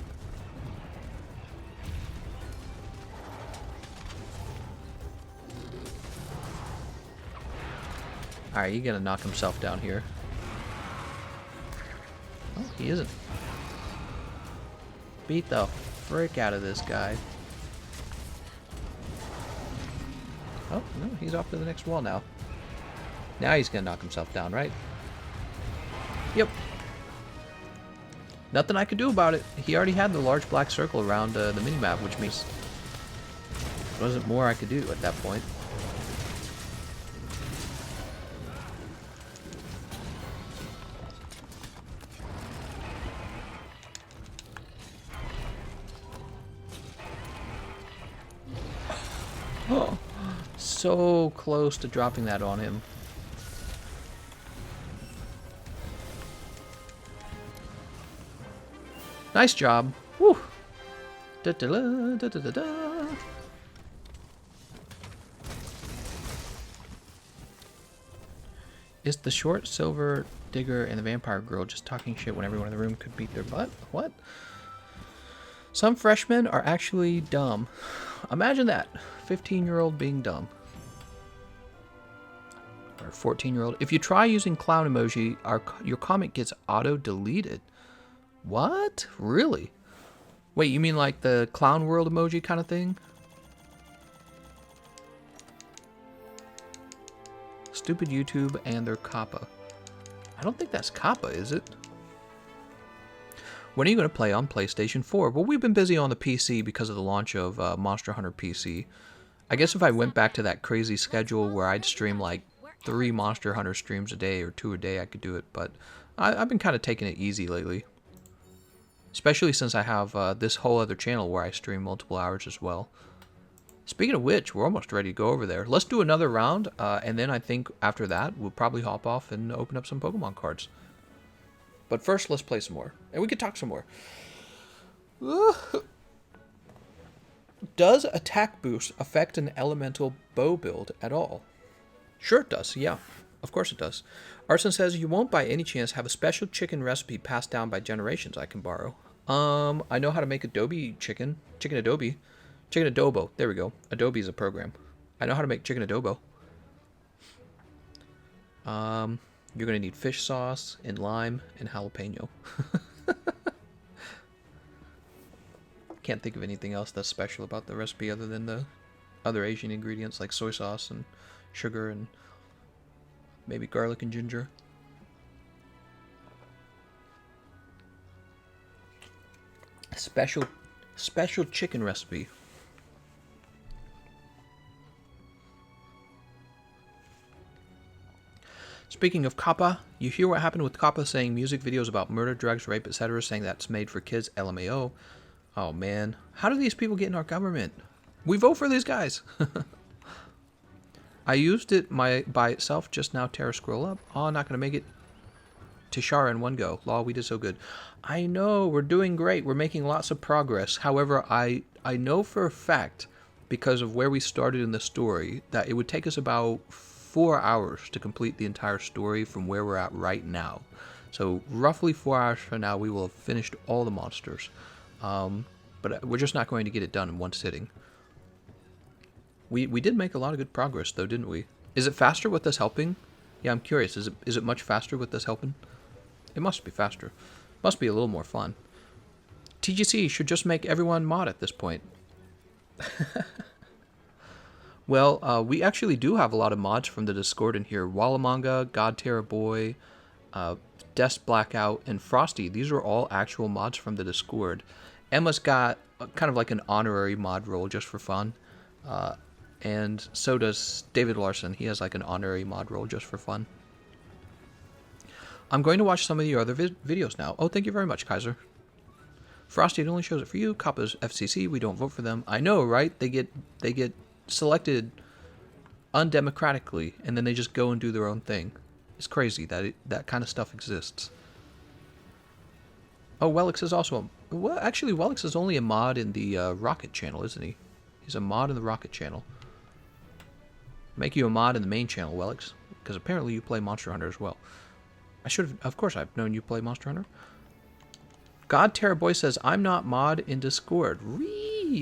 Alright, he's gonna knock himself down here. Oh, he isn't. Beat the frick out of this guy. Oh, no, he's off to the next wall now. Now he's gonna knock himself down, right? Yep. Nothing I could do about it. He already had the large black circle around the minimap, which means there wasn't more I could do at that point. Oh, so close to dropping that on him. Nice job. Woo. Da -da -da, da -da -da -da. Is the short silver digger and the vampire girl just talking shit when everyone in the room could beat their butt? What? Some freshmen are actually dumb. Imagine that. 15-year-old being dumb. Or 14-year-old. If you try using clown emoji, your comment gets auto-deleted. What? Really? Wait, you mean like the clown world emoji kind of thing? Stupid YouTube and their kappa. I don't think that's kappa, is it? When are you going to play on PlayStation 4? Well, we've been busy on the PC because of the launch of Monster Hunter PC. I guess if I went back to that crazy schedule where I'd stream like 3 Monster Hunter streams a day or 2 a day, I could do it. But I've been kind of taking it easy lately. Especially since I have this whole other channel where I stream multiple hours as well. Speaking of which, we're almost ready to go over there. Let's do another round, and then I think after that, we'll probably hop off and open up some Pokemon cards. But first, let's play some more. And we could talk some more. Does attack boost affect an elemental bow build at all? Sure it does, yeah. Of course it does. Arson says, you won't by any chance have a special chicken recipe passed down by generations I can borrow. I know how to make adobe chicken. Chicken adobe. Chicken adobo. There we go. Adobe is a program. I know how to make chicken adobo. You're going to need fish sauce and lime and jalapeno. Can't think of anything else that's special about the recipe other than the other Asian ingredients like soy sauce and sugar and maybe garlic and ginger. Special chicken recipe. Speaking of Kappa, you hear what happened with Kappa saying music videos about murder, drugs, rape, etc., saying that's made for kids, LMAO. Oh man, how do these people get in our government? We vote for these guys. I used it by itself just now. Terra scroll up. Oh, not gonna make it. Tishara in one go. Law, we did so good. I know, we're doing great. We're making lots of progress. However, I know for a fact, because of where we started in the story, that it would take us about 4 hours to complete the entire story from where we're at right now. So roughly 4 hours from now, we will have finished all the monsters. But we're just not going to get it done in one sitting. We did make a lot of good progress, though, didn't we? Is it faster with us helping? Yeah, I'm curious. Is it much faster with us helping? It must be faster. Must be a little more fun. TGC should just make everyone mod at this point. Well, we actually do have a lot of mods from the Discord in here. Wallamanga, God Terra Boy, Des Blackout, and Frosty. These are all actual mods from the Discord. Emma's got kind of like an honorary mod role just for fun. And so does David Larson. He has like an honorary mod role just for fun. I'm going to watch some of your other videos now. Oh, thank you very much, Kaiser. Frosty, it only shows it for you. Kappa's FCC, we don't vote for them. I know, right? They get selected undemocratically, and then they just go and do their own thing. It's crazy that that kind of stuff exists. Oh, Welix is also well, actually, Welix is only a mod in the Rocket channel, isn't he? He's a mod in the Rocket channel. Make you a mod in the main channel, Welix, because apparently you play Monster Hunter as well. I should have, of course, I've known you play Monster Hunter. God Terra Boy says, I'm not mod in Discord.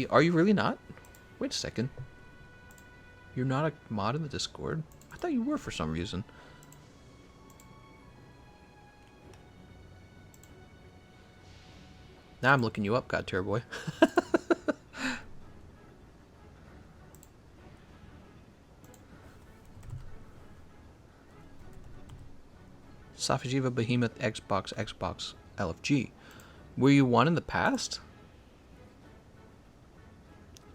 Are you really not? Wait a second. You're not a mod in the Discord? I thought you were for some reason. Now I'm looking you up, God Terra Boy. Safajiva Behemoth Xbox LFG. Were you one in the past?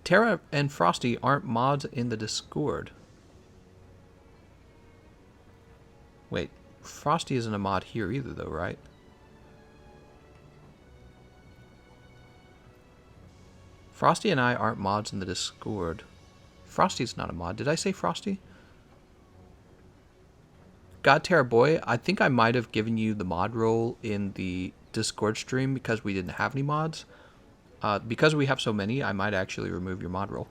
Terra and Frosty aren't mods in the Discord. Wait, Frosty isn't a mod here either though, right? Frosty and I aren't mods in the Discord. Frosty's not a mod. Did I say Frosty? God Terra Boy, I think I might have given you the mod role in the Discord stream because we didn't have any mods. Because we have so many, I might actually remove your mod role.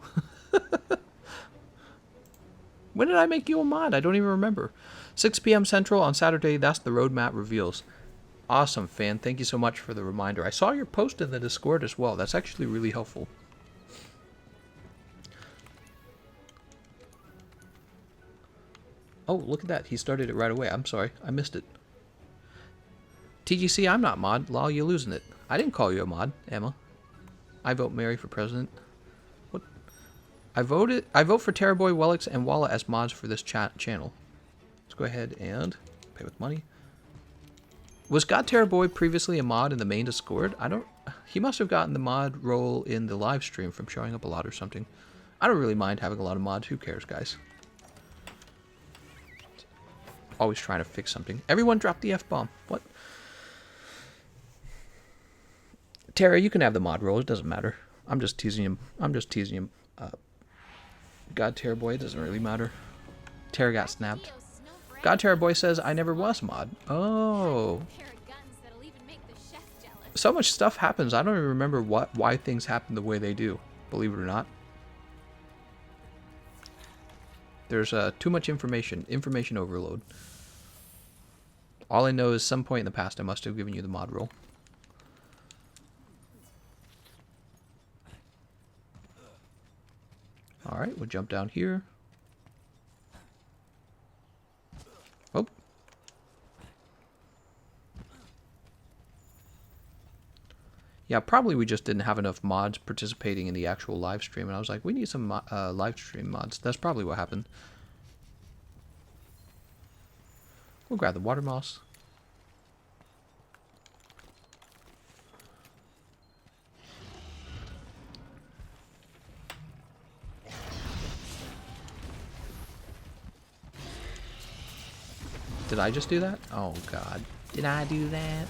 When did I make you a mod? I don't even remember. 6 p.m. Central on Saturday, that's the roadmap reveals. Awesome, fan. Thank you so much for the reminder. I saw your post in the Discord as well. That's actually really helpful. Oh, look at that. He started it right away. I'm sorry. I missed it. TGC, I'm not mod. Lol, you're losing it. I didn't call you a mod, Emma. I vote Mary for president. What? I vote for Terrorboy, Welix, and Walla as mods for this channel. Let's go ahead and pay with money. Was God Terrorboy previously a mod in the main Discord? He must have gotten the mod role in the live stream from showing up a lot or something. I don't really mind having a lot of mods. Who cares, guys? Always trying to fix something. Everyone drop the F-bomb. What? Terra, you can have the mod role. It doesn't matter. I'm just teasing him. God Terra Boy, it doesn't really matter. Terra got snapped. God Terra Boy says, I never was mod. Oh. So much stuff happens. I don't even remember why things happen the way they do. Believe it or not. There's too much information. Information overload. All I know is some point in the past I must have given you the mod role. Alright, we'll jump down here. Oh. Yeah, probably we just didn't have enough mods participating in the actual live stream. And I was like, we need some live stream mods. That's probably what happened. We'll grab the water moss. Did I just do that? Oh, God. Did I do that?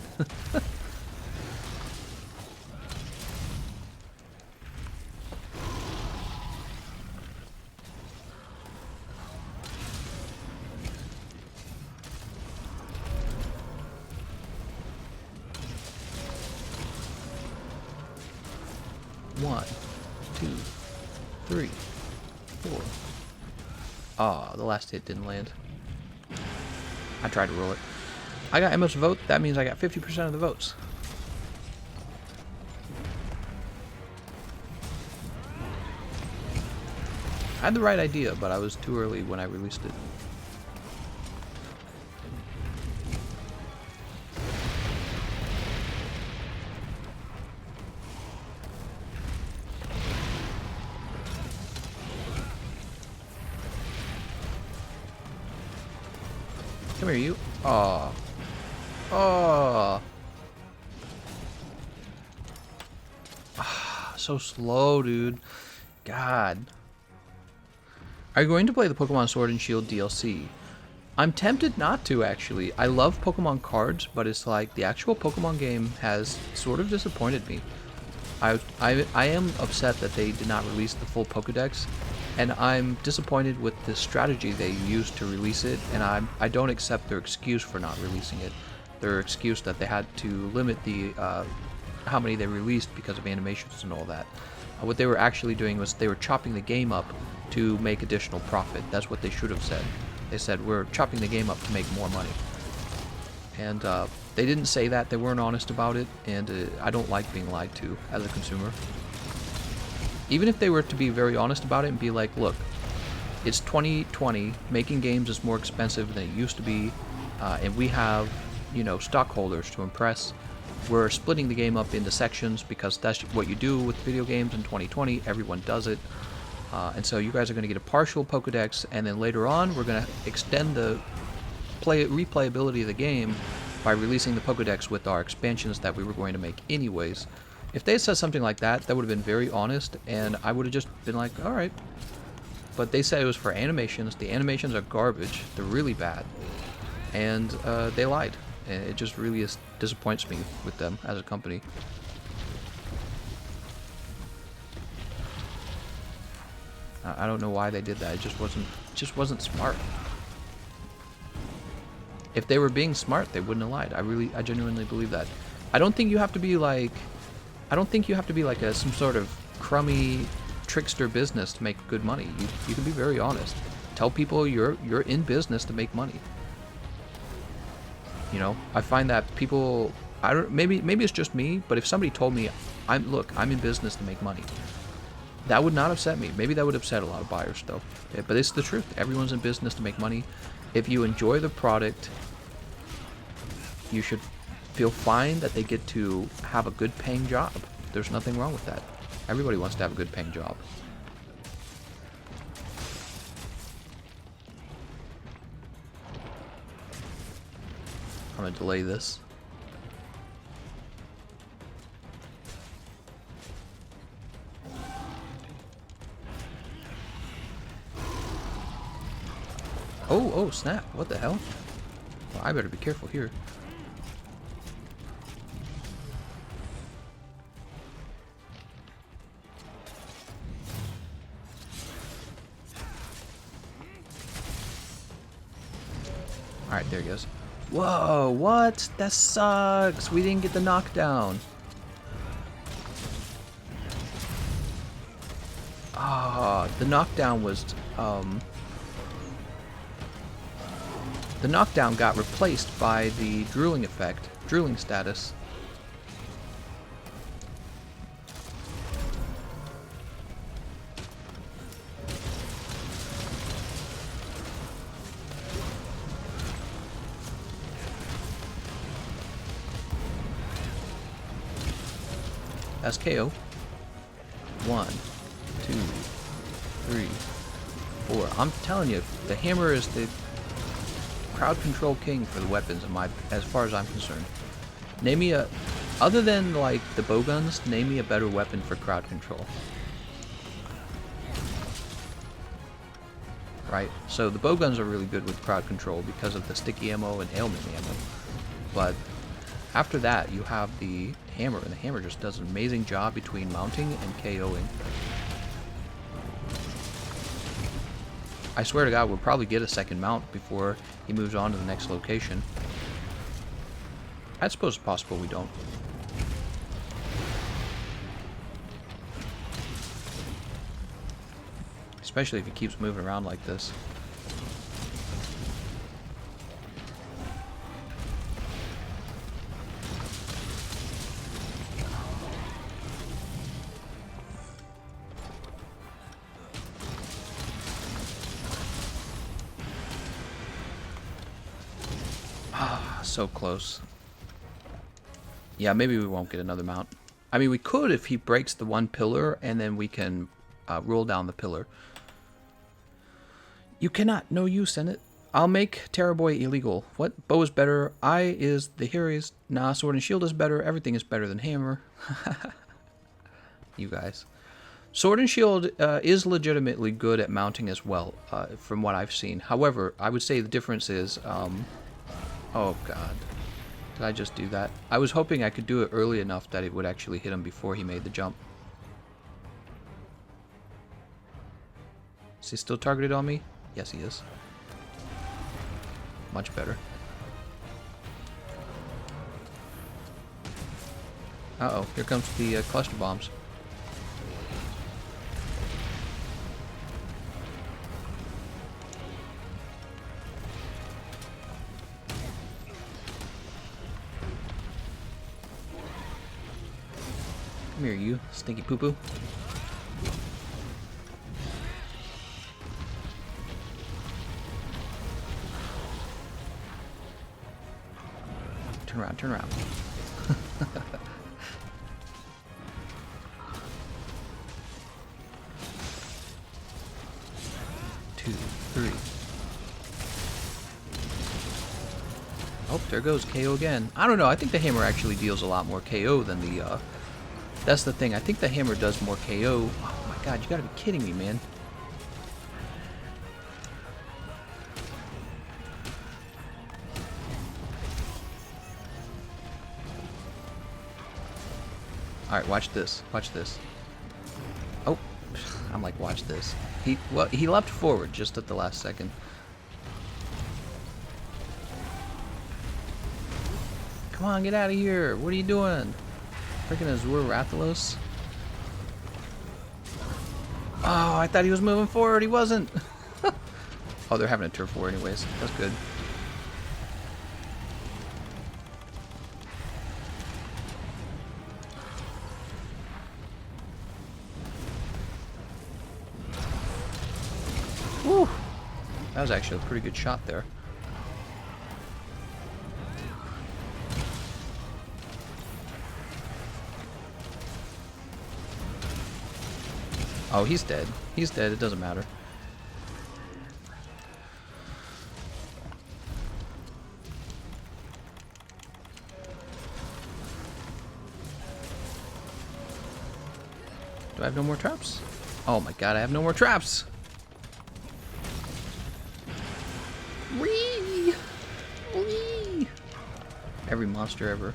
1, 2, 3, 4. Ah, the last hit didn't land. I tried to roll it. I got Emma's vote. That means I got 50% of the votes. I had the right idea, but I was too early when I released it. Come here, you. Aw. Oh. So slow, dude. God. Are you going to play the Pokemon Sword and Shield DLC? I'm tempted not to, actually. I love Pokemon cards, but it's like the actual Pokemon game has sort of disappointed me. I am upset that they did not release the full Pokedex, and I'm disappointed with the strategy they used to release it, and I don't accept their excuse for not releasing it. Their excuse that they had to limit the how many they released because of animations and all that. What they were actually doing was they were chopping the game up to make additional profit. That's what they should have said. They said, we're chopping the game up to make more money. And they didn't say that. They weren't honest about it, and I don't like being lied to as a consumer. Even if they were to be very honest about it and be like, look, it's 2020, making games is more expensive than it used to be, and we have, you know, stockholders to impress. We're splitting the game up into sections because that's what you do with video games in 2020. Everyone does it. And so you guys are going to get a partial Pokedex, and then later on we're going to extend the replayability of the game by releasing the Pokedex with our expansions that we were going to make anyways. If they had said something like that, that would have been very honest, and I would have just been like, alright. But they said it was for animations. The animations are garbage. They're really bad. And they lied. And it just really disappoints me with them as a company. I don't know why they did that. It just wasn't smart. If they were being smart, they wouldn't have lied. I genuinely believe that. I don't think you have to be like some sort of crummy trickster business to make good money. You can be very honest. Tell people you're in business to make money. You know, I find that people, maybe it's just me, but if somebody told me, I'm in business to make money, that would not upset me. Maybe that would upset a lot of buyers, though. Yeah, but it's the truth. Everyone's in business to make money. If you enjoy the product, you should feel fine that they get to have a good paying job. There's nothing wrong with that. Everybody wants to have a good paying job. I'm gonna delay this. Oh, snap. What the hell? Well, I better be careful here. Alright, there he goes. Whoa, what? That sucks. We didn't get the knockdown. Ah, the knockdown was, the knockdown got replaced by the drooling effect, drooling status. That's KO. 1, 2, 3, 4. I'm telling you, the hammer is the crowd control king for the weapons as far as I'm concerned. Name me other than like the bow guns, name me a better weapon for crowd control. Right? So the bow guns are really good with crowd control because of the sticky ammo and ailment ammo. But after that, you have the hammer, and the hammer just does an amazing job between mounting and KOing. I swear to God, we'll probably get a second mount before he moves on to the next location. I suppose it's possible we don't. especially if he keeps moving around like this. Ah, so close. Yeah, maybe we won't get another mount. I mean, we could if he breaks the one pillar, and then we can roll down the pillar. You cannot. No use in it. I'll make Terrorboy illegal. What? Bow is better. Eye is the hairies. Nah, Sword and Shield is better. Everything is better than Hammer. You guys. Sword and Shield is legitimately good at mounting as well, from what I've seen. However, I would say the difference is... oh, God. Did I just do that? I was hoping I could do it early enough that it would actually hit him before he made the jump. Is he still targeted on me? Yes, he is. Much better. Uh-oh, here comes the cluster bombs. Come here, you stinky poo-poo. Turn around, turn around. 2, 3. Oh, there goes KO again. I don't know, I think the hammer actually deals a lot more KO than the, that's the thing, I think the hammer does more KO. Oh my god, you gotta be kidding me, man. Alright, watch this. Watch this. Oh, I'm like, watch this. He leapt forward just at the last second. Come on, get out of here. What are you doing? Freaking Azur Rathalos. Oh, I thought he was moving forward. He wasn't. Oh, they're having a turf war anyways. That's good. Woo! That was actually a pretty good shot there. Oh, he's dead. He's dead. It doesn't matter. Do I have no more traps? Oh my god, I have no more traps! Whee! Whee! Every monster ever.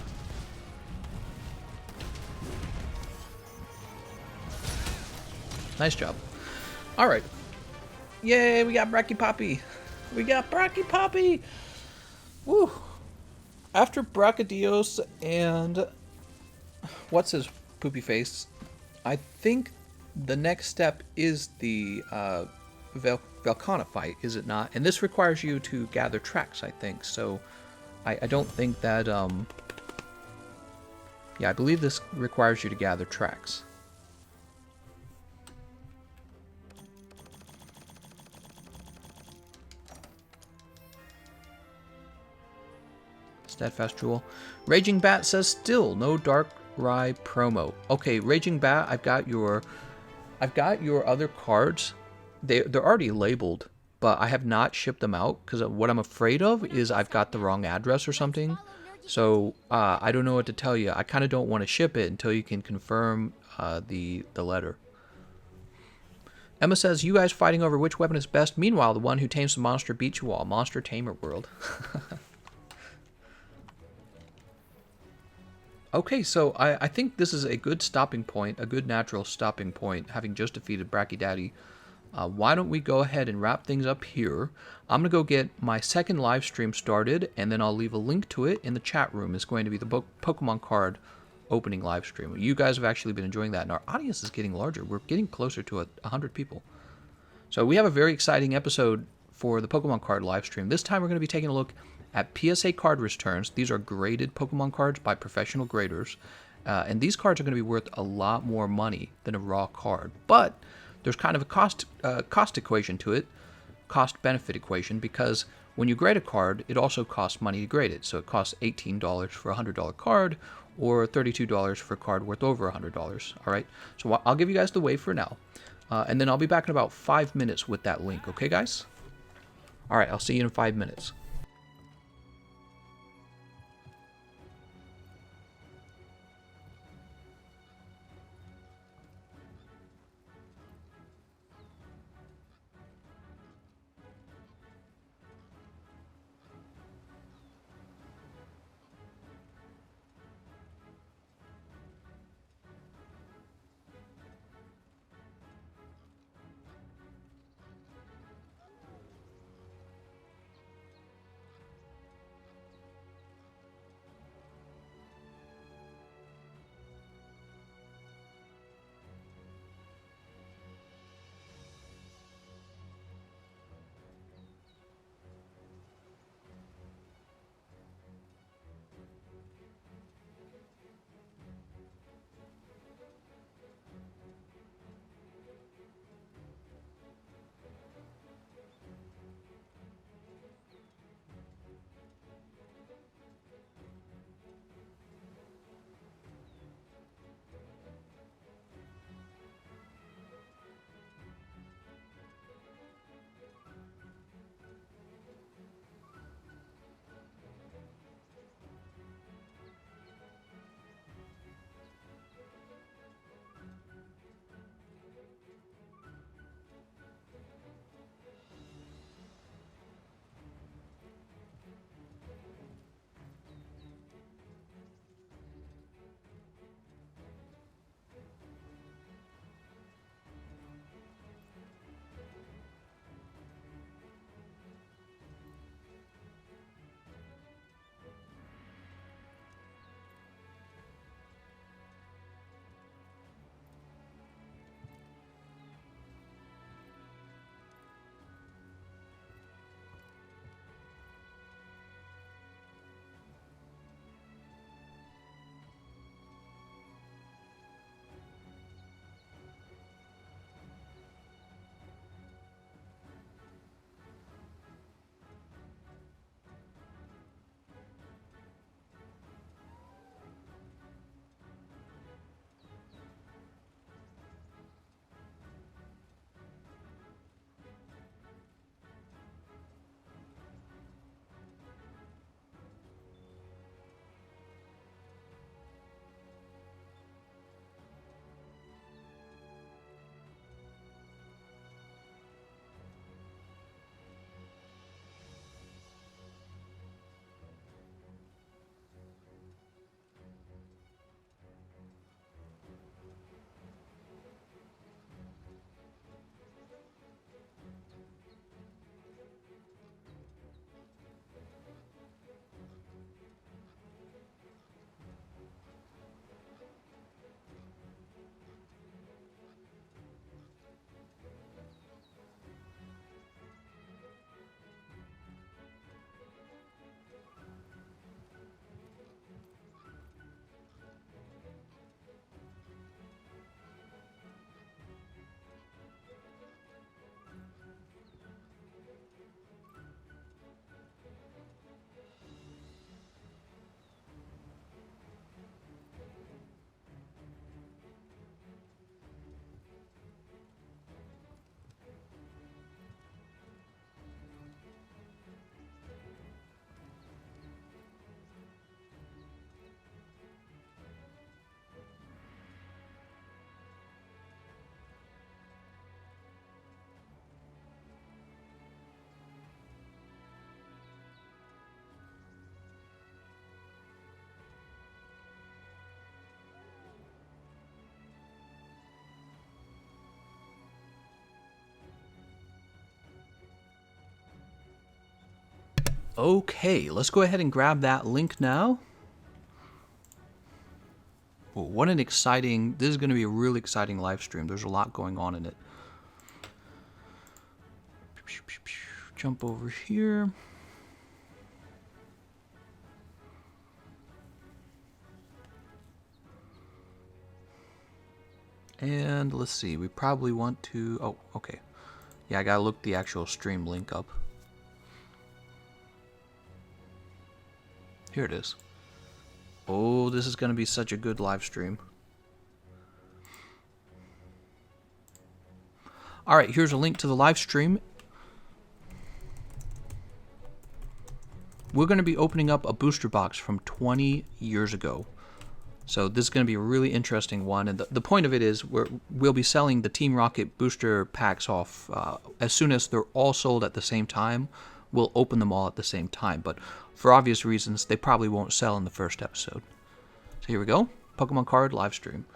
Nice job. Alright. Yay, we got Bracky Poppy. We got Bracky Poppy! Woo! After Brachydios and... what's his poopy face? I think the next step is the Velcana fight, is it not? And this requires you to gather tracks, I think. So I don't think that... yeah, I believe this requires you to gather tracks. Steadfast Jewel. Raging Bat says still no Dark Rye promo. Okay, Raging Bat, I've got your other cards. They're already labeled, but I have not shipped them out because what I'm afraid of is I've got the wrong address or something. So I don't know what to tell you. I kind of don't want to ship it until you can confirm the letter. Emma says, you guys fighting over which weapon is best. Meanwhile, the one who tames the monster beats you all. Monster Tamer World. Okay, so I think this is a good stopping point, a good natural stopping point, having just defeated Bracky Daddy. Why don't we go ahead and wrap things up here? I'm going to go get my second live stream started, and then I'll leave a link to it in the chat room. It's going to be the Pokemon card opening live stream. You guys have actually been enjoying that, and our audience is getting larger. We're getting closer to 100 people. So we have a very exciting episode for the Pokemon card live stream. This time we're going to be taking a look at PSA card returns. These are graded Pokemon cards by professional graders. And these cards are going to be worth a lot more money than a raw card. But there's kind of a cost equation to it, cost-benefit equation, because when you grade a card, it also costs money to grade it. So it costs $18 for a $100 card, or $32 for a card worth over $100. All right, so I'll give you guys the wave for now. And then I'll be back in about 5 minutes with that link, okay, guys? All right, I'll see you in 5 minutes. Okay, let's go ahead and grab that link now. Well, what an exciting, this is going to be a really exciting live stream. There's a lot going on in it. Jump over here. And let's see, we probably want to... Oh, okay. Yeah, I gotta look the actual stream link up. Here it is. Oh, this is gonna be such a good live stream. Alright, here's a link to the live stream. We're gonna be opening up a booster box from 20 years ago. So this is going to be a really interesting one, and the point of it is we'll be selling the Team Rocket booster packs off as soon as they're all sold at the same time. We'll open them all at the same time, but for obvious reasons, they probably won't sell in the first episode. So here we go, Pokemon card live stream.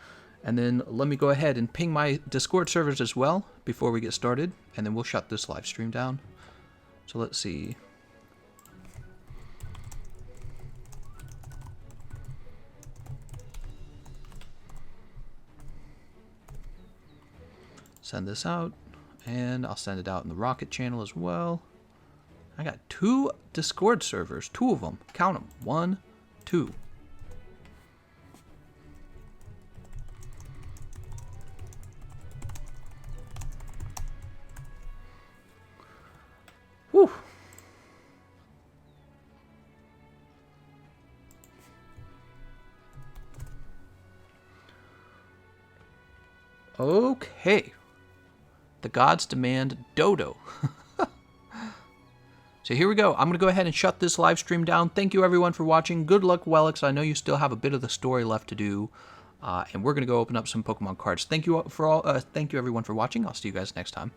And then let me go ahead and ping my Discord servers as well before we get started, and then we'll shut this live stream down. So let's see. Send this out, and I'll send it out in the Rocket channel as well. I got 2 Discord servers, 2 of them. Count them. 1, 2. Whew. Okay. The gods demand Dodo. So here we go. I'm going to go ahead and shut this live stream down. Thank you everyone for watching. Good luck, Welix. I know you still have a bit of the story left to do. And we're going to go open up some Pokemon cards. Thank you everyone for watching. I'll see you guys next time.